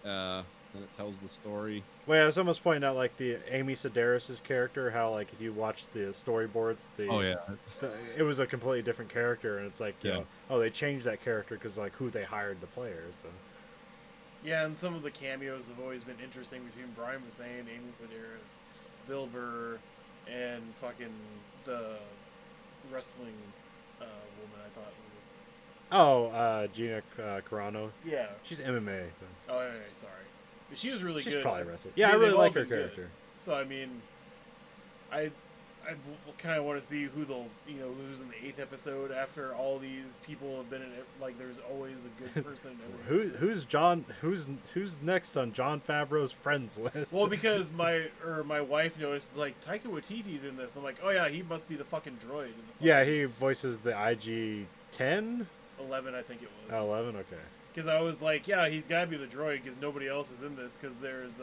and it tells the story. Well, yeah, I was almost pointing out like the Amy Sedaris' character, how like if you watch the storyboards, Oh yeah, it's, it was a completely different character, and it's like, you Yeah. know, oh, they changed that character because like who they hired to play her. So. Yeah, and some of the cameos have always been interesting between Brian Posehn, Amy Sedaris, Bill Burr, and fucking the wrestling woman. I thought was. Oh, Gina Carano. Yeah. She's MMA. Oh, yeah, sorry, but she was really She's good. probably wrestling. Yeah, I they've really all like her been good. character. So I mean, I kind of want to see who who's in the 8th episode after all these people have been in it. Like, there's always a good person in every episode. Who's next on Jon Favreau's friends list? Well, because my wife noticed, like, Taika Waititi's in this. I'm like, oh yeah, he must be the fucking droid. In the Yeah, he voices the IG-10? 11, I think it was. 11, okay. Because I was like, yeah, he's got to be the droid because nobody else is in this. Because there's,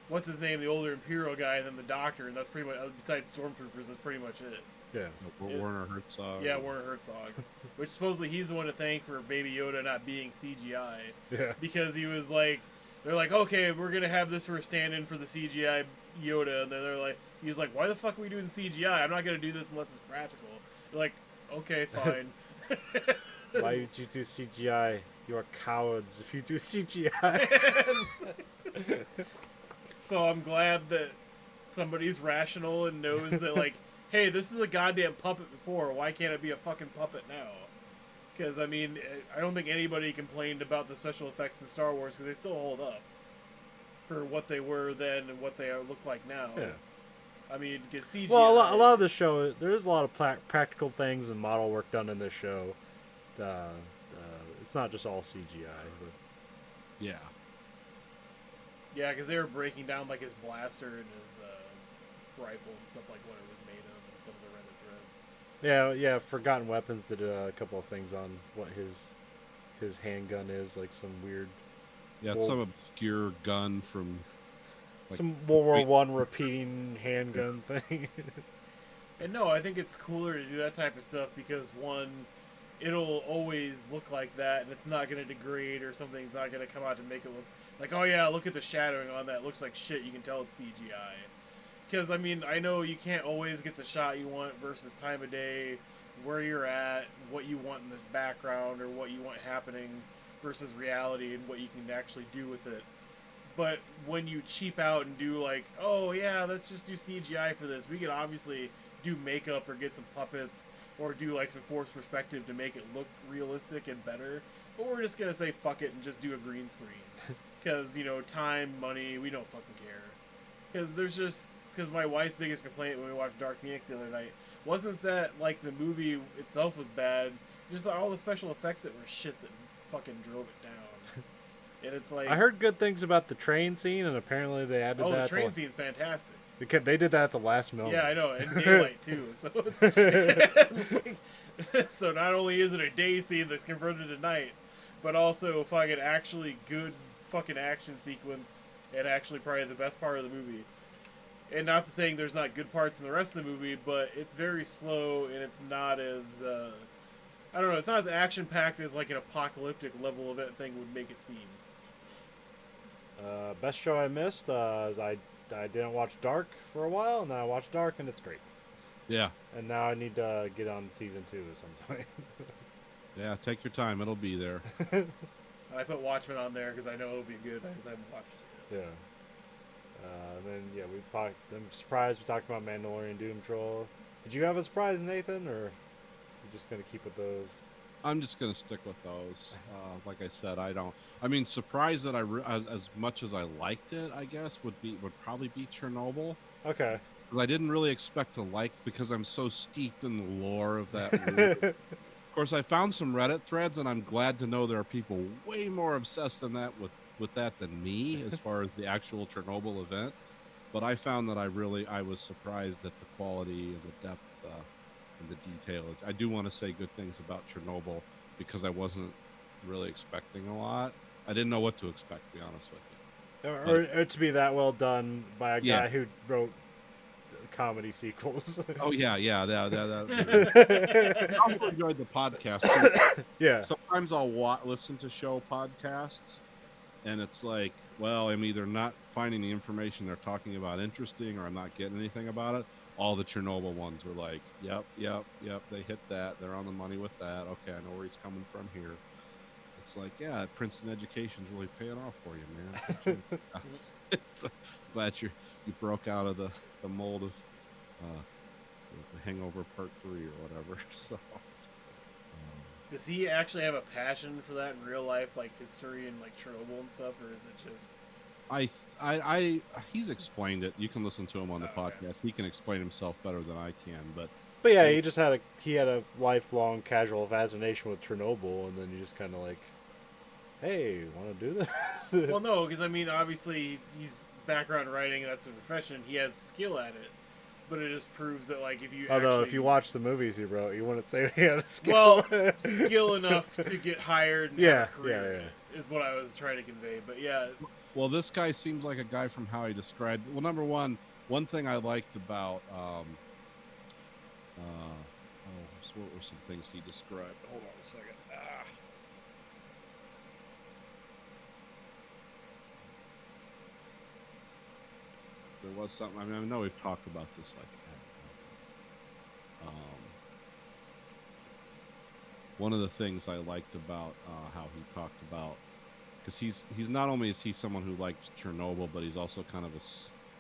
what's his name, the older Imperial guy, and then the Doctor, and that's pretty much, besides Stormtroopers, that's pretty much it. Yeah. Werner Herzog. Yeah, Werner Herzog. Which supposedly he's the one to thank for Baby Yoda not being CGI. Yeah. Because he was like, they're like, okay, we're going to have this for a stand-in for the CGI Yoda. And then they're like, he's like, why the fuck are we doing CGI? I'm not going to do this unless it's practical. They're like, okay, fine. Why did you do CGI? You are cowards if you do CGI. So I'm glad that somebody's rational and knows that, like, hey, this is a goddamn puppet before. Why can't it be a fucking puppet now? Because, I mean, I don't think anybody complained about the special effects in Star Wars because they still hold up for what they were then and what they look like now. Yeah. I mean, because CGI. Well, a lot of the show, there is a lot of practical things and model work done in this show. It's not just all CGI. But... Yeah. Yeah, because they were breaking down like his blaster and his rifle and stuff like what it was made of and some of the rendered threads. Yeah. Forgotten Weapons did a couple of things on what his handgun is, like some weird. Yeah, it's some obscure gun from some World War One repeating handgun thing. And no, I think it's cooler to do that type of stuff because one, it'll always look like that, and it's not going to degrade or something's not going to come out to make it look like, oh yeah, look at the shadowing on that. It looks like shit. You can tell it's CGI. Because I mean, I know you can't always get the shot you want versus time of day, where you're at, what you want in the background, or what you want happening versus reality and what you can actually do with it. But when you cheap out and do like, oh yeah, let's just do CGI for this, we could obviously do makeup or get some puppets or do like some forced perspective to make it look realistic and better. But we're just gonna say fuck it and just do a green screen because time, money, we don't fucking care. Because my wife's biggest complaint when we watched Dark Phoenix the other night wasn't that like the movie itself was bad, just all the special effects that were shit that fucking drove it down. And it's like, I heard good things about the train scene, and apparently they added that. Oh, the train scene's fantastic. They did that at the last moment. Yeah, I know, and daylight too. So, so not only is it a day scene that's converted to night, but also fucking actually good fucking action sequence, and actually probably the best part of the movie. And not to saying there's not good parts in the rest of the movie, but it's very slow and it's not as I don't know, it's not as action packed as like an apocalyptic level event thing would make it seem. Best show I missed is I didn't watch Dark for a while, and then I watched Dark, and it's great. Yeah. And now I need to get on season 2 sometime. Yeah, take your time. It'll be there. I put Watchmen on there because I know it'll be good. I just haven't watched it yet. Yeah. I'm surprised we talked about Mandalorian Doom Troll. Did you have a surprise, Nathan, or you just gonna keep with those? I'm just gonna stick with those. Like I said, surprised that as much as I liked it, I guess would probably be Chernobyl. Okay. I didn't really expect to like because I'm so steeped in the lore of that movie. Of course, I found some Reddit threads, and I'm glad to know there are people way more obsessed in that with that than me as far as the actual Chernobyl event. But I found that I was surprised at the quality and the depth and the detail. I do want to say good things about Chernobyl because I wasn't really expecting a lot. I didn't know what to expect, to be honest with you. Or to be that well done by a guy who wrote comedy sequels. Oh yeah. I also enjoyed the podcast too. Yeah. Sometimes I'll listen to show podcasts, and it's like, well, I'm either not finding the information they're talking about interesting, or I'm not getting anything about it. All the Chernobyl ones are like, yep, they hit that. They're on the money with that. Okay, I know where he's coming from here. It's like, yeah, Princeton education's really paying off for you, man. It's glad you broke out of the mold of the Hangover Part 3 or whatever. So, does he actually have a passion for that in real life, like history and like Chernobyl and stuff, or is it just? He's explained it. You can listen to him on the podcast. He can explain himself better than I can, but yeah, he had a lifelong casual fascination with Chernobyl, and then you just kind of like, hey, want to do this? Well, no, because I mean, obviously he's background writing, that's a profession. He has skill at it, but it just proves that like if you if you watch the movies he wrote, you wouldn't say he had a skill. Well, skill enough to get hired. And have a career is what I was trying to convey. But yeah. Well, this guy seems like a guy from how he described. Well, number one thing I liked about what were some things he described? Hold on a second. There was something. I mean, I know we've talked about this one of the things I liked about how he talked about, because he's not only is he someone who likes Chernobyl, but he's also kind of a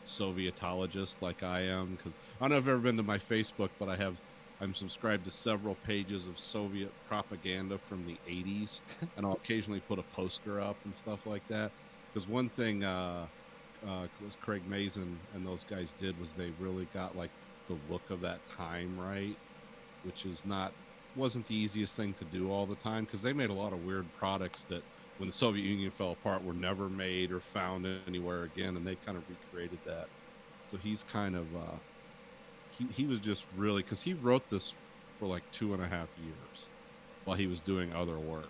Sovietologist like I am. Because I don't know if you've ever been to my Facebook, but I'm subscribed to several pages of Soviet propaganda from the 80s, and I'll occasionally put a poster up and stuff like that. Because one thing was Craig Mazin and those guys did was they really got like the look of that time right, which is not wasn't the easiest thing to do all the time because they made a lot of weird products that when the Soviet Union fell apart were never made or found anywhere again, and they kind of recreated that. So he's kind of he was just really because he wrote this for like 2.5 years while he was doing other work.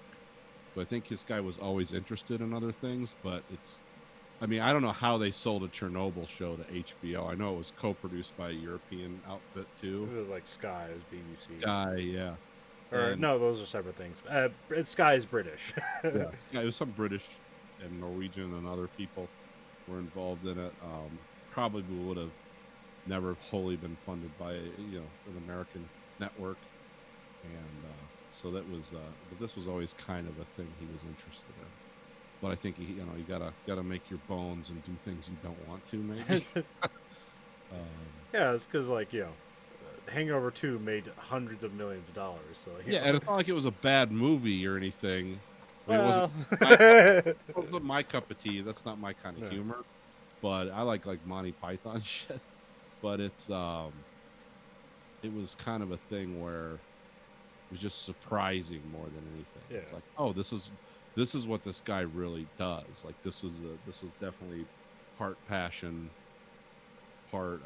So I think this guy was always interested in other things, but I mean, I don't know how they sold a Chernobyl show to HBO. I know it was co-produced by a European outfit too. It was like Sky, it was BBC. Sky, yeah. Or And- no, those are separate things. Sky is British. yeah, it was some British and Norwegian and other people were involved in it. Probably would have never wholly been funded by an American network, and so that was. But this was always kind of a thing he was interested in. But I think you gotta make your bones and do things you don't want to, maybe. Yeah, it's because Hangover 2 made hundreds of millions of dollars. So Yeah, and it's not like it was a bad movie or anything. I mean, well, it wasn't my cup of tea. That's not my kind of No. humor. But I like Monty Python shit. But it was kind of a thing where it was just surprising more than anything. Yeah. It's like, oh, this is what this guy really does. Like this was definitely part passion, part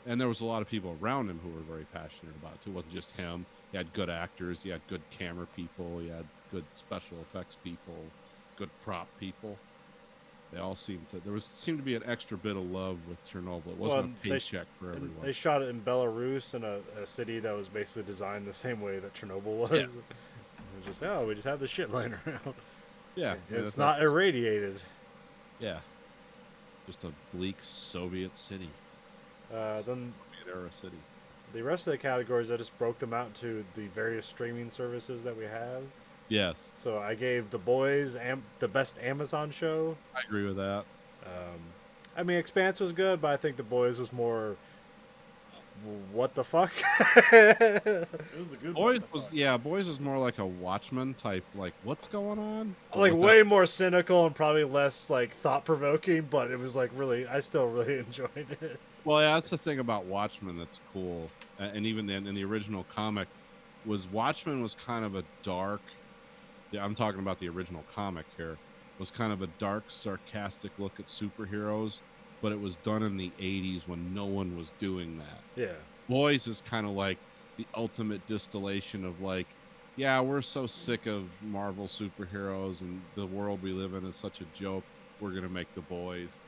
and there was a lot of people around him who were very passionate about it too. It wasn't just him. He had good actors, he had good camera people, he had good special effects people, good prop people. They all seemed to be an extra bit of love with Chernobyl. It wasn't a paycheck for everyone. They shot it in Belarus in a city that was basically designed the same way that Chernobyl was. Yeah. It was just, we just have the shit lying around. Yeah, It's not irradiated. Yeah, just a bleak Soviet city, Then Soviet era city. the rest of the categories, I just broke them out to the various streaming services that we have. Yes, So I gave The Boys the best Amazon show. I agree with that. I mean, Expanse was good, but I think The Boys was more. What the fuck? It was a good Boys one. Boys was more like a Watchmen type. Like, what's going on? But Like without- way more cynical and probably less like thought provoking, but it was like really. I still really enjoyed it. Well, yeah, that's the thing about Watchmen that's cool, and even in the original comic, was Watchmen was kind of a dark. Yeah, I'm talking about the original comic here. Was kind of a dark, sarcastic look at superheroes, but it was done in the '80s when no one was doing that. Yeah. Boys is kind of like the ultimate distillation of like, yeah, we're so sick of Marvel superheroes and the world we live in is such a joke. We're gonna make The Boys,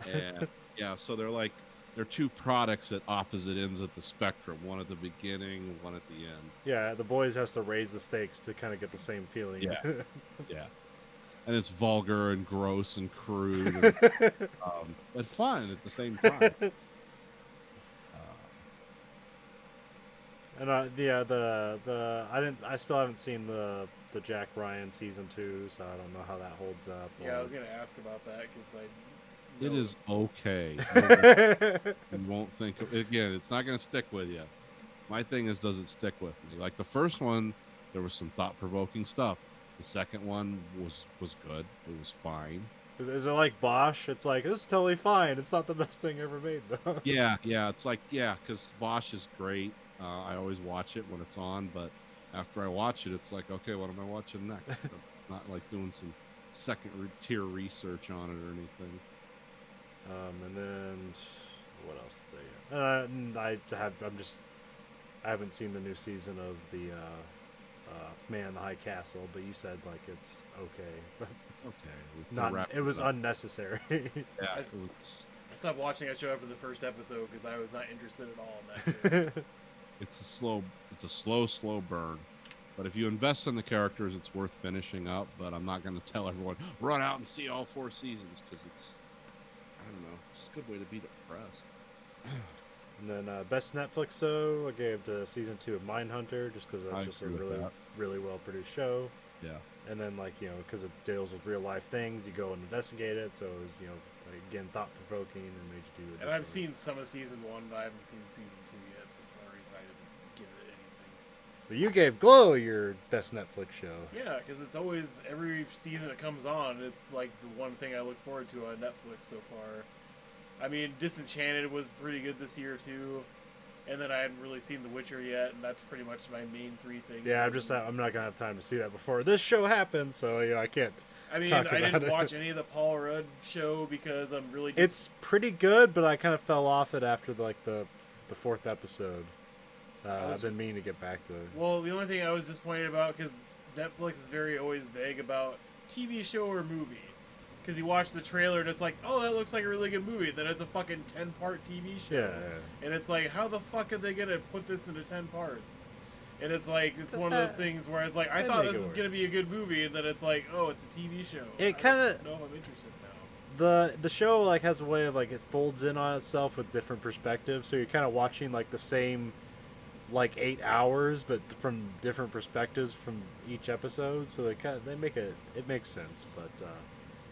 and yeah, so they're two products at opposite ends of the spectrum. One at the beginning, one at the end. Yeah, The Boys has to raise the stakes to kind of get the same feeling. Yeah. Yeah, and it's vulgar and gross and crude, and, but fun at the same time. And I still haven't seen the Jack Ryan season 2, so I don't know how that holds up. Yeah, I was gonna ask about that because It is okay. You won't think again. It's not going to stick with you. My thing is, does it stick with me? Like the first one, there was some thought-provoking stuff. The second one was good. It was fine. Is it like Bosch? It's like, this is totally fine. It's not the best thing ever made, though. Yeah. It's like because Bosch is great. I always watch it when it's on, but after I watch it, it's like, okay, what am I watching next? I'm not like doing some second-tier research on it or anything. And then what else did they? I haven't seen the new season of the Man in the High Castle, but you said like it's okay. It's okay. It's It was unnecessary. Yeah, I it was, I stopped watching that show after the first episode because I was not interested at all in that. Show. it's a slow burn. But if you invest in the characters, it's worth finishing up. But I'm not going to tell everyone run out and see all 4 seasons because I don't know, it's just a good way to be depressed. And then best Netflix show, I gave to season 2 of Mindhunter, just because that's I just a agree with really that. really well produced show. Yeah. And then because it deals with real life things, you go and investigate it. So it was again thought provoking and made you do. And I've additional- seen some of season 1, but I haven't seen season 2 yet, so it's the only reason I didn't give it anything. But you gave Glow your best Netflix show. Yeah, because it's always every season it comes on. It's like the one thing I look forward to on Netflix so far. I mean, Disenchanted was pretty good this year too, and then I hadn't really seen The Witcher yet, and that's pretty much my main three things. Yeah, I'm not gonna have time to see that before this show happens, so I can't. I mean, talk I about didn't it. watch any of the Paul Rudd show because I'm really. It's pretty good, but I kind of fell off it after the fourth episode. I've been meaning to get back to it. Well, the only thing I was disappointed about, because Netflix is very always vague about TV show or movie. Because you watch the trailer and it's like, oh, that looks like a really good movie. Then it's a fucking 10-part TV show. Yeah. And it's like, how the fuck are they going to put this into 10 parts? And it's like, it's one of those things where I was like, I thought this was going to be a good movie. And then it's like, oh, it's a TV show. It kind of... No, I'm interested now. The show like has a way of like it folds in on itself with different perspectives. So you're kind of watching like the same... like 8 hours, but from different perspectives from each episode, so they make it makes sense, but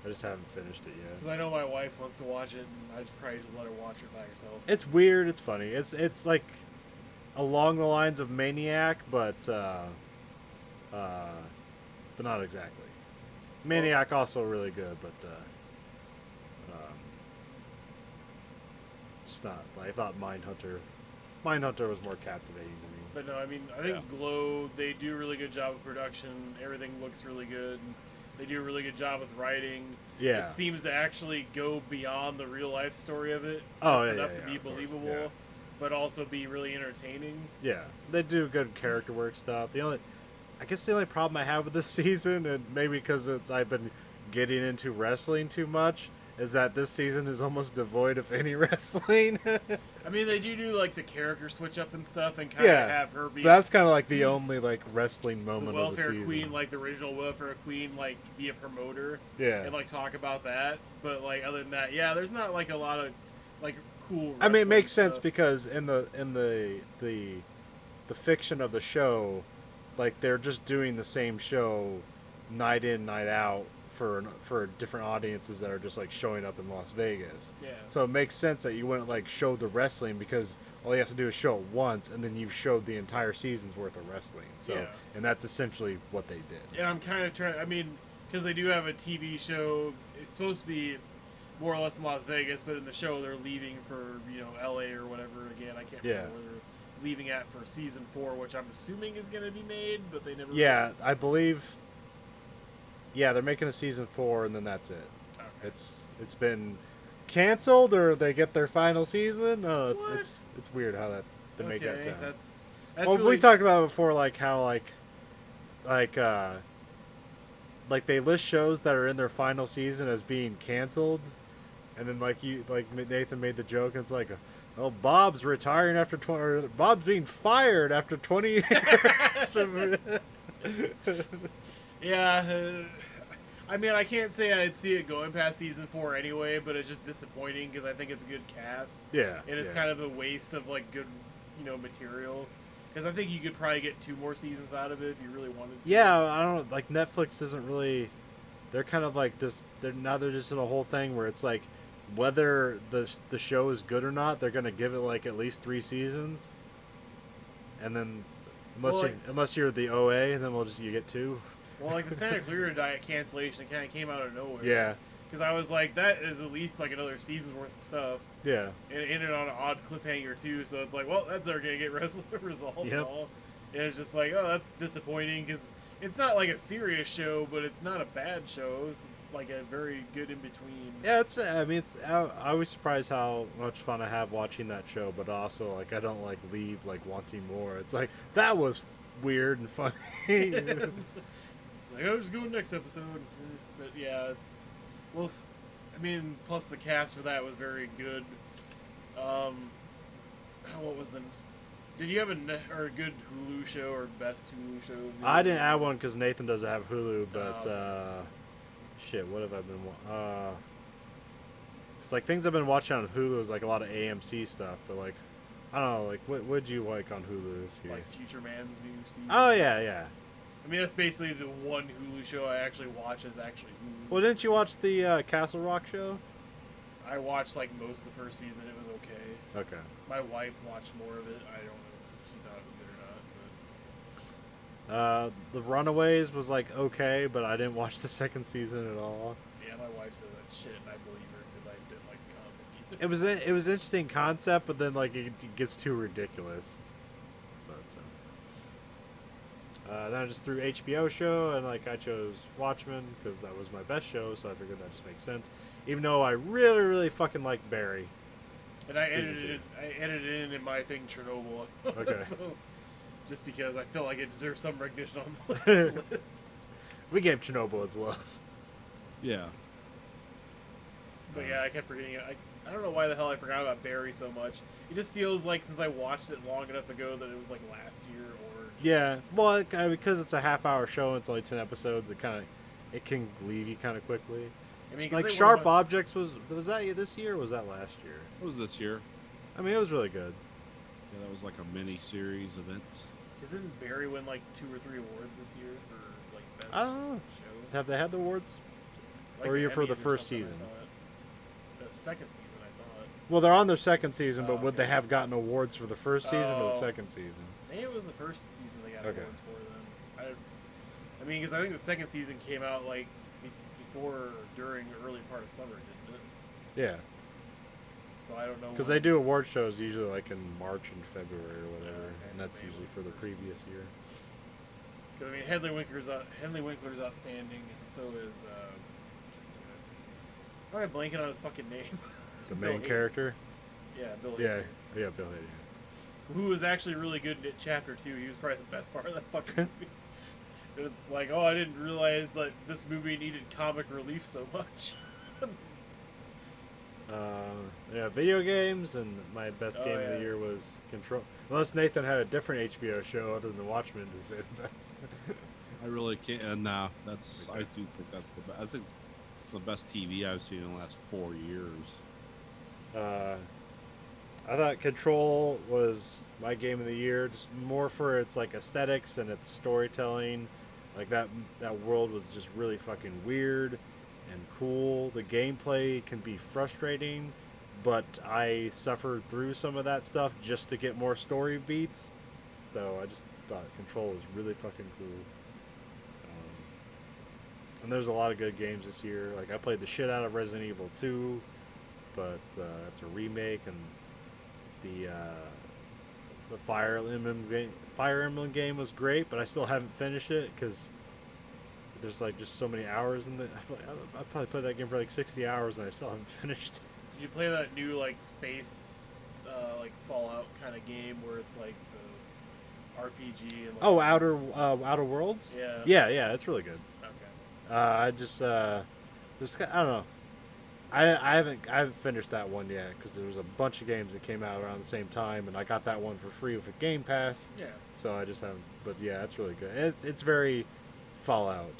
I just haven't finished it yet. Because I know my wife wants to watch it, and I just probably just let her watch it by herself. It's weird, it's funny, it's like along the lines of Maniac, but not exactly. Maniac also really good, but just not. I thought Mindhunter was more captivating to me. But no, I mean, I think Glow, they do a really good job of production. Everything looks really good. They do a really good job with writing. Yeah. It seems to actually go beyond the real life story of it. Oh, Just yeah, enough to be of course, believable, yeah. but also be really entertaining. Yeah, they do good character work stuff. I guess the only problem I have with this season, and maybe because I've been getting into wrestling too much, is that this season is almost devoid of any wrestling. I mean, they do like the character switch up and stuff, and kind of Yeah, have her be that's kind of like the only like wrestling the moment of the welfare season. queen, like the original welfare queen, like be a promoter. Yeah. And like talk about that. But like other than that, yeah, there's not like a lot of like cool. I mean, it makes wrestling sense stuff. because in the fiction of the show, like they're just doing the same show night in, night out for different audiences that are just like showing up in Las Vegas. Yeah. So it makes sense that you wouldn't like show the wrestling because all you have to do is show it once and then you've showed the entire season's worth of wrestling. So Yeah. and that's essentially what they did. And I'm kind of trying. I mean, because they do have a TV show. It's supposed to be more or less in Las Vegas, but in the show they're leaving for LA or whatever. Again, I can't remember where they're leaving at for season 4, which I'm assuming is going to be made, but they never. Yeah, I believe. Yeah, they're making a season 4 and then that's it. Okay. It's been canceled or they get their final season. Oh, What? it's weird how they make that sound. That's Well, really, we talked about it before, like how like they list shows that are in their final season as being canceled, and then like Nathan made the joke, and it's like, oh, Bob's retiring after 20, or Bob's being fired after 20 years. Yeah. I mean, I can't say I'd see it going past season 4 anyway, but it's just disappointing because I think it's a good cast. Yeah, And it's yeah. kind of a waste of like good, material. Because I think you could probably get 2 more seasons out of it if you really wanted to. Yeah, I don't like Netflix isn't really. They're kind of like this. They're just in a whole thing where it's like, whether the show is good or not, they're gonna give it like at least 3 seasons, and then unless you're the OA, then you get 2. Well, like the Santa Clarita Diet cancellation, it kind of came out of nowhere. Yeah, Because I was like, that is at least like another season's worth of stuff. yeah, And it ended on an odd cliffhanger too, so it's like, well, that's never gonna get resolved Yep. at all. And it's just like, oh, that's disappointing because it's not like a serious show, but it's not a bad show. It's like a very good in between. yeah. I was surprised how much fun I have watching that show, but also like I don't like leave like wanting more. It's like that was weird and funny. Like, oh, just go next episode. But yeah, it's I mean, plus the cast for that was very good. What was the? Did you have a good Hulu show or best Hulu show? I didn't add one because Nathan doesn't have Hulu, but Oh. shit, what have I been? It's like things I've been watching on Hulu is like a lot of AMC stuff, but like I don't know, like what'd you like on Hulu this year? Like Future Man's new season. Oh yeah. I mean, that's basically the one Hulu show I actually watch is actually Hulu. Well, didn't you watch the Castle Rock show? I watched like most of the first season. It was okay. Okay. My wife watched more of it. I don't know if she thought it was good or not. The Runaways was like okay, but I didn't watch the second season at all. Yeah, my wife says that shit, and I believe her because I didn't like the comic book either. It was an interesting concept, but then like it gets too ridiculous. But then I just threw HBO show, and like I chose Watchmen because that was my best show, so I figured that just makes sense. Even though I really, really fucking like Barry. And I Season edited in my thing Chernobyl. Okay. So, just because I feel like it deserves some recognition on the list. We gave Chernobyl its love. Yeah. But yeah, I kept forgetting it. I don't know why the hell I forgot about Barry so much. It just feels like since I watched it long enough ago that it was like last year or just, Yeah, well, because it's a half-hour show and it's only 10 episodes, it can leave you kind of quickly. I mean, 'cause Like they Sharp were- Objects was that this year or was that last year? What was this year? I mean, it was really good. Yeah, that was like a mini series event. Isn't Barry win like 2 or 3 awards this year for like best I don't know. show? Have they had the awards? Like Or you're for Emmys the or first something, I season? thought. The second season, I thought. Well, they're on their second season, but Oh, would they okay. have gotten awards for the first season or the Oh. second season? Maybe it was the first season they got Okay. awards for then. I mean, because I think the second season came out like before or during the early part of summer, didn't it? Yeah, So I don't know. because when- they do award shows usually like in March and February or whatever, okay, and so that's maybe it usually was for the first previous year. 'Cause, I mean, Henley Winkler's outstanding, and so is. Why am I blanking on his fucking name? The Bill main Hader. character? Yeah, Bill Yeah, Hader. yeah, Bill Hader. Who was actually really good in Chapter 2. He was probably the best part of that fucking movie. It's like, oh, I didn't realize that this movie needed comic relief so much. Yeah, video games, and my best Oh, game of yeah. the year was Control. Unless Nathan had a different HBO show other than Watchmen to say the best. I really can't. Nah, that's. I do think that's the best. I think it's the best TV I've seen in the last 4 years. I thought Control was my game of the year, just more for its like aesthetics and its storytelling. Like that world was just really fucking weird and cool. The gameplay can be frustrating, but I suffered through some of that stuff just to get more story beats. So I just thought Control was really fucking cool. And there's a lot of good games this year. Like I played the shit out of Resident Evil 2, but it's a remake, and the Fire Emblem game was great, but I still haven't finished it because there's like just so many hours in the. I probably played that game for like 60 hours and I still haven't finished it. Did you play that new like space, like Fallout kind of game where it's like the RPG and like, Oh, Outer Worlds. yeah, Yeah, it's really good. okay. I just I don't know. I haven't finished that one yet because there was a bunch of games that came out around the same time, and I got that one for free with a Game Pass. Yeah. So I just haven't. But yeah, it's really good. It's very Fallout.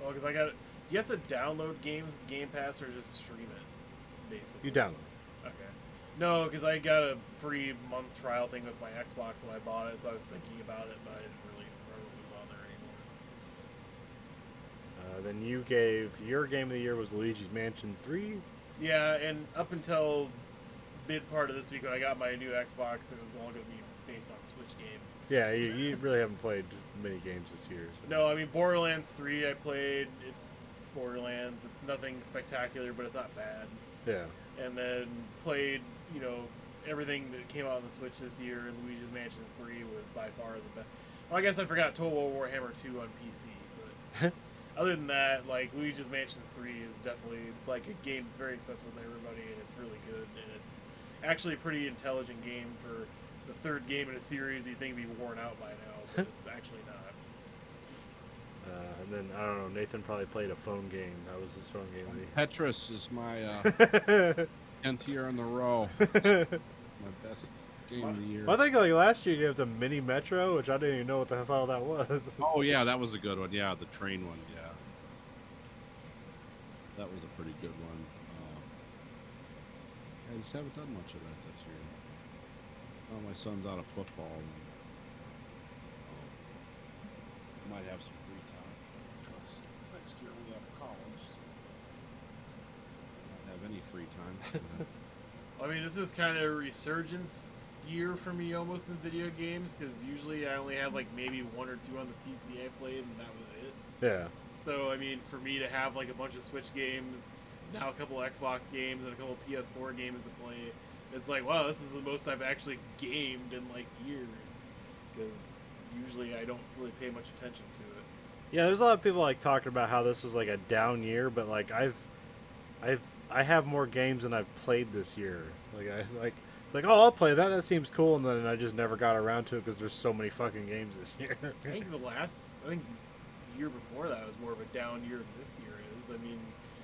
Well, because you have to download games with Game Pass or just stream it, basically. You download. Okay. No, because I got a free month trial thing with my Xbox when I bought it, so I was thinking about it, but I didn't really bother anymore. Then you gave your game of the year was Luigi's Mansion 3. Yeah, and up until mid part of this week when I got my new Xbox, it was all going to be based on Switch games. Yeah, you really haven't played many games this year. So. No, I mean Borderlands 3 I played. It's Borderlands. It's nothing spectacular, but it's not bad. Yeah. And then played, everything that came out on the Switch this year, and Luigi's Mansion 3 was by far the best. Well, I guess I forgot Total Warhammer 2 on PC, but other than that, like, Luigi's Mansion 3 is definitely, like, a game that's very accessible to everybody, and it's really good, and it's actually a pretty intelligent game for the third game in a series you think would be worn out by now, but it's actually not. And then, I don't know, Nathan probably played a phone game. That was his phone game. Tetris is my 10th year in a row. My best game of the year. Well, I think like last year you gave them Mini Metro, which I didn't even know what the hell that was. Oh yeah, that was a good one. Yeah, the train one. Yeah, that was a pretty good one. I just haven't done much of that this year. Well, my son's out of football. And, I might have some free time because next year we have college. So I don't have any free time. I mean, this is kind of a resurgence year for me almost in video games because usually I only had like maybe 1 or 2 on the PC I played and that was it. Yeah. So I mean, for me to have like a bunch of Switch games, now a couple Xbox games and a couple PS4 games to play, it's like, wow, this is the most I've actually gamed in like years. Because usually I don't really pay much attention to it. Yeah, there's a lot of people like talking about how this was like a down year, but like I have more games than I've played this year. Like it's like, oh, I'll play that. That seems cool, and then I just never got around to it because there's so many fucking games this year. I think the year before that was more of a down year than this year is. I mean,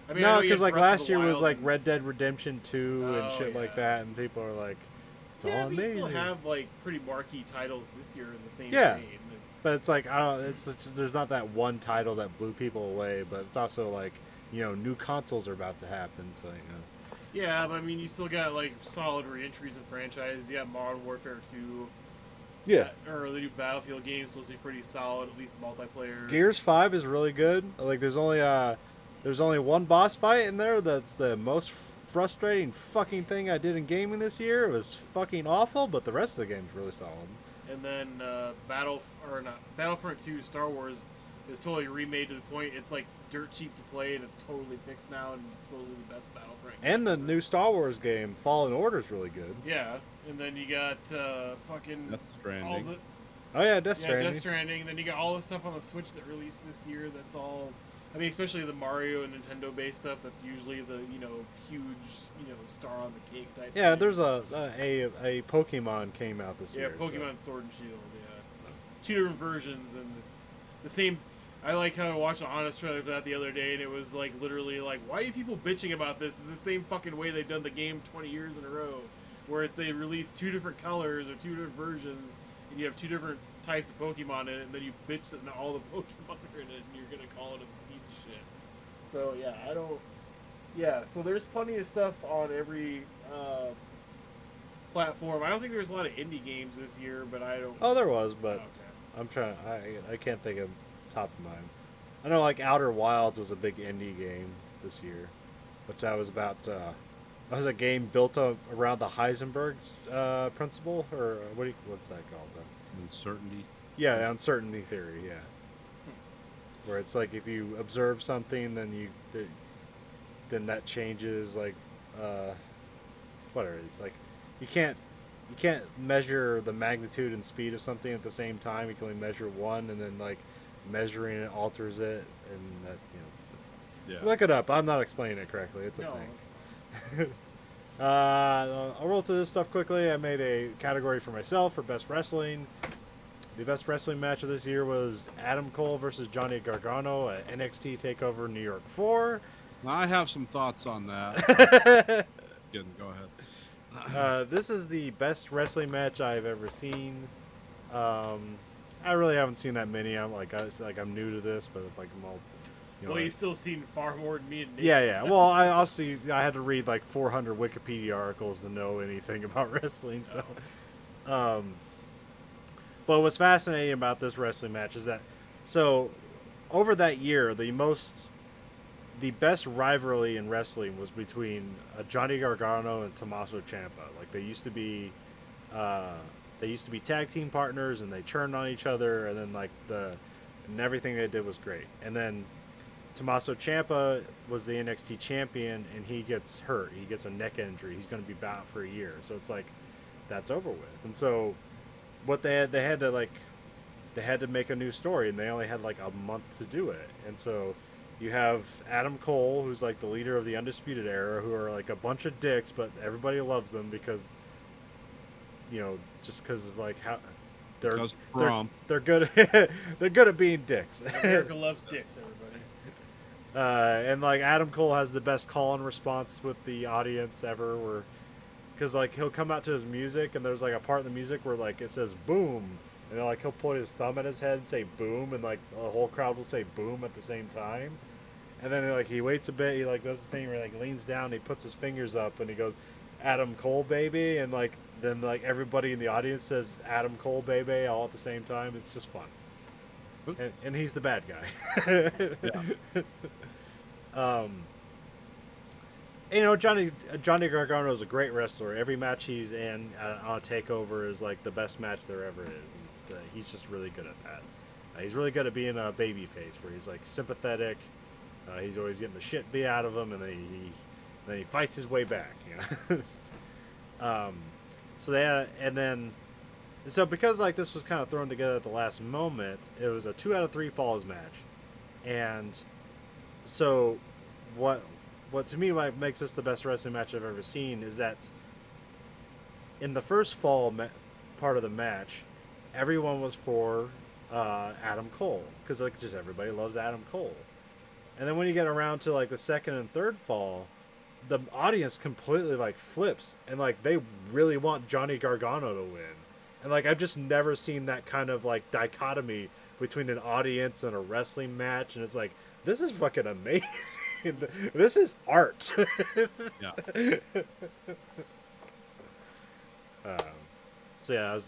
I No, know you because had like Breath of last the year was Wild like and Red Dead Redemption 2 and Oh, shit like yeah. that, and people are like, it's yeah, all but you amazing. still have like pretty marquee titles this year in the same Yeah. vein. It's, But it's like I don't. It's just, there's not that one title that blew people away, but it's also like new consoles are about to happen, so yeah, but I mean, you still got like solid re-entries in franchise. You got Modern Warfare 2. Or the new Battlefield game's supposed to be pretty solid, at least multiplayer. Gears 5 is really good. Like there's only one boss fight in there that's the most frustrating fucking thing I did in gaming this year. It was fucking awful, but the rest of the game's really solid. And then Battlefront 2 Star Wars is totally remade to the point it's like dirt cheap to play and it's totally fixed now and it's totally the best Battlefront game And the ever. new Star Wars game, Fallen Order, is really good. Yeah, and then you got fucking Death all Stranding. the Oh yeah, Death yeah, Stranding. Death Stranding. Then you got all the stuff on the Switch that released this year. That's all. I mean, especially the Mario and Nintendo based stuff. That's usually the huge star on the cake type. Yeah, thing. there's a Pokemon came out this Yeah, year. so- Pokemon Sword and Shield. Yeah, 2 different versions, and it's the same. I like how I watched an Honest trailer for that the other day, and it was like literally like, why are you people bitching about this? It's the same fucking way they've done the game 20 years in a row, where they release 2 different colors or 2 different versions, and you have 2 different types of Pokemon in it, and then you bitch that not all the Pokemon are in it, and you're gonna call it a piece of shit. So yeah, I don't. Yeah, so there's plenty of stuff on every platform. I don't think there's a lot of indie games this year, but I don't. Oh, there was, but Okay. I'm trying. I can't think of top of mind. I know like Outer Wilds was a big indie game this year, which that was about. That was a game built up around the Heisenberg principle, or what's that called? Uncertainty. Yeah, the uncertainty theory. Yeah, where it's like if you observe something, then that changes like whatever it is. Like you can't measure the magnitude and speed of something at the same time. You can only measure one, and then like measuring it alters it, and that Yeah. Look it up. I'm not explaining it correctly. It's a No, thing. it's- I'll roll through this stuff quickly. I made a category for myself for best wrestling. The best wrestling match of this year was Adam Cole versus Johnny Gargano at NXT TakeOver New York 4. Now, I have some thoughts on that. Go ahead. This is the best wrestling match I've ever seen. I really haven't seen that many. I'm I'm new to this, but like I'm all. well, you've still seen far more than me and Nick. Yeah. Well, I had to read like 400 Wikipedia articles to know anything about wrestling. So, but what's fascinating about this wrestling match is that, so over that year, the best rivalry in wrestling was between Johnny Gargano and Tommaso Ciampa. Like they used to be tag team partners, and they turned on each other, and then and everything they did was great. And then Tommaso Ciampa was the NXT champion, and he gets hurt. He gets a neck injury. He's going to be out for a year. So it's like that's over with. And so what they had to make a new story, and they only had like a month to do it. And so you have Adam Cole, who's like the leader of the Undisputed Era, who are like a bunch of dicks, but everybody loves them because just because of like how Because Trump. they're good they're good at being dicks. America loves dicks, everybody. And like Adam Cole has the best call and response with the audience ever, where because like he'll come out to his music, and there's like a part in the music where like it says boom, and then like he'll point his thumb at his head and say boom, and like the whole crowd will say boom at the same time. And then like he waits a bit, he like does this thing where he like leans down, and he puts his fingers up, and he goes, Adam Cole baby, and like then like everybody in the audience says Adam Cole baby all at the same time. It's just fun. And he's the bad guy. You know, Johnny Gargano is a great wrestler. Every match he's in on a takeover is like the best match there ever is. And, he's just really good at that. He's really good at being a baby face, where he's like sympathetic. He's always getting the shit beat out of him, and then he fights his way back. You know? So because like this was kind of thrown together at the last moment, it was a 2 out of 3 falls match, and so what to me makes this the best wrestling match I've ever seen is that in the first fall part of the match, everyone was for Adam Cole, because like just everybody loves Adam Cole. And then when you get around to like the second and third fall, the audience completely like flips, and like they really want Johnny Gargano to win. And like I've just never seen that kind of like dichotomy between an audience and a wrestling match, and it's like, this is fucking amazing. This is art. Yeah. So yeah,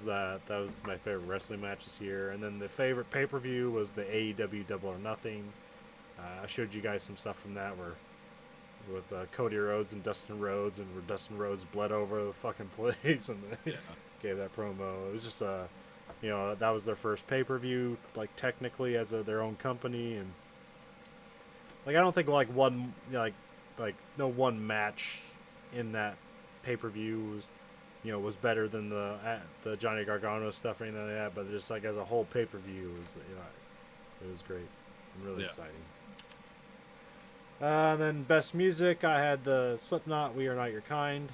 that was my favorite wrestling match this year. And then the favorite pay-per-view was the AEW Double or Nothing. I showed you guys some stuff from that with Cody Rhodes and Dustin Rhodes, and where Dustin Rhodes bled over the fucking place and gave that promo. It was just that was their first pay-per-view, like technically as their own company, and like I don't think like one no one match in that pay-per-view was better than the Johnny Gargano stuff or anything like that, but just like as a whole pay-per-view it was great and really exciting. And then best music, I had the Slipknot "We Are Not Your Kind."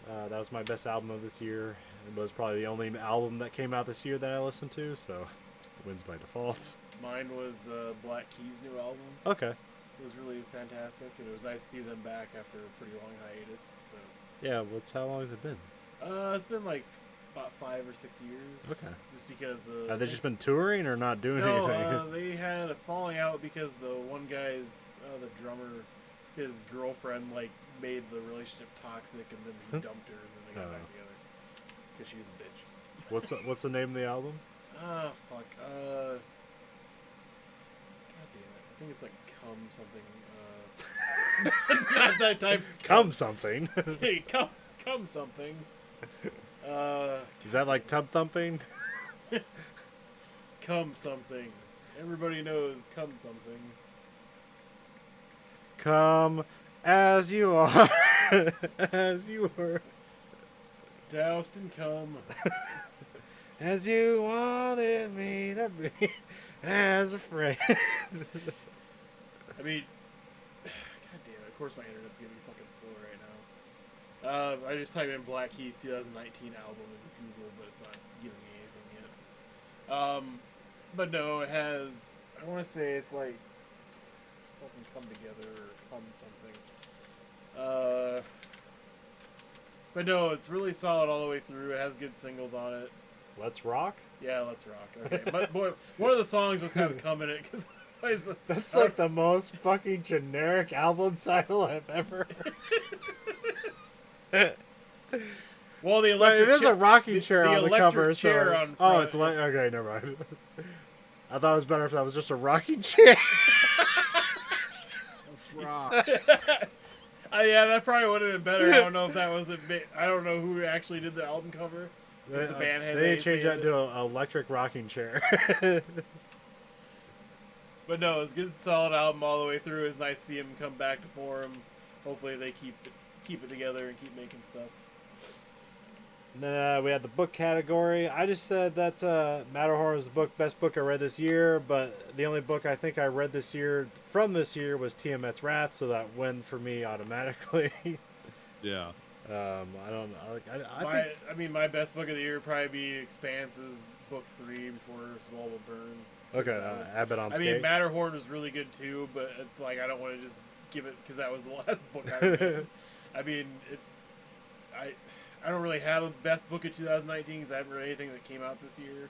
That was my best album of this year. It was probably the only album that came out this year that I listened to, so it wins by default. Mine was Black Keys' new album. Okay. It was really fantastic, and it was nice to see them back after a pretty long hiatus. So. Yeah, how long has it been? It's been like about 5 or 6 years. Okay. Just because. Have they just been touring or not doing anything? They had a falling out because the one guy's, the drummer, his girlfriend like made the relationship toxic, and then he dumped her, and then they got back together because she was a bitch. What's the name of the album? Fuck. God damn it. I think it's like Come something. Not that type. Come something. Hey, come something. Is that like tub thumping? Come something. Everybody knows come something. Come as you are, as you were. Doused in cum. As you wanted me to be, as a friend. I mean, god damn it. Of course my internet's gonna be fucking slow right now. I just typed in Black Keys 2019 album in Google, but it's not giving me anything yet. But no, it has, I want to say it's like fucking Come Together or Come something. But no, it's really solid all the way through. It has good singles on it. Let's Rock? Yeah, Let's Rock. Okay, but boy, one of the songs must have Come in it, because that's like the most fucking generic album title I've ever heard. Well, the electric it is a rocking chair on the cover. Chair so on front. Okay, never mind. I thought it was better if that was just a rocking chair. Let's rock. Yeah, that probably would have been better. I don't know if that was I don't know who actually did the album cover. They They changed that to an electric rocking chair. But no, it's a good, solid album all the way through. It's nice to see him come back to form. Hopefully they keep it together and keep making stuff. And then we had the book category. I just said that Matterhorn was the best book I read this year, but the only book I think I read this year was Tiamat's Wrath, so that win for me automatically. Yeah. I don't know. I mean, my best book of the year would probably be Expanse's book 3 before Small Will Burn. Okay, Abbott on Skate. I mean, Matterhorn was really good too, but it's like I don't want to just give it because that was the last book I read. I mean, I don't really have a best book of 2019 because I haven't read anything that came out this year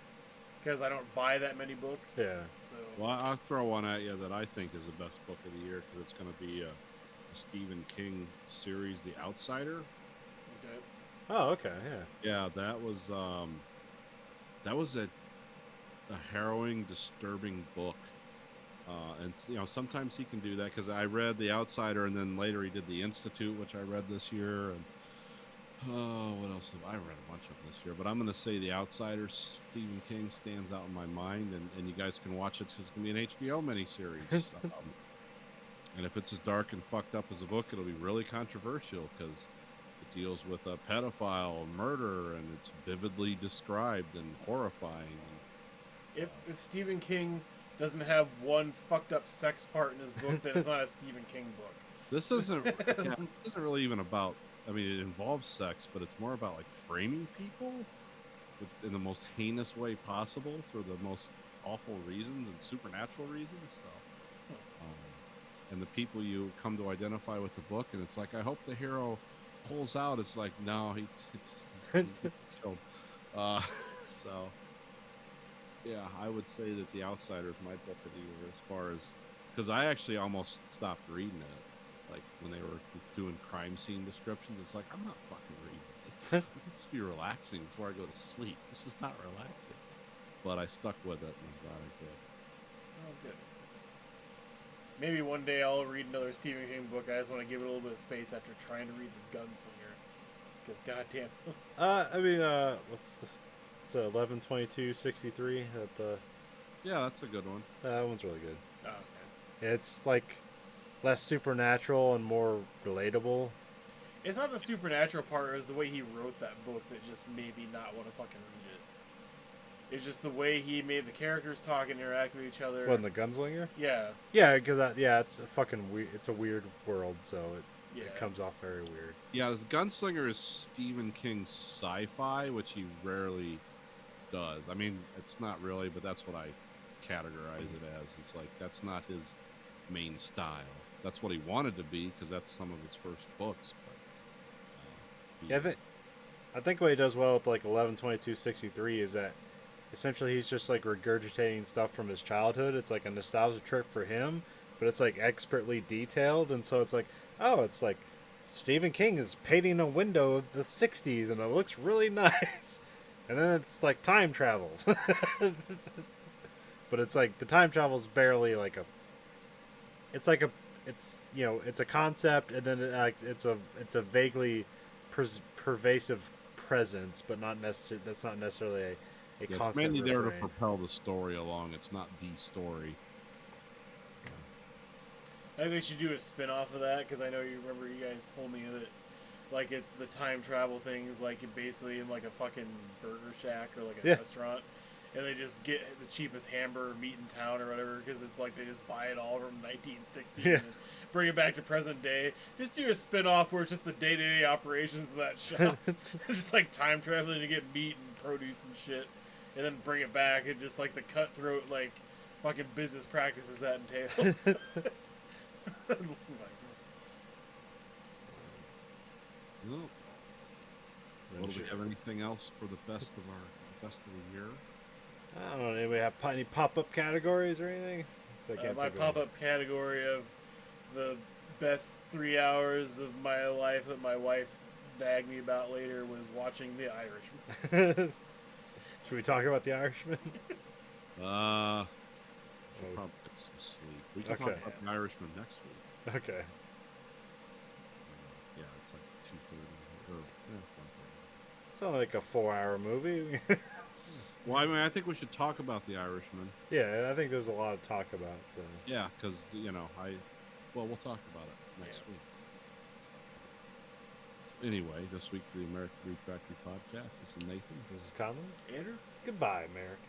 because I don't buy that many books. Yeah. So. Well, I'll throw one at you that I think is the best book of the year because it's going to be a Stephen King series, The Outsider. Okay. Oh, okay, yeah. Yeah, that was a harrowing, disturbing book And sometimes he can do that because I read The Outsider, and then later he did The Institute, which I read this year. And what else have I read? A bunch of them this year, but I'm going to say The Outsider, Stephen King, stands out in my mind, and you guys can watch it. It's going to be an HBO miniseries. And if it's as dark and fucked up as a book, it'll be really controversial because it deals with a pedophile, murder, and it's vividly described and horrifying. If Stephen King doesn't have one fucked up sex part in his book, then it's not a Stephen King book. This isn't really even about. I mean, it involves sex, but it's more about like framing people in the most heinous way possible for the most awful reasons and supernatural reasons. So, and the people you come to identify with the book, and it's like, I hope the hero pulls out. It's like, no, he killed. So, yeah, I would say that The Outsider is my book of the year as far as, because I actually almost stopped reading it. Like when they were just doing crime scene descriptions, it's like, I'm not fucking reading this. I'm supposed to be relaxing before I go to sleep. This is not relaxing. But I stuck with it, and I'm glad I did. Oh, good. Maybe one day I'll read another Stephen King book. I just want to give it a little bit of space after trying to read The Gunslinger. Because goddamn. I mean, it's 11/22/63 at the. Yeah, that's a good one. That one's really good. Oh, okay. It's like less supernatural and more relatable. It's not the supernatural part, it's the way he wrote that book that just made me not want to fucking read it. It's just the way he made the characters talk and interact with each other. What, in The Gunslinger? Yeah. Yeah, because it's a fucking it's a weird world, so it comes it's- off very weird. Yeah, this Gunslinger is Stephen King's sci-fi, which he rarely does. I mean, it's not really, but that's what I categorize it as. It's like, that's not his main style. That's what he wanted to be, because that's some of his first books. But, Yeah, I think what he does well with like 11/22/63 is that essentially he's just like regurgitating stuff from his childhood. It's like a nostalgia trip for him, but it's like expertly detailed, and so it's like, oh, it's like Stephen King is painting a window of the 60s and it looks really nice. And then it's like time travel. But it's like the time travel is barely like it's a concept, and then it's a vaguely pervasive presence, but not necessarily that's not necessarily a yeah, concept. it's mainly there to refrain. propel the story along. It's not the story. I think they should do a spin-off of that, because I know you remember you guys told me that, like, the time travel thing is, like, basically in, like, a fucking burger shack or, like, a restaurant, and they just get the cheapest hamburger meat in town or whatever, because it's like they just buy it all from 1960 and bring it back to present day. Just do a spin-off where it's just the day-to-day operations of that shop. Just, like, time traveling to get meat and produce and shit, and then bring it back, and just, like, the cutthroat, like, fucking business practices that entails. Well, do we have anything else for the best of the year? I don't know. Anybody have any pop-up categories or anything? My pop-up category of the best 3 hours of my life that my wife nagged me about later was watching The Irishman. Should we talk about The Irishman? We'll probably get some sleep. We can talk about The Irishman next week. Okay. Yeah, it's like 2:30 or 1:30. It's only like a 4-hour movie. Well, I mean, I think we should talk about The Irishman. Yeah, I think there's a lot to talk about. So. Yeah, because we'll talk about it next week. Anyway, this week for the American Greed Factory podcast, this is Nathan. This is Conlon. Andrew? Goodbye, America.